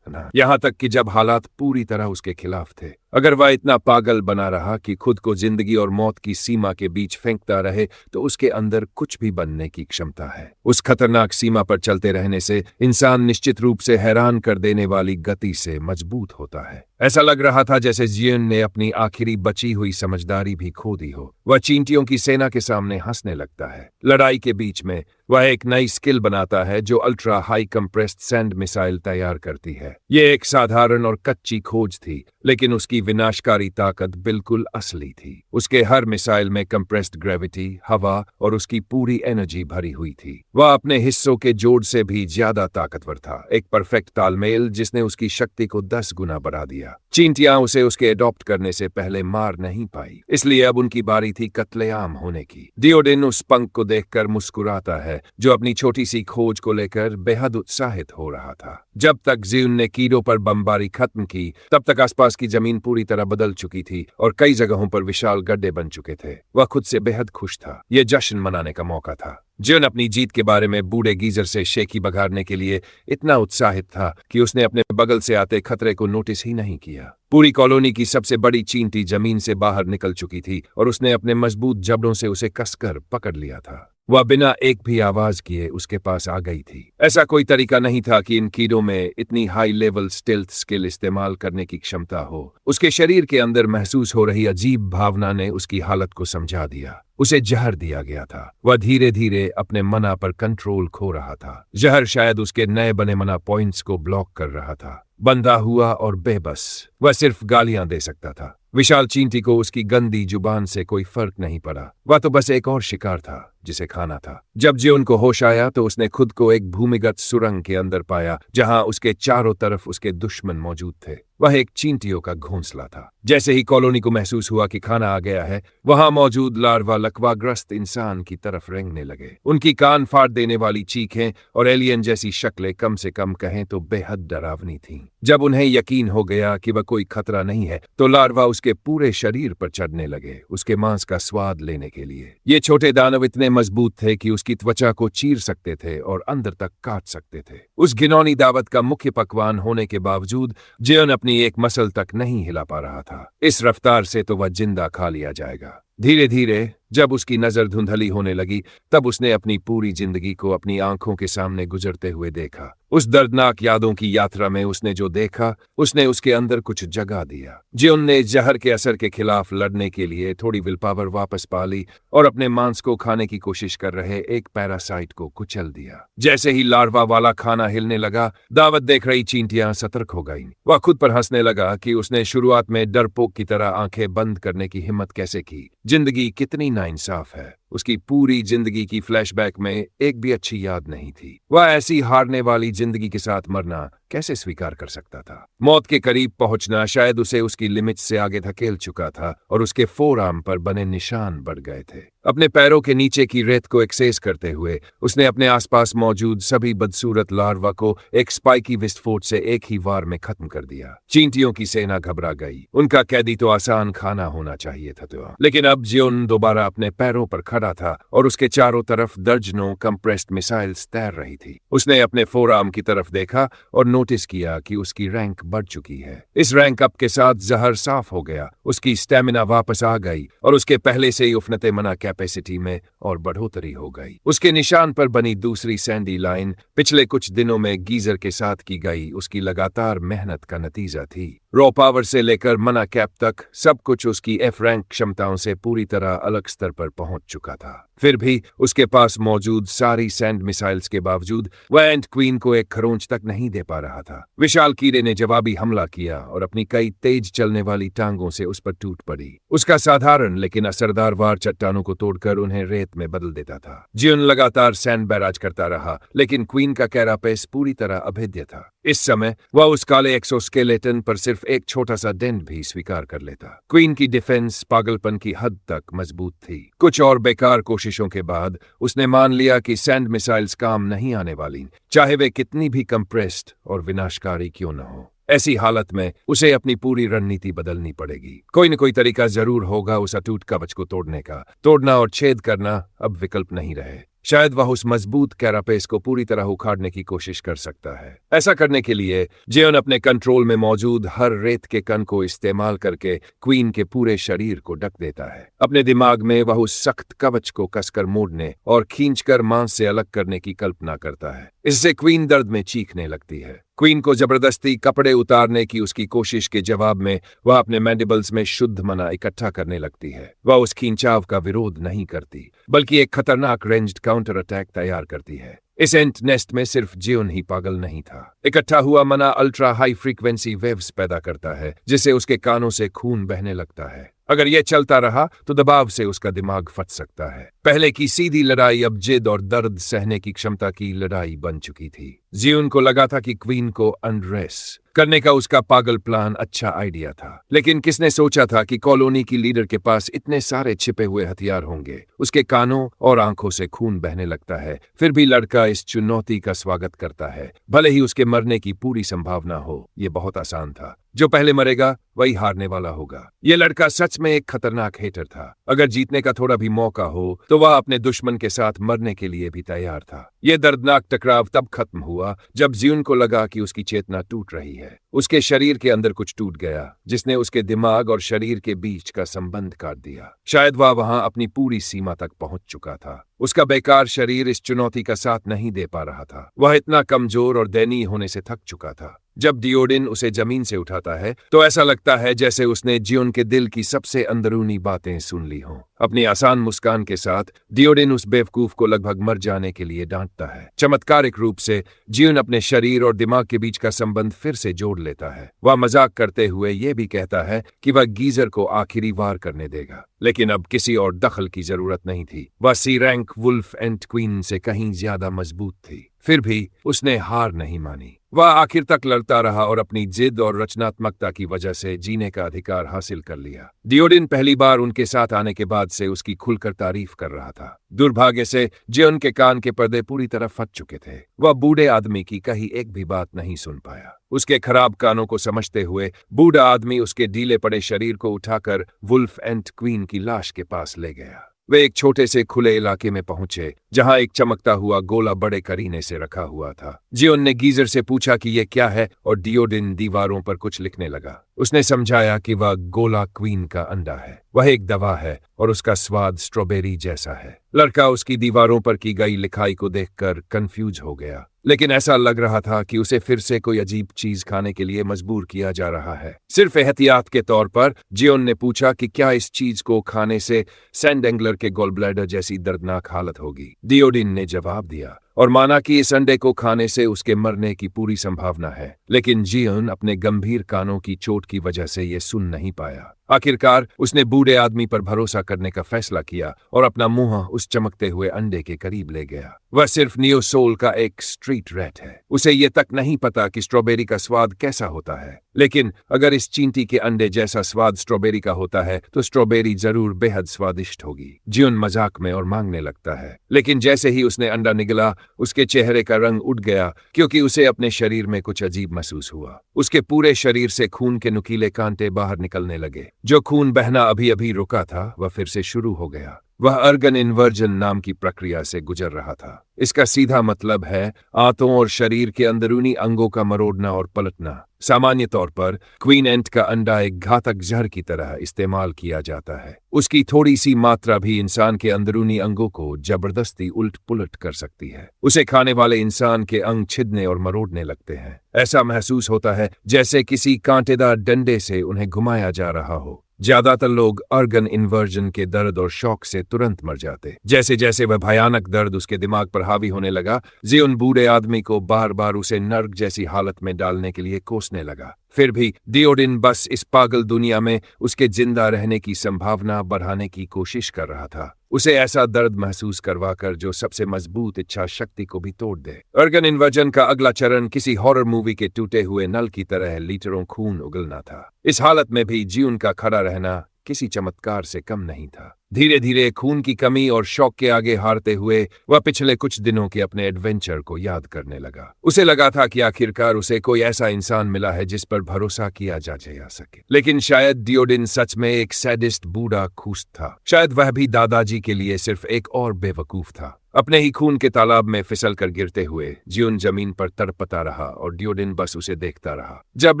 यहाँ तक कि जब हालात पूरी तरह उसके खिलाफ थे। अगर वह इतना पागल बना रहा कि खुद को जिंदगी और मौत की सीमा के बीच फेंकता रहे, तो उसके अंदर कुछ भी बनने की क्षमता है। उस खतरनाक सीमा पर चलते रहने से इंसान निश्चित रूप से हैरान कर देने वाली गति से मजबूत होता है। ऐसा लग रहा था जैसे जियन ने अपनी आखिरी बची हुई समझदारी भी खो दी हो। वह चींटियों की सेना के सामने हंसने लगता है। लड़ाई के बीच में वह एक नई स्किल बनाता है जो ultra high compressed sand missile तैयार करती है। यह एक साधारण और कच्ची खोज थी, लेकिन उसकी विनाशकारी ताकत बिल्कुल असली थी। उसके हर मिसाइल में कंप्रेस्ड ग्रेविटी, हवा और उसकी पूरी एनर्जी भरी हुई थी। वह अपने हिस्सों के जोड़ से भी ज्यादा ताकतवर था। एक परफेक्ट तालमेल जिसने उसकी शक्ति को 10 गुना बढ़ा दिया। चींटियां उसे उसके एडॉप्ट करने से पहले मार नहीं पाई, इसलिए अब उनकी बारी थी कत्लेआम होने की। डियोडिन उस पंख को देखकर मुस्कुराता है जो अपनी छोटी सी खोज को लेकर बेहद उत्साहित हो रहा था। जब तक जियुन ने कीड़ों पर बमबारी खत्म की, तब तक आसपास की जमीन पूरी तरह बदल चुकी थी और कई जगहों पर विशाल गड्ढे बन चुके थे। वह खुद से बेहद खुश था। यह जश्न मनाने का मौका था। जियुन अपनी जीत के बारे में बूढ़े गीजर से शेखी बघारने के लिए इतना उत्साहित था कि उसने अपने बगल से आते खतरे को नोटिस ही नहीं किया। पूरी कॉलोनी की सबसे बड़ी चींटी जमीन से बाहर निकल चुकी थी और उसने अपने मजबूत जबड़ों से उसे कसकर पकड़ लिया था। वह बिना एक भी आवाज किए उसके पास आ गई थी। ऐसा कोई तरीका नहीं था कि इन कीड़ों में इतनी हाई लेवल स्टेल्थ स्किल इस्तेमाल करने की क्षमता हो। उसके शरीर के अंदर महसूस हो रही अजीब भावना ने उसकी हालत को समझा दिया। उसे जहर दिया गया था। वह धीरे धीरे अपने मना पर कंट्रोल खो रहा था। जहर शायद उसके नए बने मना पॉइंट्स को ब्लॉक कर रहा था। बंधा हुआ और बेबस वह सिर्फ गालियां दे सकता था। विशाल चींटी को उसकी गंदी जुबान से कोई फर्क नहीं पड़ा। वह तो बस एक और शिकार था जिसे खाना था। जब जियुन को होश आया तो उसने खुद को एक भूमिगत सुरंग के अंदर पाया, जहां उसके चारों तरफ उसके दुश्मन मौजूद थे। वह एक चींटियों का घोंसला था। जैसे ही कॉलोनी को महसूस हुआ कि खाना आ गया है, वहां मौजूद लार्वा लकवाग्रस्त इंसान की तरफ रेंगने लगे। उनकी कान फाड़ देने वाली चीखें और एलियन जैसी शक्लें कम से कम कहें तो बेहद डरावनी थीं। जब उन्हें यकीन हो गया कि वह कोई खतरा नहीं है, तो लार्वा उसके पूरे शरीर पर चढ़ने लगे, उसके मांस का स्वाद लेने के लिए। ये छोटे दानव इतने मजबूत थे कि उसकी त्वचा को चीर सकते थे और अंदर तक काट सकते थे। उस घिनौनी दावत का मुख्य पकवान होने के बावजूद जियुन अपनी एक मसल तक नहीं हिला पा रहा था। इस रफ्तार से तो वह जिंदा खा लिया जाएगा। धीरे धीरे जब उसकी नजर धुंधली होने लगी, तब उसने अपनी पूरी जिंदगी को अपनी आंखों के सामने गुजरते हुए देखा। उस दर्दनाक यादों की यात्रा में उसने जो देखा, उसने उसके अंदर कुछ जगा दिया। जियुन ने जहर के असर के खिलाफ लड़ने के लिए थोड़ी विल पावर वापस पा ली और अपने मांस को खाने की कोशिश कर रहे एक पैरासाइट को कुचल दिया। जैसे ही लार्वा वाला खाना हिलने लगा, दावत देख रही चींटियां सतर्क हो गईं। वह खुद पर हंसने लगा कि उसने शुरुआत में डरपोक की तरह आंखें बंद करने की हिम्मत कैसे की। जिंदगी कितनी नाइंसाफ है। उसकी पूरी जिंदगी की फ्लैशबैक में एक भी अच्छी याद नहीं थी। वह ऐसी हारने वाली जिंदगी के साथ मरना कैसे स्वीकार कर सकता था? मौत के करीब पहुंचना शायद उसे उसकी लिमिट से आगे धकेल चुका था और उसके फोरआर्म पर बने निशान बढ़ गए थे। अपने पैरों के नीचे की रेत को एक्सेस करते हुए उसने अपने आसपास मौजूद सभी बदसूरत लार्वा को एक स्पाइकी विस्फोट से एक ही वार में खत्म कर दिया। चींटियों की सेना घबरा गई। उनका कैदी तो आसान खाना होना चाहिए था तो, लेकिन अब जियुन दोबारा अपने पैरों पर खड़ा था और उसके चारों तरफ दर्जनों कंप्रेस्ड मिसाइल्स तैर रही थी। उसने अपने फोरआर्म की तरफ देखा और नोटिस किया कि उसकी रैंक बढ़ चुकी है। इस रैंक अप के साथ जहर साफ हो गया, उसकी स्टेमिना वापस आ गई और उसके पहले से ही उफनते मना कैपेसिटी में और बढ़ोतरी हो गई। उसके निशान पर बनी दूसरी सैंडी लाइन पिछले कुछ दिनों में गीजर के साथ की गई उसकी लगातार मेहनत का नतीजा थी। रॉ पावर से लेकर मना कैप तक सब कुछ उसकी एफ रैंक क्षमताओं से पूरी तरह अलग स्तर पर पहुंच चुका था। फिर भी उसके पास मौजूद सारी सैंड मिसाइल्स के बावजूद वह एंट क्वीन को एक खरोंच तक नहीं दे पा रहा था। विशाल कीड़े ने जवाबी हमला किया और अपनी कई तेज चलने वाली टांगों से उस पर टूट पड़ी। उसका साधारण लेकिन असरदार वार चट्टानों को तोड़कर उन्हें रेत में बदल देता था। जियुन लगातार सैंड बैराज करता रहा, लेकिन क्वीन का कैरापेस पूरी तरह अभेद्य था। इस समय वह उस काले एक्सोस्केलेटन पर सिर्फ एक छोटा सा डेंट भी स्वीकार कर लेता। क्वीन की डिफेंस पागलपन की हद तक मजबूत थी। कुछ और बेकार कोशिशों के बाद उसने मान लिया कि सैंड मिसाइल्स काम नहीं आने वाली, चाहे वे कितनी भी कंप्रेस्ड और विनाशकारी क्यों न हो। ऐसी हालत में उसे अपनी पूरी रणनीति बदलनी पड़ेगी। कोई न कोई तरीका जरूर होगा उस अटूट कवच को तोड़ने का। तोड़ना और छेद करना अब विकल्प नहीं रहे। शायद वह उस मजबूत कैरापेस को पूरी तरह उखाड़ने की कोशिश कर सकता है। ऐसा करने के लिए जियोन अपने कंट्रोल में मौजूद हर रेत के कण को इस्तेमाल करके क्वीन के पूरे शरीर को ढक देता है। अपने दिमाग में वह उस सख्त कवच को कसकर मोड़ने और खींचकर मांस से अलग करने की कल्पना करता है। इससे क्वीन दर्द में चीखने लगती है। क्वीन को जबरदस्ती कपड़े उतारने की उसकी कोशिश के जवाब में वह अपने मैंडिबल्स में शुद्ध मना इकट्ठा करने लगती है। वह उस खींचाव का विरोध नहीं करती, बल्कि एक खतरनाक रेंज्ड काउंटर अटैक तैयार करती है। इस एंट नेस्ट में सिर्फ जियोन ही पागल नहीं था। इकट्ठा हुआ मना अल्ट्रा हाई फ्रीक्वेंसी वेव्स पैदा करता है, जिससे उसके कानों से खून बहने लगता है। अगर यह चलता रहा तो दबाव से उसका दिमाग फट सकता है। पहले की सीधी लड़ाई अब जिद और दर्द सहने की क्षमता की लड़ाई बन चुकी थी। जियोन को लगा था कि क्वीन को अनड्रेस करने का उसका पागल प्लान अच्छा आइडिया था, लेकिन किसने सोचा था कि कॉलोनी की लीडर के पास इतने सारे छिपे हुए हथियार होंगे। उसके कानों और आंखों से खून बहने लगता है, फिर भी लड़का इस चुनौती का स्वागत करता है, भले ही उसके मरने की पूरी संभावना हो। ये बहुत आसान था। जो पहले मरेगा वही हारने वाला होगा। ये लड़का सच में एक खतरनाक हेटर था। अगर जीतने का थोड़ा भी मौका हो तो वह अपने दुश्मन के साथ मरने के लिए भी तैयार था। यह दर्दनाक टकराव तब खत्म हुआ जब जियोन को लगा कि उसकी चेतना टूट रही है। उसके शरीर के अंदर कुछ टूट गया, जिसने उसके दिमाग और शरीर के बीच का संबंध काट दिया। शायद वह वहां अपनी पूरी सीमा तक पहुंच चुका था। उसका बेकार शरीर इस चुनौती का साथ नहीं दे पा रहा था। वह इतना कमजोर और दयनीय होने से थक चुका था। जब डियोडिन उसे जमीन से उठाता है तो ऐसा लगता है जैसे उसने जियोन के दिल की सबसे अंदरूनी बातें सुन ली हों। अपनी आसान मुस्कान के साथ डियोडिन उस बेवकूफ को लगभग मर जाने के लिए डांटता है। चमत्कारिक रूप से जियोन अपने शरीर और दिमाग के बीच का संबंध फिर से जोड़ लेता है। वह मजाक करते हुए यह भी कहता है कि वह गीजर को आखिरी वार करने देगा, लेकिन अब किसी और दखल की जरूरत नहीं थी। वह सी रैंक वुल्फ एंड क्वीन से कहीं ज्यादा मजबूत थी। फिर भी उसने हार नहीं मानी। वह आखिर तक लड़ता रहा और अपनी जिद और रचनात्मकता की वजह से जीने का अधिकार हासिल कर लिया। डियोडिन पहली बार उनके साथ आने के बाद से उसकी खुलकर तारीफ कर रहा था। दुर्भाग्य से जियोन के कान के पर्दे पूरी तरह फट चुके थे। वह बूढ़े आदमी की कही एक भी बात नहीं सुन पाया। उसके खराब कानों को समझते हुए बूढ़ा आदमी उसके ढीले पड़े शरीर को उठाकर वुल्फ एंड क्वीन की लाश के पास ले गया। वे एक छोटे से खुले इलाके में पहुंचे जहां एक चमकता हुआ गोला बड़े करीने से रखा हुआ था। जियोन ने गीजर से पूछा कि यह क्या है और डियोडिन दीवारों पर कुछ लिखने लगा। उसने समझाया कि वह गोला क्वीन का अंडा है। वह एक दवा है और उसका स्वाद स्ट्रॉबेरी जैसा है। लड़का उसकी दीवारों पर की गई लिखाई को देखकर कंफ्यूज हो गया, लेकिन ऐसा लग रहा था कि उसे फिर से कोई अजीब चीज खाने के लिए मजबूर किया जा रहा है। सिर्फ एहतियात के तौर पर जियोन ने पूछा कि क्या इस चीज को खाने से सैंड एंगलर के गॉल ब्लैडर जैसी दर्दनाक हालत होगी। डियोडिन ने जवाब दिया और माना कि इस अंडे को खाने से उसके मरने की पूरी संभावना है, लेकिन जियोन अपने गंभीर कानों की चोट की वजह से यह सुन नहीं पाया। आखिरकार उसने बूढ़े आदमी पर भरोसा करने का फैसला किया और अपना मुंह उस चमकते हुए अंडे के करीब ले गया। वह सिर्फ नियोसोल का एक स्ट्रीट रैट है। उसे ये तक नहीं पता कि स्ट्रॉबेरी का स्वाद कैसा होता है, लेकिन अगर इस चींटी के अंडे जैसा स्वाद स्ट्रॉबेरी का होता है तो स्ट्रॉबेरी जरूर बेहद स्वादिष्ट होगी। जियोन मजाक में और मांगने लगता है, लेकिन जैसे ही उसने अंडा निगला उसके चेहरे का रंग उड़ गया, क्योंकि उसे अपने शरीर में कुछ अजीब महसूस हुआ। उसके पूरे शरीर से खून के नुकीले कांटे बाहर निकलने लगे। जो खून बहना अभी अभी रुका था वह फिर से शुरू हो गया। वह अर्गन इन्वर्जन नाम की प्रक्रिया से गुजर रहा था। इसका सीधा मतलब है आंतों और शरीर के अंदरूनी अंगों का मरोड़ना और पलटना। सामान्य तौर पर क्वीन एंट का अंडा एक घातक जहर की तरह इस्तेमाल किया जाता है। उसकी थोड़ी सी मात्रा भी इंसान के अंदरूनी अंगों को जबरदस्ती उलट पुलट कर सकती है। उसे खाने वाले इंसान के अंग छिदने और मरोड़ने लगते हैं। ऐसा महसूस होता है जैसे किसी कांटेदार डंडे से उन्हें घुमाया जा रहा हो। ज्यादातर लोग अर्गन इन्वर्जन के दर्द और शौक से तुरंत मर जाते। जैसे जैसे वह भयानक दर्द उसके दिमाग पर हावी होने लगा, जियोन बूढ़े आदमी को बार बार उसे नर्क जैसी हालत में डालने के लिए कोसने लगा। फिर भी डियोडिन बस इस पागल दुनिया में उसके जिंदा रहने की संभावना बढ़ाने की कोशिश कर रहा था, उसे ऐसा दर्द महसूस करवाकर जो सबसे मजबूत इच्छा शक्ति को भी तोड़ दे। ऑर्गन इन्वर्जन का अगला चरण किसी हॉरर मूवी के टूटे हुए नल की तरह लीटरों खून उगलना था। इस हालत में भी जीवन का खड़ा रहना किसी चमत्कार से कम नहीं था। धीरे धीरे खून की कमी और शौक के आगे हारते हुए वह पिछले कुछ दिनों के अपने एडवेंचर को याद करने लगा। उसे लगा था कि आखिरकार उसे कोई ऐसा इंसान मिला है जिस पर भरोसा किया जा सके। लेकिन शायद डियोडिन सच में एक सैडिस्ट बूढ़ा खूस था। शायद वह भी दादाजी के लिए सिर्फ एक और बेवकूफ था। अपने ही खून के तालाब में फिसल कर गिरते हुए जियोन जमीन पर तड़पता रहा और डियोडिन बस उसे देखता रहा। जब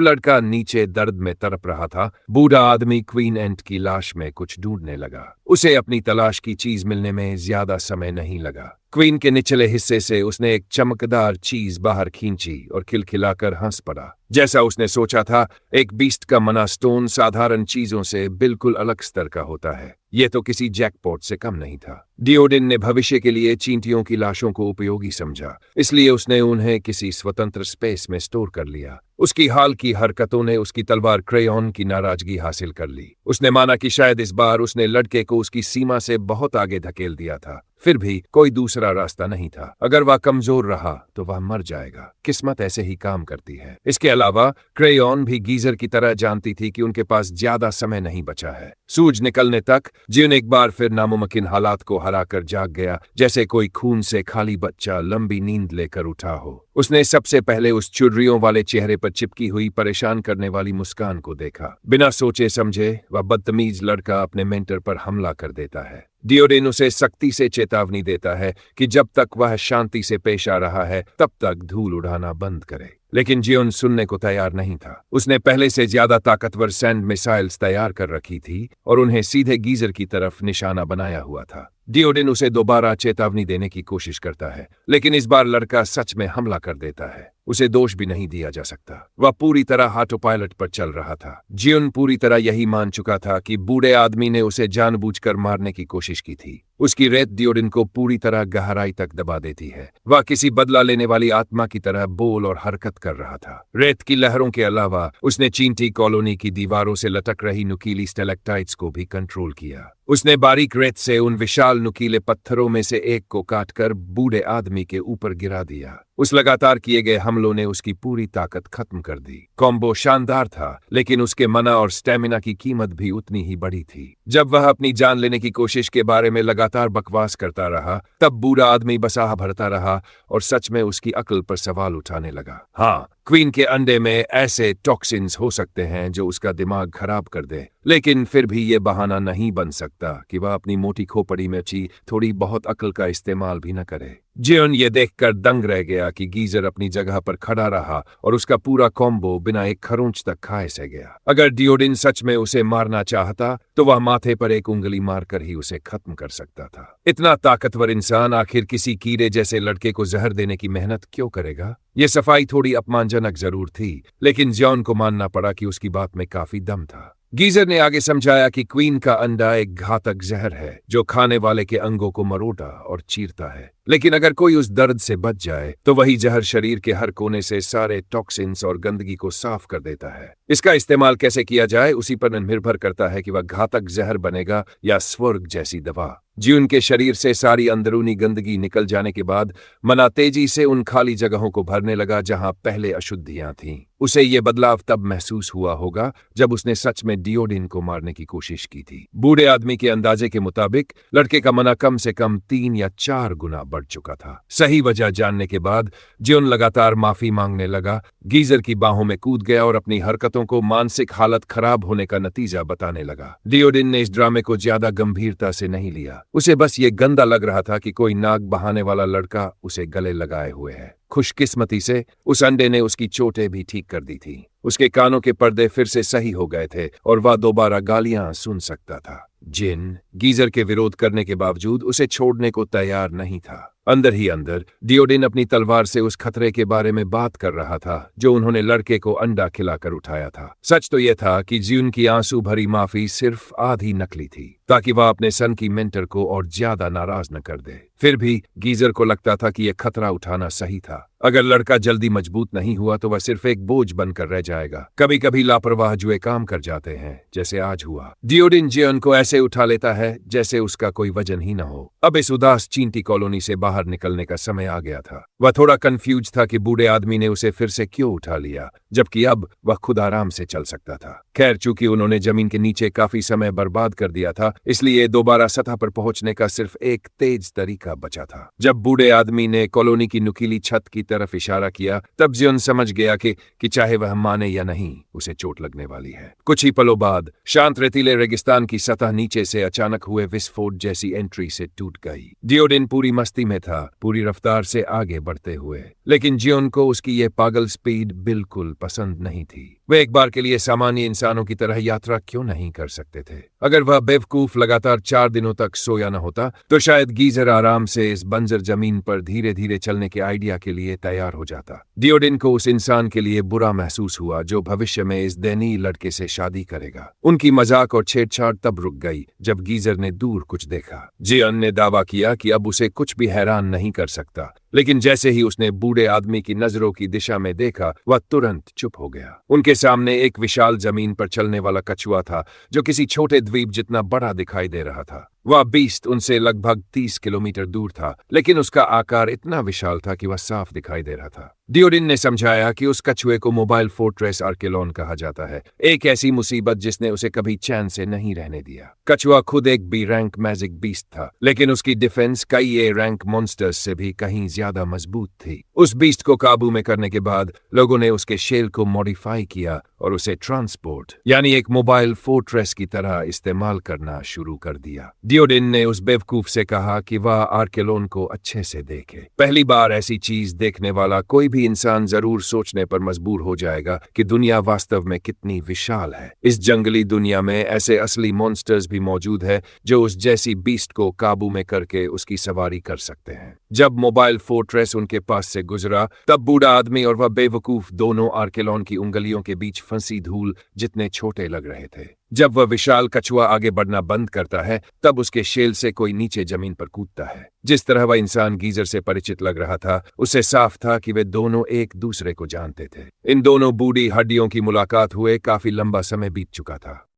लड़का नीचे दर्द में तड़प रहा था, बूढ़ा आदमी क्वीन एंट की लाश में कुछ ढूंढने लगा। उसे अपनी तलाश की चीज मिलने में ज्यादा समय नहीं लगा। क्वीन के निचले हिस्से से उसने एक चमकदार चीज बाहर खींची और खिलखिलाकर हंस पड़ा। जैसा उसने सोचा था, एक बीस्ट का मना स्टोन साधारण चीजों से बिल्कुल अलग स्तर का होता है। यह तो किसी जैकपॉट से कम नहीं था। डियोडिन ने भविष्य के लिए चींटियों की लाशों को उपयोगी समझा, इसलिए उसने उन्हें किसी स्वतंत्र स्पेस में स्टोर कर लिया। उसकी हाल की हरकतों ने उसकी तलवार क्रेयॉन की नाराजगी हासिल कर ली। उसने माना कि शायद इस बार उसने लड़के को उसकी सीमा से बहुत आगे धकेल दिया था। फिर भी कोई दूसरा रास्ता नहीं था। अगर वह कमजोर रहा तो वह मर जाएगा। किस्मत ऐसे ही काम करती है। इसके अलावा क्रेयॉन भी गीजर की तरह जानती थी कि उनके पास ज्यादा समय नहीं बचा है। सूरज निकलने तक जिन एक बार फिर नामुमकिन हालात को हराकर जाग गया, जैसे कोई खून से खाली बच्चा लंबी नींद लेकर उठा हो। उसने सबसे पहले उस चुर्रियों वाले चेहरे पर चिपकी हुई परेशान करने वाली मुस्कान को देखा। बिना सोचे समझे वह बदतमीज लड़का अपने मेंटर पर हमला कर देता है। डियोडिन उसे सख्ती से चेतावनी देता है कि जब तक वह शांति से पेश आ रहा है तब तक धूल उड़ाना बंद करे। लेकिन जियोन सुनने को तैयार नहीं था। उसने पहले से ज्यादा ताकतवर सैंड मिसाइल्स तैयार कर रखी थी और उन्हें सीधे गीजर की तरफ निशाना बनाया हुआ था। डियोडिन उसे दोबारा चेतावनी देने की कोशिश करता है, लेकिन इस बार लड़का सच में हमला कर देता है। उसे दोष भी नहीं दिया जा सकता। वह पूरी तरह ऑटो पायलट पर चल रहा था। जियोन पूरी तरह यही मान चुका था कि बूढ़े आदमी ने उसे जानबूझकर मारने की कोशिश की थी। उसकी रेत डियोडिन को पूरी तरह गहराई तक दबा देती है। वह किसी बदला लेने वाली आत्मा की तरह बोल और हरकत कर रहा था। रेत की लहरों के अलावा उसने चींटी कॉलोनी की दीवारों से लटक रही नुकीली स्टेलेक्टाइट्स को भी कंट्रोल किया। उसने बारीक रेत से उन विशाल नुकीले पत्थरों में से एक को काटकर बूढ़े आदमी के ऊपर गिरा दिया। उस लगातार किए गए हमलों ने उसकी पूरी ताकत खत्म कर दी। कॉम्बो शानदार था, लेकिन उसके मना और स्टेमिना की कीमत भी उतनी ही बड़ी थी। जब वह अपनी जान लेने की कोशिश के बारे में लगातार बकवास करता रहा, तब बूढ़ा आदमी बसाह भरता रहा और सच में उसकी अक्ल पर सवाल उठाने लगा। हाँ, क्वीन के अंडे में ऐसे टॉक्सिन्स हो सकते हैं जो उसका दिमाग खराब कर दे, लेकिन फिर भी ये बहाना नहीं बन सकता कि वह अपनी मोटी खोपड़ी में ची थोड़ी बहुत अक्ल का इस्तेमाल भी न करे। जियोन ये देखकर दंग रह गया कि गीजर अपनी जगह पर खड़ा रहा और उसका पूरा कॉम्बो बिना एक खरोंच तक खाए से गया। अगर डियोडिन सच में उसे मारना चाहता तो वह माथे पर एक उंगली मारकर ही उसे खत्म कर सकता था। इतना ताकतवर इंसान आखिर किसी कीड़े जैसे लड़के को जहर देने की मेहनत क्यों करेगा? ये सफाई थोड़ी अपमानजनक जरूर थी, लेकिन जियोन को मानना पड़ा कि उसकी बात में काफी दम था। गीजर ने आगे समझाया कि क्वीन का अंडा एक घातक जहर है जो खाने वाले के अंगों को मरोड़ा और चीरता है, लेकिन अगर कोई उस दर्द से बच जाए तो वही जहर शरीर के हर कोने से सारे टॉक्सिन्स और गंदगी को साफ कर देता है। इसका इस्तेमाल कैसे किया जाए उसी पर निर्भर करता है कि वह घातक जहर बनेगा या स्वर्ग जैसी दवा। जियोन के शरीर से सारी अंदरूनी गंदगी निकल जाने के बाद मना तेजी से उन खाली जगहों को भरने लगा जहां पहले अशुद्धियां थीं। उसे ये बदलाव तब महसूस हुआ होगा जब उसने सच में डियोडिन को मारने की कोशिश की थी। बूढ़े आदमी के अंदाजे के मुताबिक लड़के का मना कम से कम 3 या 4 गुना बढ़ चुका था। सही वजह जानने के बाद जियोन लगातार माफी मांगने लगा, गीजर की बाहों में कूद गया और अपनी हरकतों को मानसिक हालत खराब होने का नतीजा बताने लगा। डियोडिन ने इस ड्रामे को ज्यादा गंभीरता से नहीं लिया। उसे बस ये गंदा लग रहा था कि कोई नाक बहाने वाला लड़का उसे गले लगाए हुए है। खुशकिस्मती से उस अंडे ने उसकी चोटें भी ठीक कर दी थी। उसके कानों के पर्दे फिर से सही हो गए थे और वह दोबारा गालियां सुन सकता था। जिन गीजर के विरोध करने के बावजूद उसे छोड़ने को तैयार नहीं था। अंदर ही अंदर डियोडिन अपनी तलवार से उस खतरे के बारे में बात कर रहा था जो उन्होंने लड़के को अंडा खिलाकर उठाया था। सच तो यह था कि जिन की आंसू भरी माफी सिर्फ आधी नकली थी, ताकि वह अपने सन की मेंटर को और ज्यादा नाराज न कर दे। फिर भी गीजर को लगता था कि यह खतरा उठाना सही था। अगर लड़का जल्दी मजबूत नहीं हुआ तो वह सिर्फ एक बोझ बनकर रह जाएगा। कभी कभी लापरवाह जुए काम कर जाते हैं, जैसे आज हुआ। डियोडिन जियोन को ऐसे उठा लेता है जैसे उसका कोई वजन ही न हो। अब इस उदास चींटी कॉलोनी से बाहर निकलने का समय आ गया था। वह थोड़ा कंफ्यूज था कि बूढ़े आदमी ने उसे फिर से क्यों उठा लिया, जबकि अब वह खुद आराम से चल सकता था। खैर, चूंकि उन्होंने जमीन के नीचे काफी समय बर्बाद कर दिया था, इसलिए दोबारा सतह पर पहुंचने का सिर्फ एक तेज तरीका बचा था। जब बूढ़े आदमी ने कॉलोनी की नुकीली छत की तरफ इशारा किया, तब जियोन समझ गया कि चाहे वह माने या नहीं, उसे चोट लगने वाली है। कुछ ही पलों बाद शांत रेतीले रेगिस्तान की सतह नीचे से अचानक हुए विस्फोट जैसी एंट्री से टूट गई। डियोडिन पूरी मस्ती में था, पूरी रफ्तार से आगे बढ़ते हुए, लेकिन जियोन को उसकी ये पागल स्पीड बिल्कुल पसंद नहीं थी। वे एक बार के लिए सामान्य इंसानों की तरह यात्रा क्यों नहीं कर सकते थे? अगर वह बेवकूफ लगातार 4 दिनों तक सोया न होता, तो शायद गीजर आराम से इस बंजर जमीन पर धीरे धीरे चलने के आइडिया के लिए तैयार हो जाता। डियोडिन को उस इंसान के लिए बुरा महसूस हुआ जो भविष्य में इस दयनीय लड़के से शादी करेगा। उनकी मजाक और छेड़छाड़ तब रुक गई जब गीजर ने दूर कुछ देखा। जियोन ने दावा किया कि अब उसे कुछ भी हैरान नहीं कर सकता, लेकिन जैसे ही उसने बूढ़े आदमी की नजरों की दिशा में देखा, वह तुरंत चुप हो गया। उनके सामने एक विशाल जमीन पर चलने वाला कछुआ था जो किसी छोटे द्वीप जितना बड़ा दिखाई दे रहा था। वह बीस्ट उनसे लगभग 30 किलोमीटर दूर था, लेकिन उसका आकार इतना विशाल था कि वह साफ दिखाई दे रहा था। डियोडिन ने समझाया कि उस कछुए को मोबाइल फोर्ट्रेस आर्केलोन कहा जाता है, एक ऐसी मुसीबत जिसने उसे कभी चैन से नहीं रहने दिया। कछुआ खुद एक बी रैंक मैजिक बीस्ट था, लेकिन उसकी डिफेंस कई ए रैंक मॉन्स्टर्स से भी कहीं ज्यादा मजबूत थी। उस बीस्ट को काबू में करने के बाद लोगों ने उसके शेल को मॉडिफाई किया और उसे ट्रांसपोर्ट यानी एक मोबाइल फोर्ट्रेस की तरह इस्तेमाल करना शुरू कर दिया। डियोडिन ने उस बेवकूफ से कहा कि वह आर्केलोन को अच्छे से देखे। पहली बार ऐसी चीज देखने वाला कोई भी इंसान जरूर सोचने पर मजबूर हो जाएगा कि दुनिया वास्तव में कितनी विशाल है। इस जंगली दुनिया में ऐसे असली मॉन्स्टर्स भी मौजूद है जो उस जैसी बीस्ट को काबू में करके उसकी सवारी कर सकते हैं। जब मोबाइल फोर्ट्रेस उनके पास से गुजरा, तब बूढ़ा आदमी और वह बेवकूफ दोनों आर्केलोन की उंगलियों के बीच फंसी धूल जितने छोटे लग रहे थे। जब वह विशाल कछुआ आगे बढ़ना बंद करता है, तब उसके शेल से कोई नीचे जमीन पर कूदता है। जिस तरह वह इंसान गीजर से परिचित लग रहा था, उससे साफ था कि वे दोनों एक दूसरे को जानते थे। इन दोनों बूढ़ी हड्डियों की मुलाकात हुए काफी लंबा समय बीत चुका था।